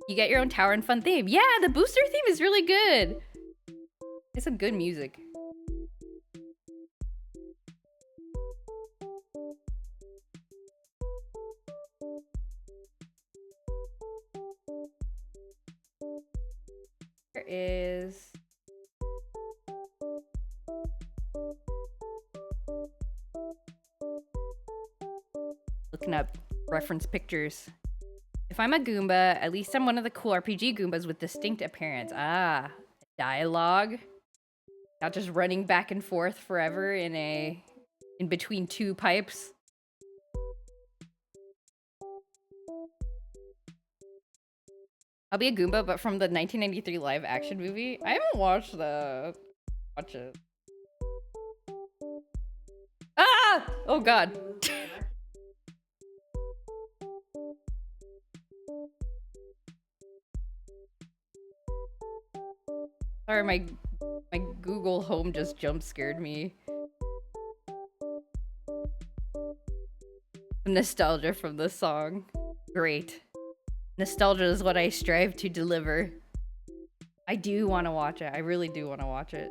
You get your own tower and fun theme. Yeah, the booster theme is really good. It's some good music. There is... looking up reference pictures. If I'm a Goomba, at least I'm one of the cool RPG Goombas with distinct appearance. Ah, dialogue. Not just running back and forth forever in between two pipes. I'll be a Goomba, but from the 1993 live action movie. I haven't watched watch it. Ah! Oh god. Sorry, my Google Home just jump scared me. Nostalgia from the song. Great. Nostalgia is what I strive to deliver. I do want to watch it. I really do want to watch it.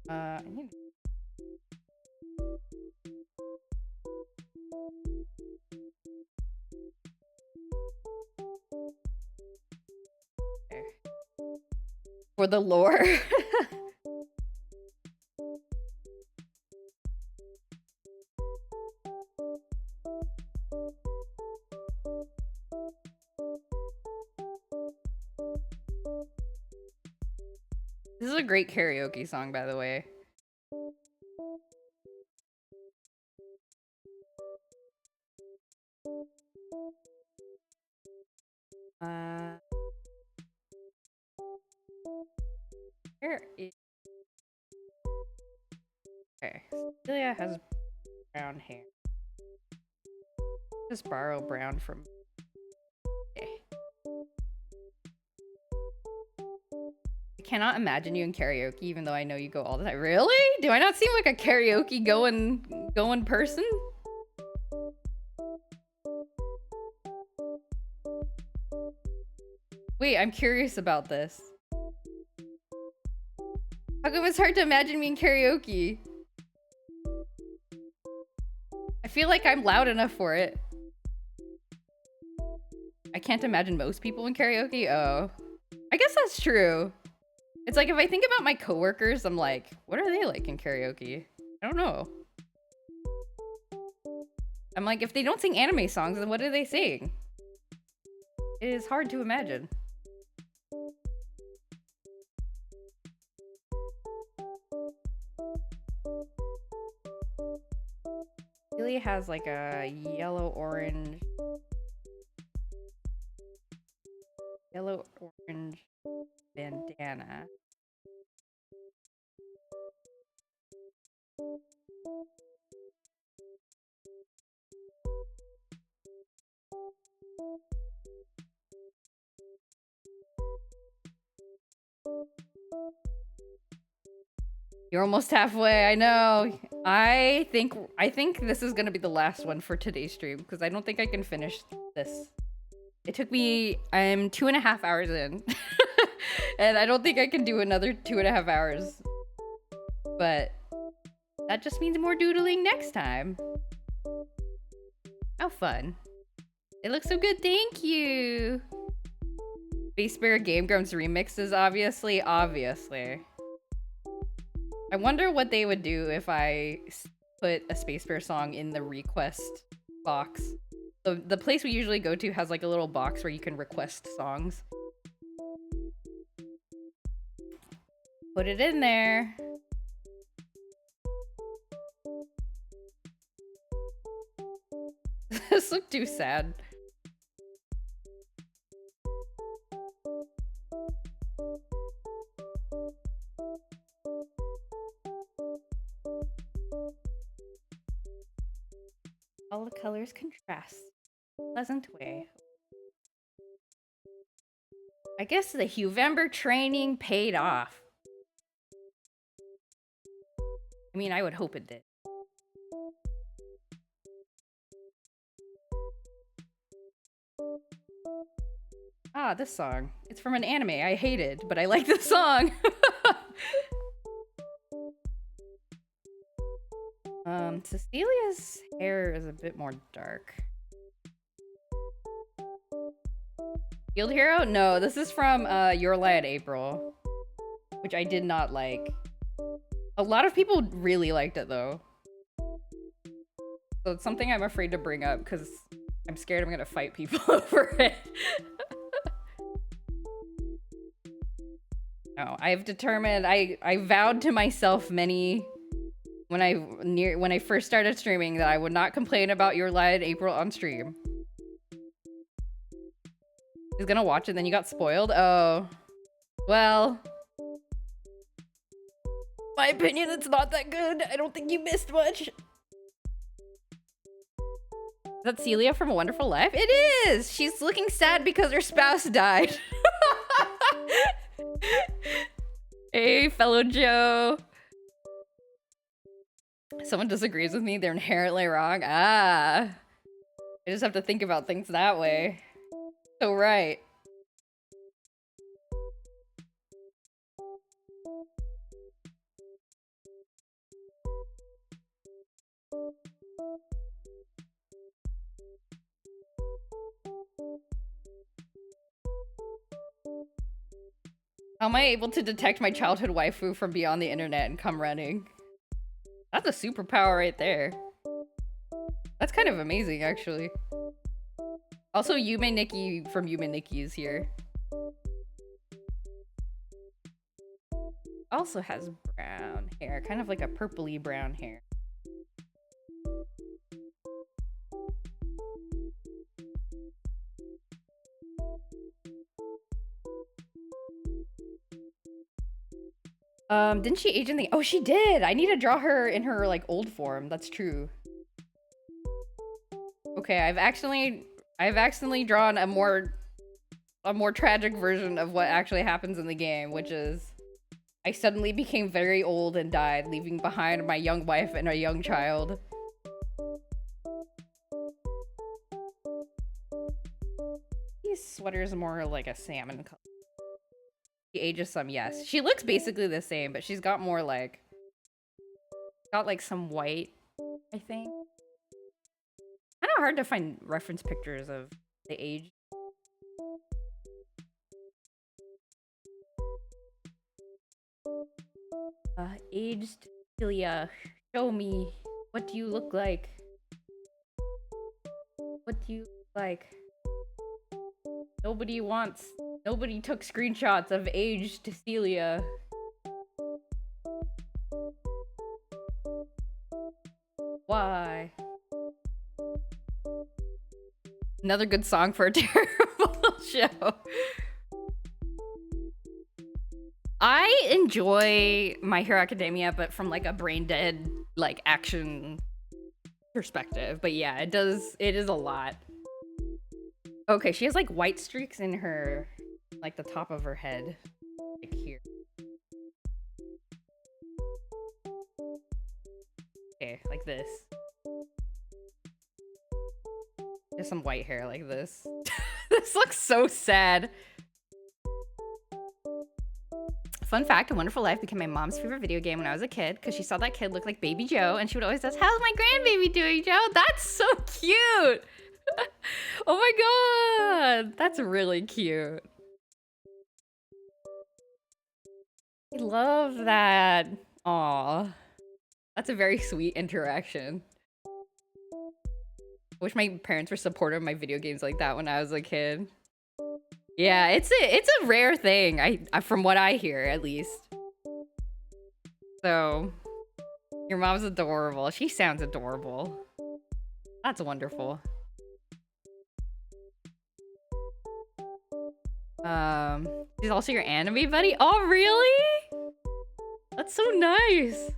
I need... There. For the lore. This is a great karaoke song, by the way. Where is... Okay, Celia has brown hair. Just borrow brown from... Okay. I cannot imagine you in karaoke, even though I know you go all the time. Really? Do I not seem like a karaoke going person? Wait, I'm curious about this. How come it's hard to imagine me in karaoke? I feel like I'm loud enough for it. I can't imagine most people in karaoke? Oh. I guess that's true. It's like if I think about my coworkers, I'm like, what are they like in karaoke? I don't know. I'm like, if they don't sing anime songs, then what do they sing? It is hard to imagine. Really has like a yellow-orange bandana. You're almost halfway, I know. I think this is gonna be the last one for today's stream, because I don't think I can finish this. It took me, I'm 2.5 hours in. And I don't think I can do another 2.5 hours. But that just means more doodling next time. How fun. It looks so good, thank you! Space Bear Game Grumps remixes, obviously. I wonder what they would do if I put a Space Bear song in the request box. The place we usually go to has like a little box where you can request songs. Put it in there. This looked too sad. All the colors contrast. Pleasant way. I guess the Huevember training paid off. I mean, I would hope it did. Ah, this song. It's from an anime I hated, but I like this song. Cecilia's hair is a bit more dark. Field Hero? No, this is from Your Lie at April, which I did not like. A lot of people really liked it though. So it's something I'm afraid to bring up because I'm scared I'm gonna fight people over it. No, I've determined, I vowed to myself when I first started streaming that I would not complain about Your Lie at April on stream. He's gonna watch it, then you got spoiled? Oh. Well. My opinion, it's not that good. I don't think you missed much. Is that Celia from A Wonderful Life? It is! She's looking sad because her spouse died. Hey, fellow Joe. Someone disagrees with me, they're inherently wrong. Ah. I just have to think about things that way. So right. How am I able to detect my childhood waifu from beyond the internet and come running? That's a superpower right there. That's kind of amazing, actually. Also, Yume Nikki from Yume Nikki is here. Also has brown hair, kind of like a purpley brown hair. Didn't she age in the— oh, she did! I need to draw her in her, like, old form. That's true. Okay, I've accidentally drawn a more tragic version of what actually happens in the game, which is I suddenly became very old and died, leaving behind my young wife and a young child. These sweaters are more like a salmon color. She ages some, yes. She looks basically the same, but she's got more like... got like some white, I think. Kind of hard to find reference pictures of the age. Aged Celia, show me. What do you look like? What do you look like? Nobody took screenshots of aged Celia. Why? Another good song for a terrible show. I enjoy My Hero Academia, but from like a brain dead, like action perspective. But yeah, it is a lot. Okay, she has like white streaks in her, like the top of her head, like here. Okay, like this. Just some white hair like this. This looks so sad. Fun fact, A Wonderful Life became my mom's favorite video game when I was a kid because she saw that kid look like Baby Joe and she would always ask, how's my grandbaby doing, Joe? That's so cute. Oh my god. That's really cute. I love that. Aw. That's a very sweet interaction. I wish my parents were supportive of my video games like that when I was a kid. Yeah, it's a rare thing, from what I hear, at least. So, your mom's adorable. She sounds adorable. That's wonderful. She's also your anime buddy? Oh, really? That's so nice.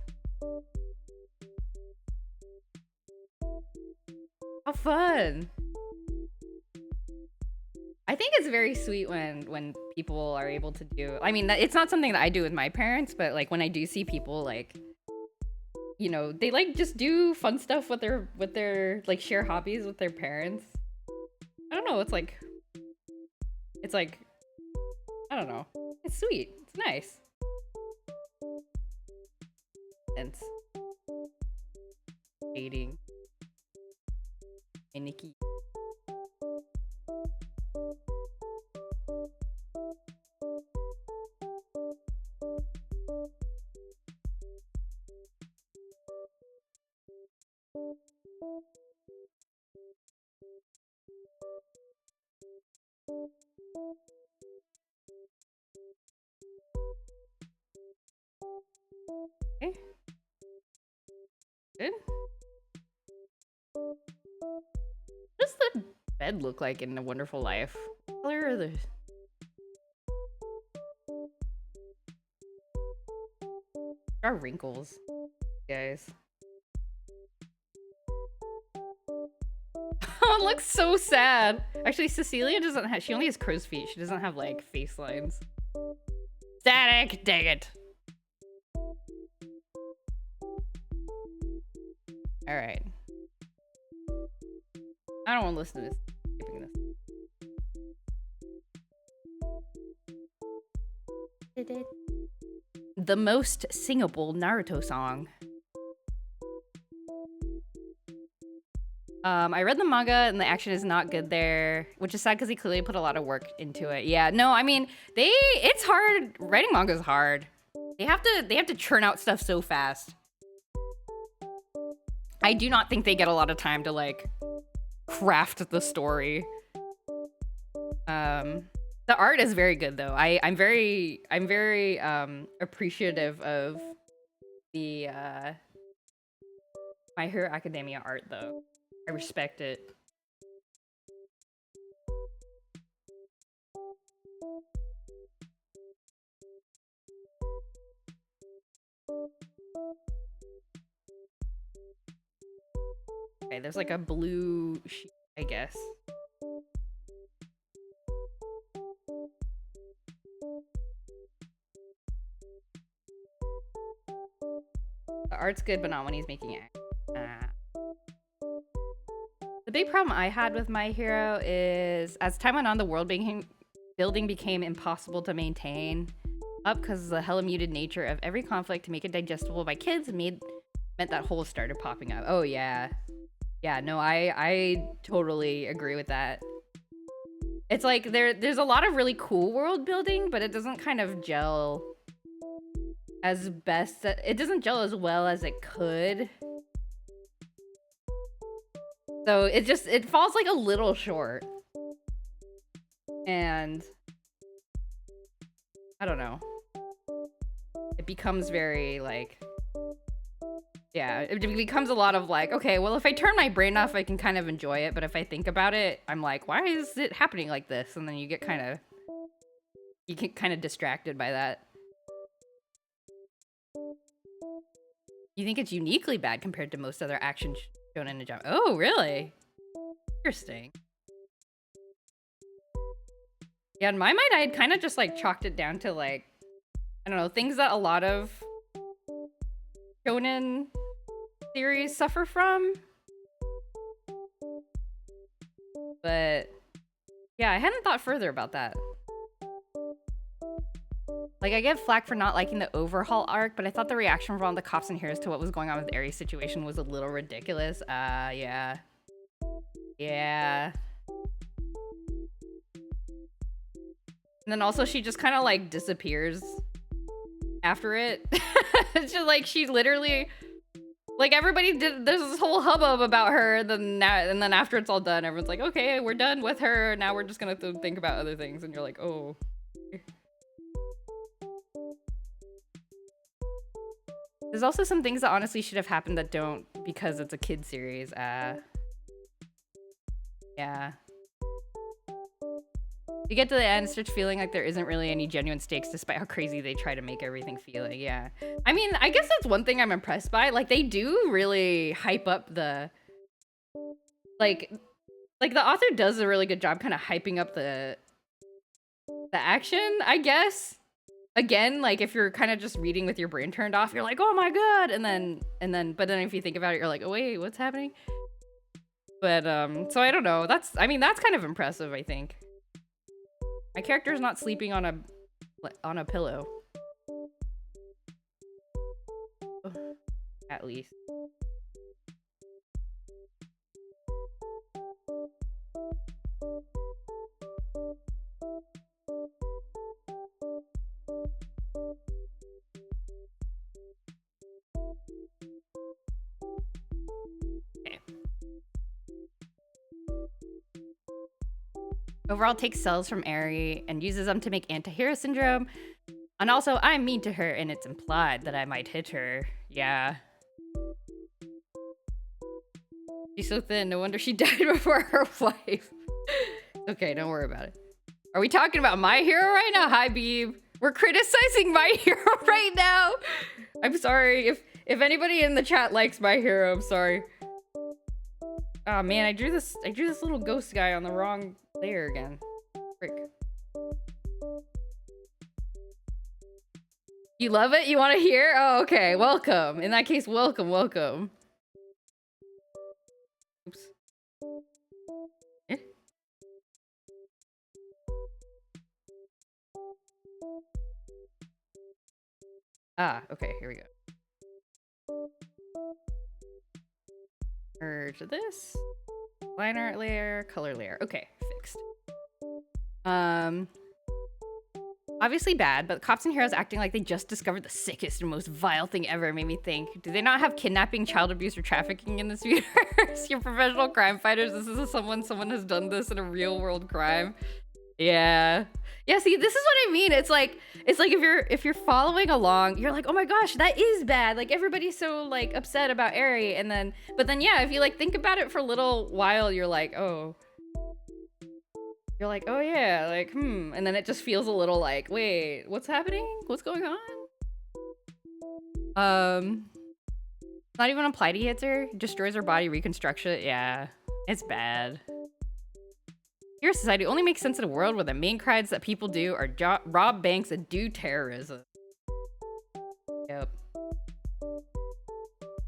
How fun. I think it's very sweet when people are able to do, I mean, it's not something that I do with my parents, but like when I do see people like, you know, they like just do fun stuff with their like share hobbies with their parents. I don't know, it's like, I don't know. It's sweet. It's nice. And dating. Hey, Nikki. Okay. Good. What does the bed look like in A Wonderful Life? What color are the... There are wrinkles, guys. Oh, it looks so sad. Actually, Cecilia doesn't have, she only has crow's feet. She doesn't have like face lines. Static, dang it. All right. I don't want to listen to this. Skipping this. The most singable Naruto song. I read the manga and the action is not good there, which is sad because he clearly put a lot of work into it. Yeah, no, I mean, it's hard. Writing manga is hard. They have to churn out stuff so fast. I do not think they get a lot of time to like craft the story. The art is very good though. I'm very appreciative of the My Hero Academia art though. I respect it. Okay, there's like a blue sheet, I guess. The art's good, but not when he's making it. The big problem I had with My Hero is, as time went on, the world building became impossible to maintain up because the hella muted nature of every conflict to make it digestible by kids meant that holes started popping up. Oh yeah. Yeah, no, I totally agree with that. It's like there's a lot of really cool world building, but it doesn't kind of gel as best. It doesn't gel as well as it could. So it falls like a little short. And I don't know. It becomes very like, yeah, it becomes a lot of like, okay, well, if I turn my brain off, I can kind of enjoy it. But if I think about it, I'm like, why is it happening like this? And then you get kind of distracted by that. You think it's uniquely bad compared to most other action shonen and jump? Oh, really? Interesting. Yeah, in my mind, I had kind of just like chalked it down to like, I don't know, things that a lot of shonen series suffer from. But yeah, I hadn't thought further about that. Like, I get flack for not liking the overhaul arc, but I thought the reaction from all the cops and heroes to what was going on with Aries' situation was a little ridiculous. Yeah. Yeah. And then also she just kind of like disappears after it. It's just like she literally, like, everybody did, there's this whole hubbub about her, and then after it's all done, everyone's like, okay, we're done with her, now we're just gonna think about other things, and you're like, oh. There's also some things that honestly should have happened that don't, because it's a kid series. Yeah. You get to the end, start feeling like there isn't really any genuine stakes despite how crazy they try to make everything feel. Like, yeah. I mean, I guess that's one thing I'm impressed by. Like, they do really hype up the... Like the author does a really good job kind of hyping up the action, I guess. Again, like, if you're kind of just reading with your brain turned off, you're like, oh my god! But then if you think about it, you're like, oh wait, what's happening? But, so I don't know. That's kind of impressive, I think. My character's not sleeping on a pillow. At least. Overall takes cells from Aerie and uses them to make anti-hero syndrome. And also, I'm mean to her and it's implied that I might hit her. Yeah. She's so thin, no wonder she died before her wife. Okay, don't worry about it. Are we talking about my hero right now? Hi, Beeb. We're criticizing my hero right now. I'm sorry. If anybody in the chat likes my hero, I'm sorry. Oh man, I drew this little ghost guy on the wrong layer again. Frick. You love it? You want to hear? Oh, okay. Welcome. In that case, welcome. Oops. Eh? Ah, okay. Here we go. Merge this. Line art layer, color layer. Okay, fixed. Obviously bad, but cops and heroes acting like they just discovered the sickest and most vile thing ever made me think, do they not have kidnapping, child abuse, or trafficking in this universe? You're professional crime fighters. This is someone has done this in a real world crime. Yeah. Yeah, see, this is what I mean. It's like if you're following along, you're like, oh my gosh, that is bad. Like, everybody's so like upset about Aerie, but then yeah, if you like think about it for a little while, you're like, oh. You're like, oh yeah, like, and then it just feels a little like, wait, what's happening? What's going on? Not even a Plighty hits her, destroys her body, reconstruction. Yeah, it's bad. Your society only makes sense in a world where the main crimes that people do are rob banks and do terrorism. Yep.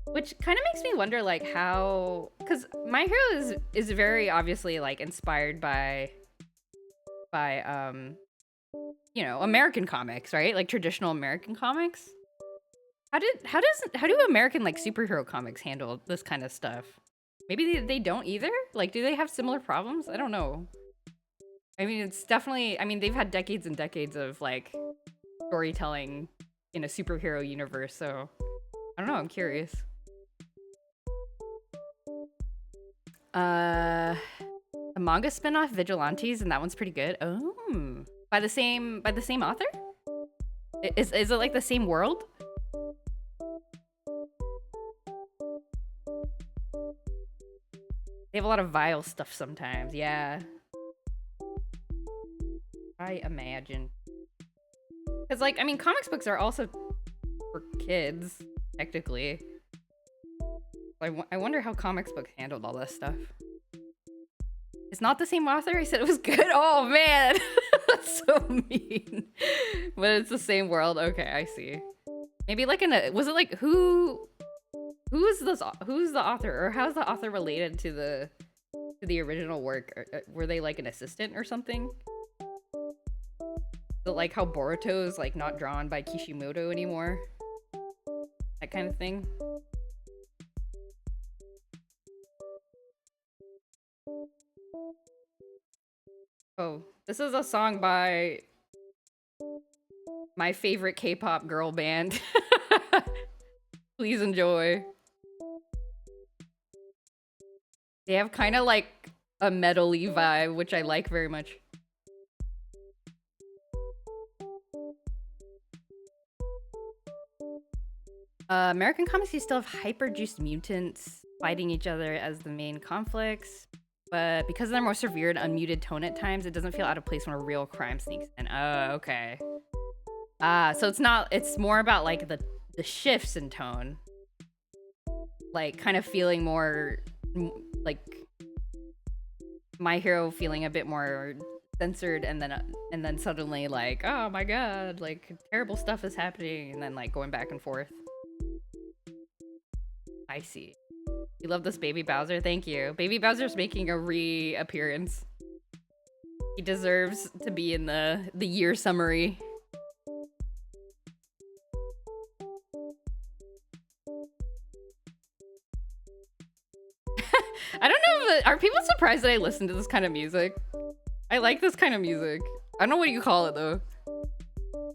Which kind of makes me wonder, like, how... Because My Hero is very obviously, like, inspired by you know, American comics, right? Like, traditional American comics. How do American, like, superhero comics handle this kind of stuff? Maybe they don't either? Like, do they have similar problems? I don't know. I mean, it's definitely... I mean, they've had decades and decades of, like, storytelling in a superhero universe, so... I don't know, I'm curious. A manga spinoff, Vigilantes, and that one's pretty good. Oh, by the same author? Is it like the same world? They have a lot of vile stuff sometimes, yeah. I imagine. Because, like, I mean, comics books are also for kids, technically. I wonder how comics books handled all this stuff. It's not the same author? He said it was good? Oh, man! That's so mean. But it's the same world? Okay, I see. Maybe like was it like, who Who's the author, or how's the author related to the original work? Were they like an assistant or something? Is it like how Boruto is like not drawn by Kishimoto anymore? That kind of thing. Oh, this is a song by my favorite K-pop girl band. Please enjoy. They have kind of like a metal-y vibe, which I like very much. American comics, you still have hyper-juiced mutants fighting each other as the main conflicts, but because they're more severe and unmuted tone at times, it doesn't feel out of place when a real crime sneaks in. Oh, okay. So it's more about like the shifts in tone. Like kind of feeling more like My Hero feeling a bit more censored, and then suddenly like, oh my god, like terrible stuff is happening, and then like going back and forth. I see. You love this Baby Bowser? Thank you. Baby Bowser's making a reappearance. He deserves to be in the year summary. I don't know if are people surprised that I listen to this kind of music? I like this kind of music. I don't know what you call it though.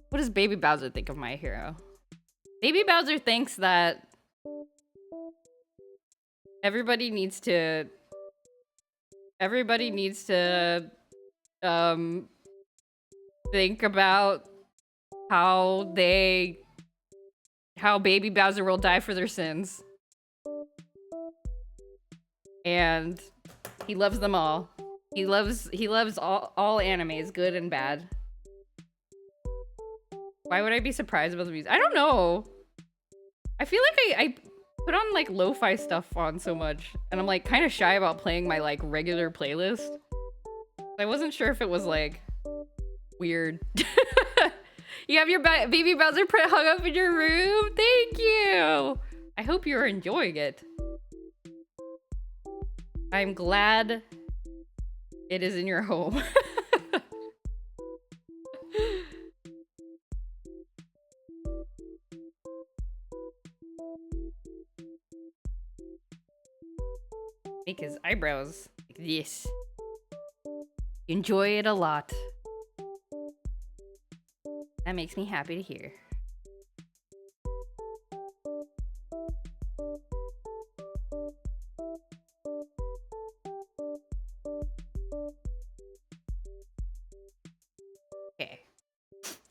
What does Baby Bowser think of My Hero? Baby Bowser thinks that everybody needs to think about how Baby Bowser will die for their sins. And he loves them all. He loves all animes, good and bad. Why would I be surprised about the music? I don't know. I feel like I put on like lo-fi stuff on so much, and I'm like kind of shy about playing my like regular playlist. I wasn't sure if it was like weird. You have your Baby Bowser print hung up in your room? Thank you! I hope you're enjoying it. I'm glad it is in your home. Make his eyebrows like this. Enjoy it a lot. That makes me happy to hear. Okay.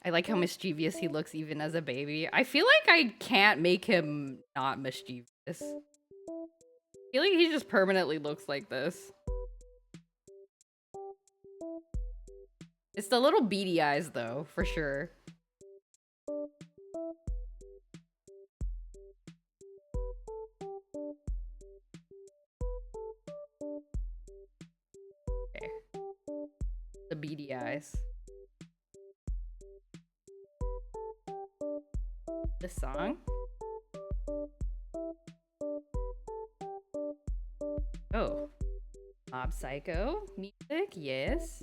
I like how mischievous he looks even as a baby. I feel like I can't make him not mischievous. I feel like he just permanently looks like this. It's the little beady eyes though, for sure. Okay. The beady eyes. This song? Oh. Mob Psycho music, yes.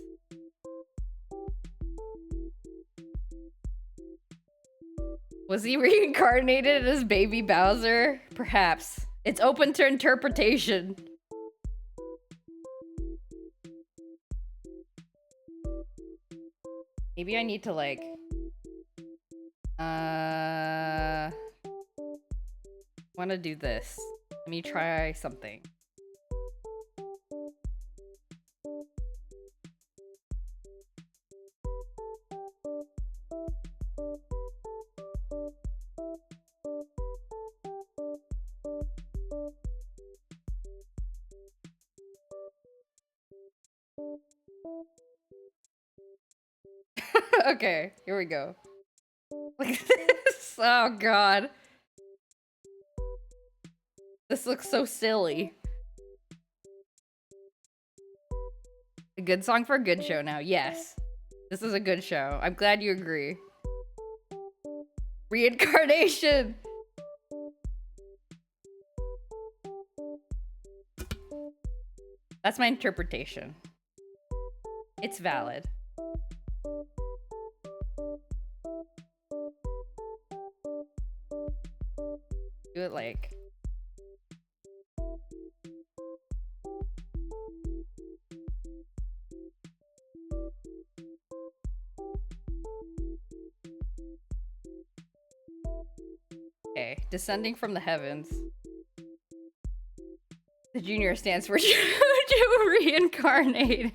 Was he reincarnated as Baby Bowser? Perhaps. It's open to interpretation. Maybe I need to like... want to do this. Let me try something. Okay, here we go. Look at this. Oh god. This looks so silly. A good song for a good show now. Yes. This is a good show. I'm glad you agree. Reincarnation. That's my interpretation. It's valid. Do it like... Okay, descending from the heavens. The junior stands for to reincarnate.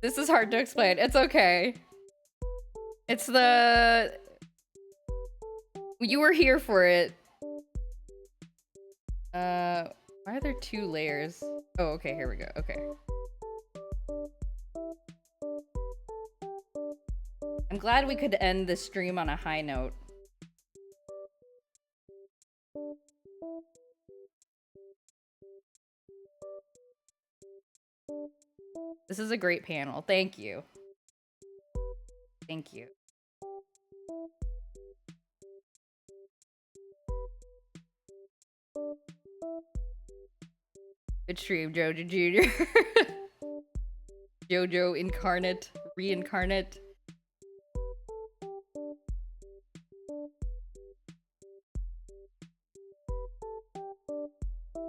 This is hard to explain. It's okay. It's the... You were here for it. Why are there 2 layers? Oh, okay, here we go. Okay. I'm glad we could end the stream on a high note. This is a great panel. Thank you. Thank you. Good stream, Jojo Jr. Jojo incarnate, reincarnate.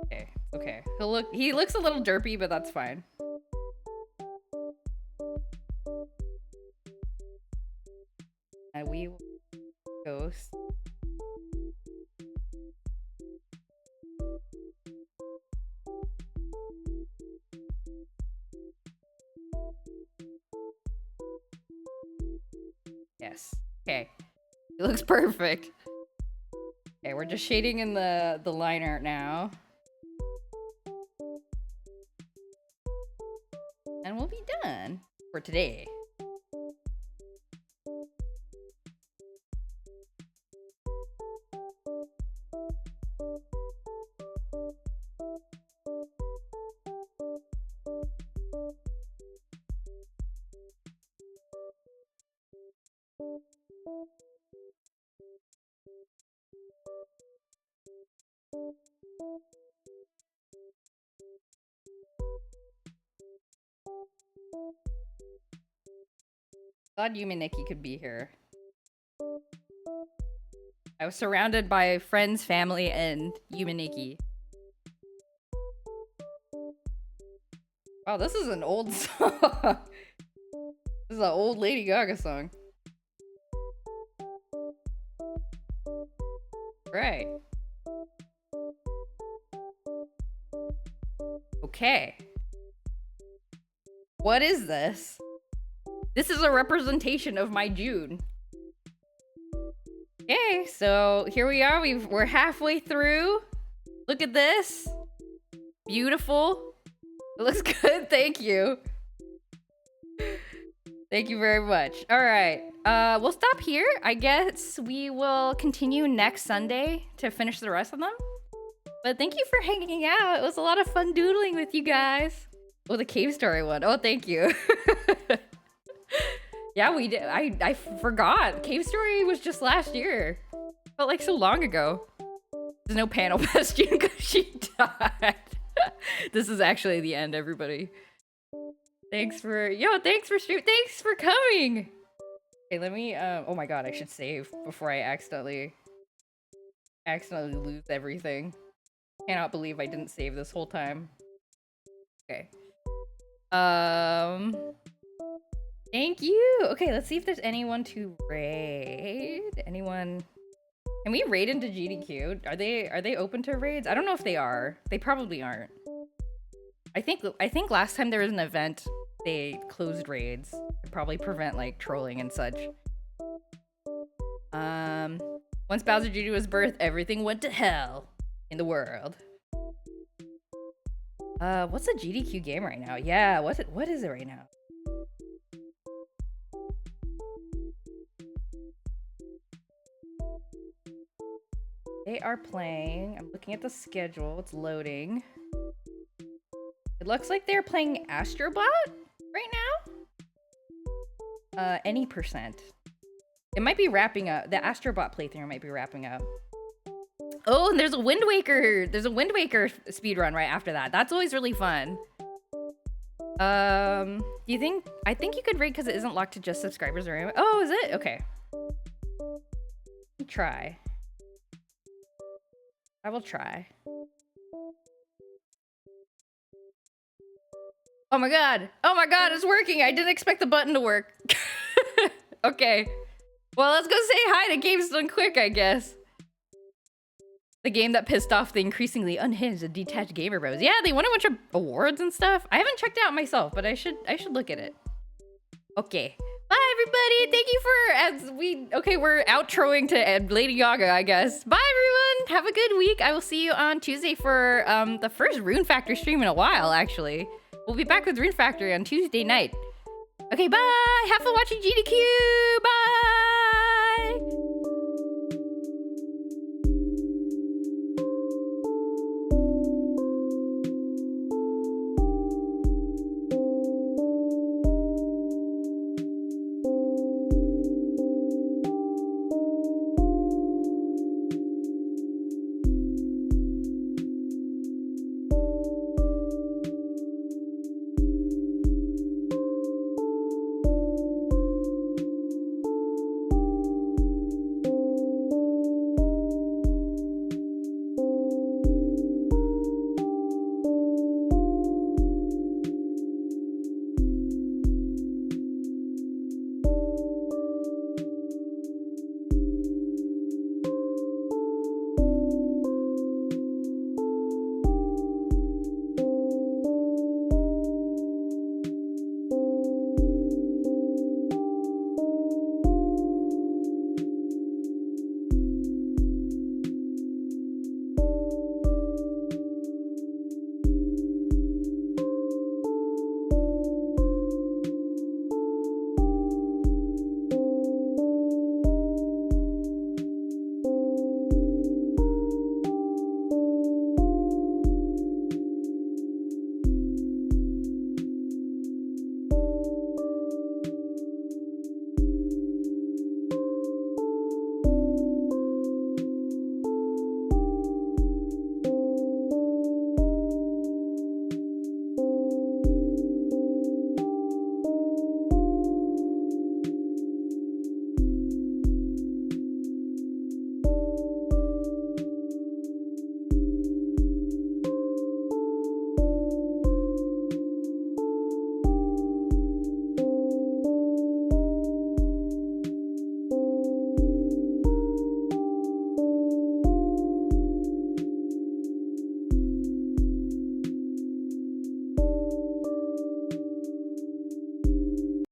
Okay, okay. He looks a little derpy, but that's fine. And we will ghost. Yes. Okay. It looks perfect. Okay, we're just shading in the line art now. And we'll be done for today. Glad Yumi Nikki could be here. I was surrounded by friends, family, and Yumi Nikki. Wow, this is an old song. This is an old Lady Gaga song. Right. Okay. What is this? This is a representation of my June. Okay, so here we are. We're halfway through. Look at this. Beautiful. It looks good. Thank you. Thank you very much. All right. We'll stop here. I guess we will continue next Sunday to finish the rest of them. But thank you for hanging out. It was a lot of fun doodling with you guys. Oh, the cave story one. Oh, thank you. Yeah, we did. I forgot. Cave Story was just last year. Felt like so long ago. There's no panel past June because she died. This is actually the end, everybody. Thanks for stream. Thanks for coming. Okay, let me oh my god, I should save before I accidentally lose everything. Cannot believe I didn't save this whole time. Okay. Thank you. Okay, let's see if there's anyone to raid. Anyone? Can we raid into GDQ? Are they open to raids? I don't know if they are. They probably aren't. I think last time there was an event, they closed raids to probably prevent like trolling and such. Once Bowser Jr. was birthed, everything went to hell in the world. What's the GDQ game right now? Yeah, what is it right now? They are playing. I'm looking at the schedule. It's loading. It looks like they're playing Astrobot right now. Any percent. It might be wrapping up. The Astrobot playthrough might be wrapping up. Oh, and there's a Wind Waker. There's a Wind Waker speedrun right after that. That's always really fun. Do you think? I think you could rate because it isn't locked to just subscribers or. Oh, is it? Okay. Try. I will try. Oh my god! Oh my god! It's working! I didn't expect the button to work. Okay. Well, let's go say hi to Games Done Quick, I guess. The game that pissed off the increasingly unhinged and detached gamer bros. Yeah, they won a bunch of awards and stuff. I haven't checked it out myself, but I should look at it. Okay. Bye, everybody. Thank you for we're outroing to Lady Gaga, I guess. Bye, everyone. Have a good week. I will see you on Tuesday for the first Rune Factory stream in a while, actually. We'll be back with Rune Factory on Tuesday night. Okay, bye. Have fun watching GDQ. Bye.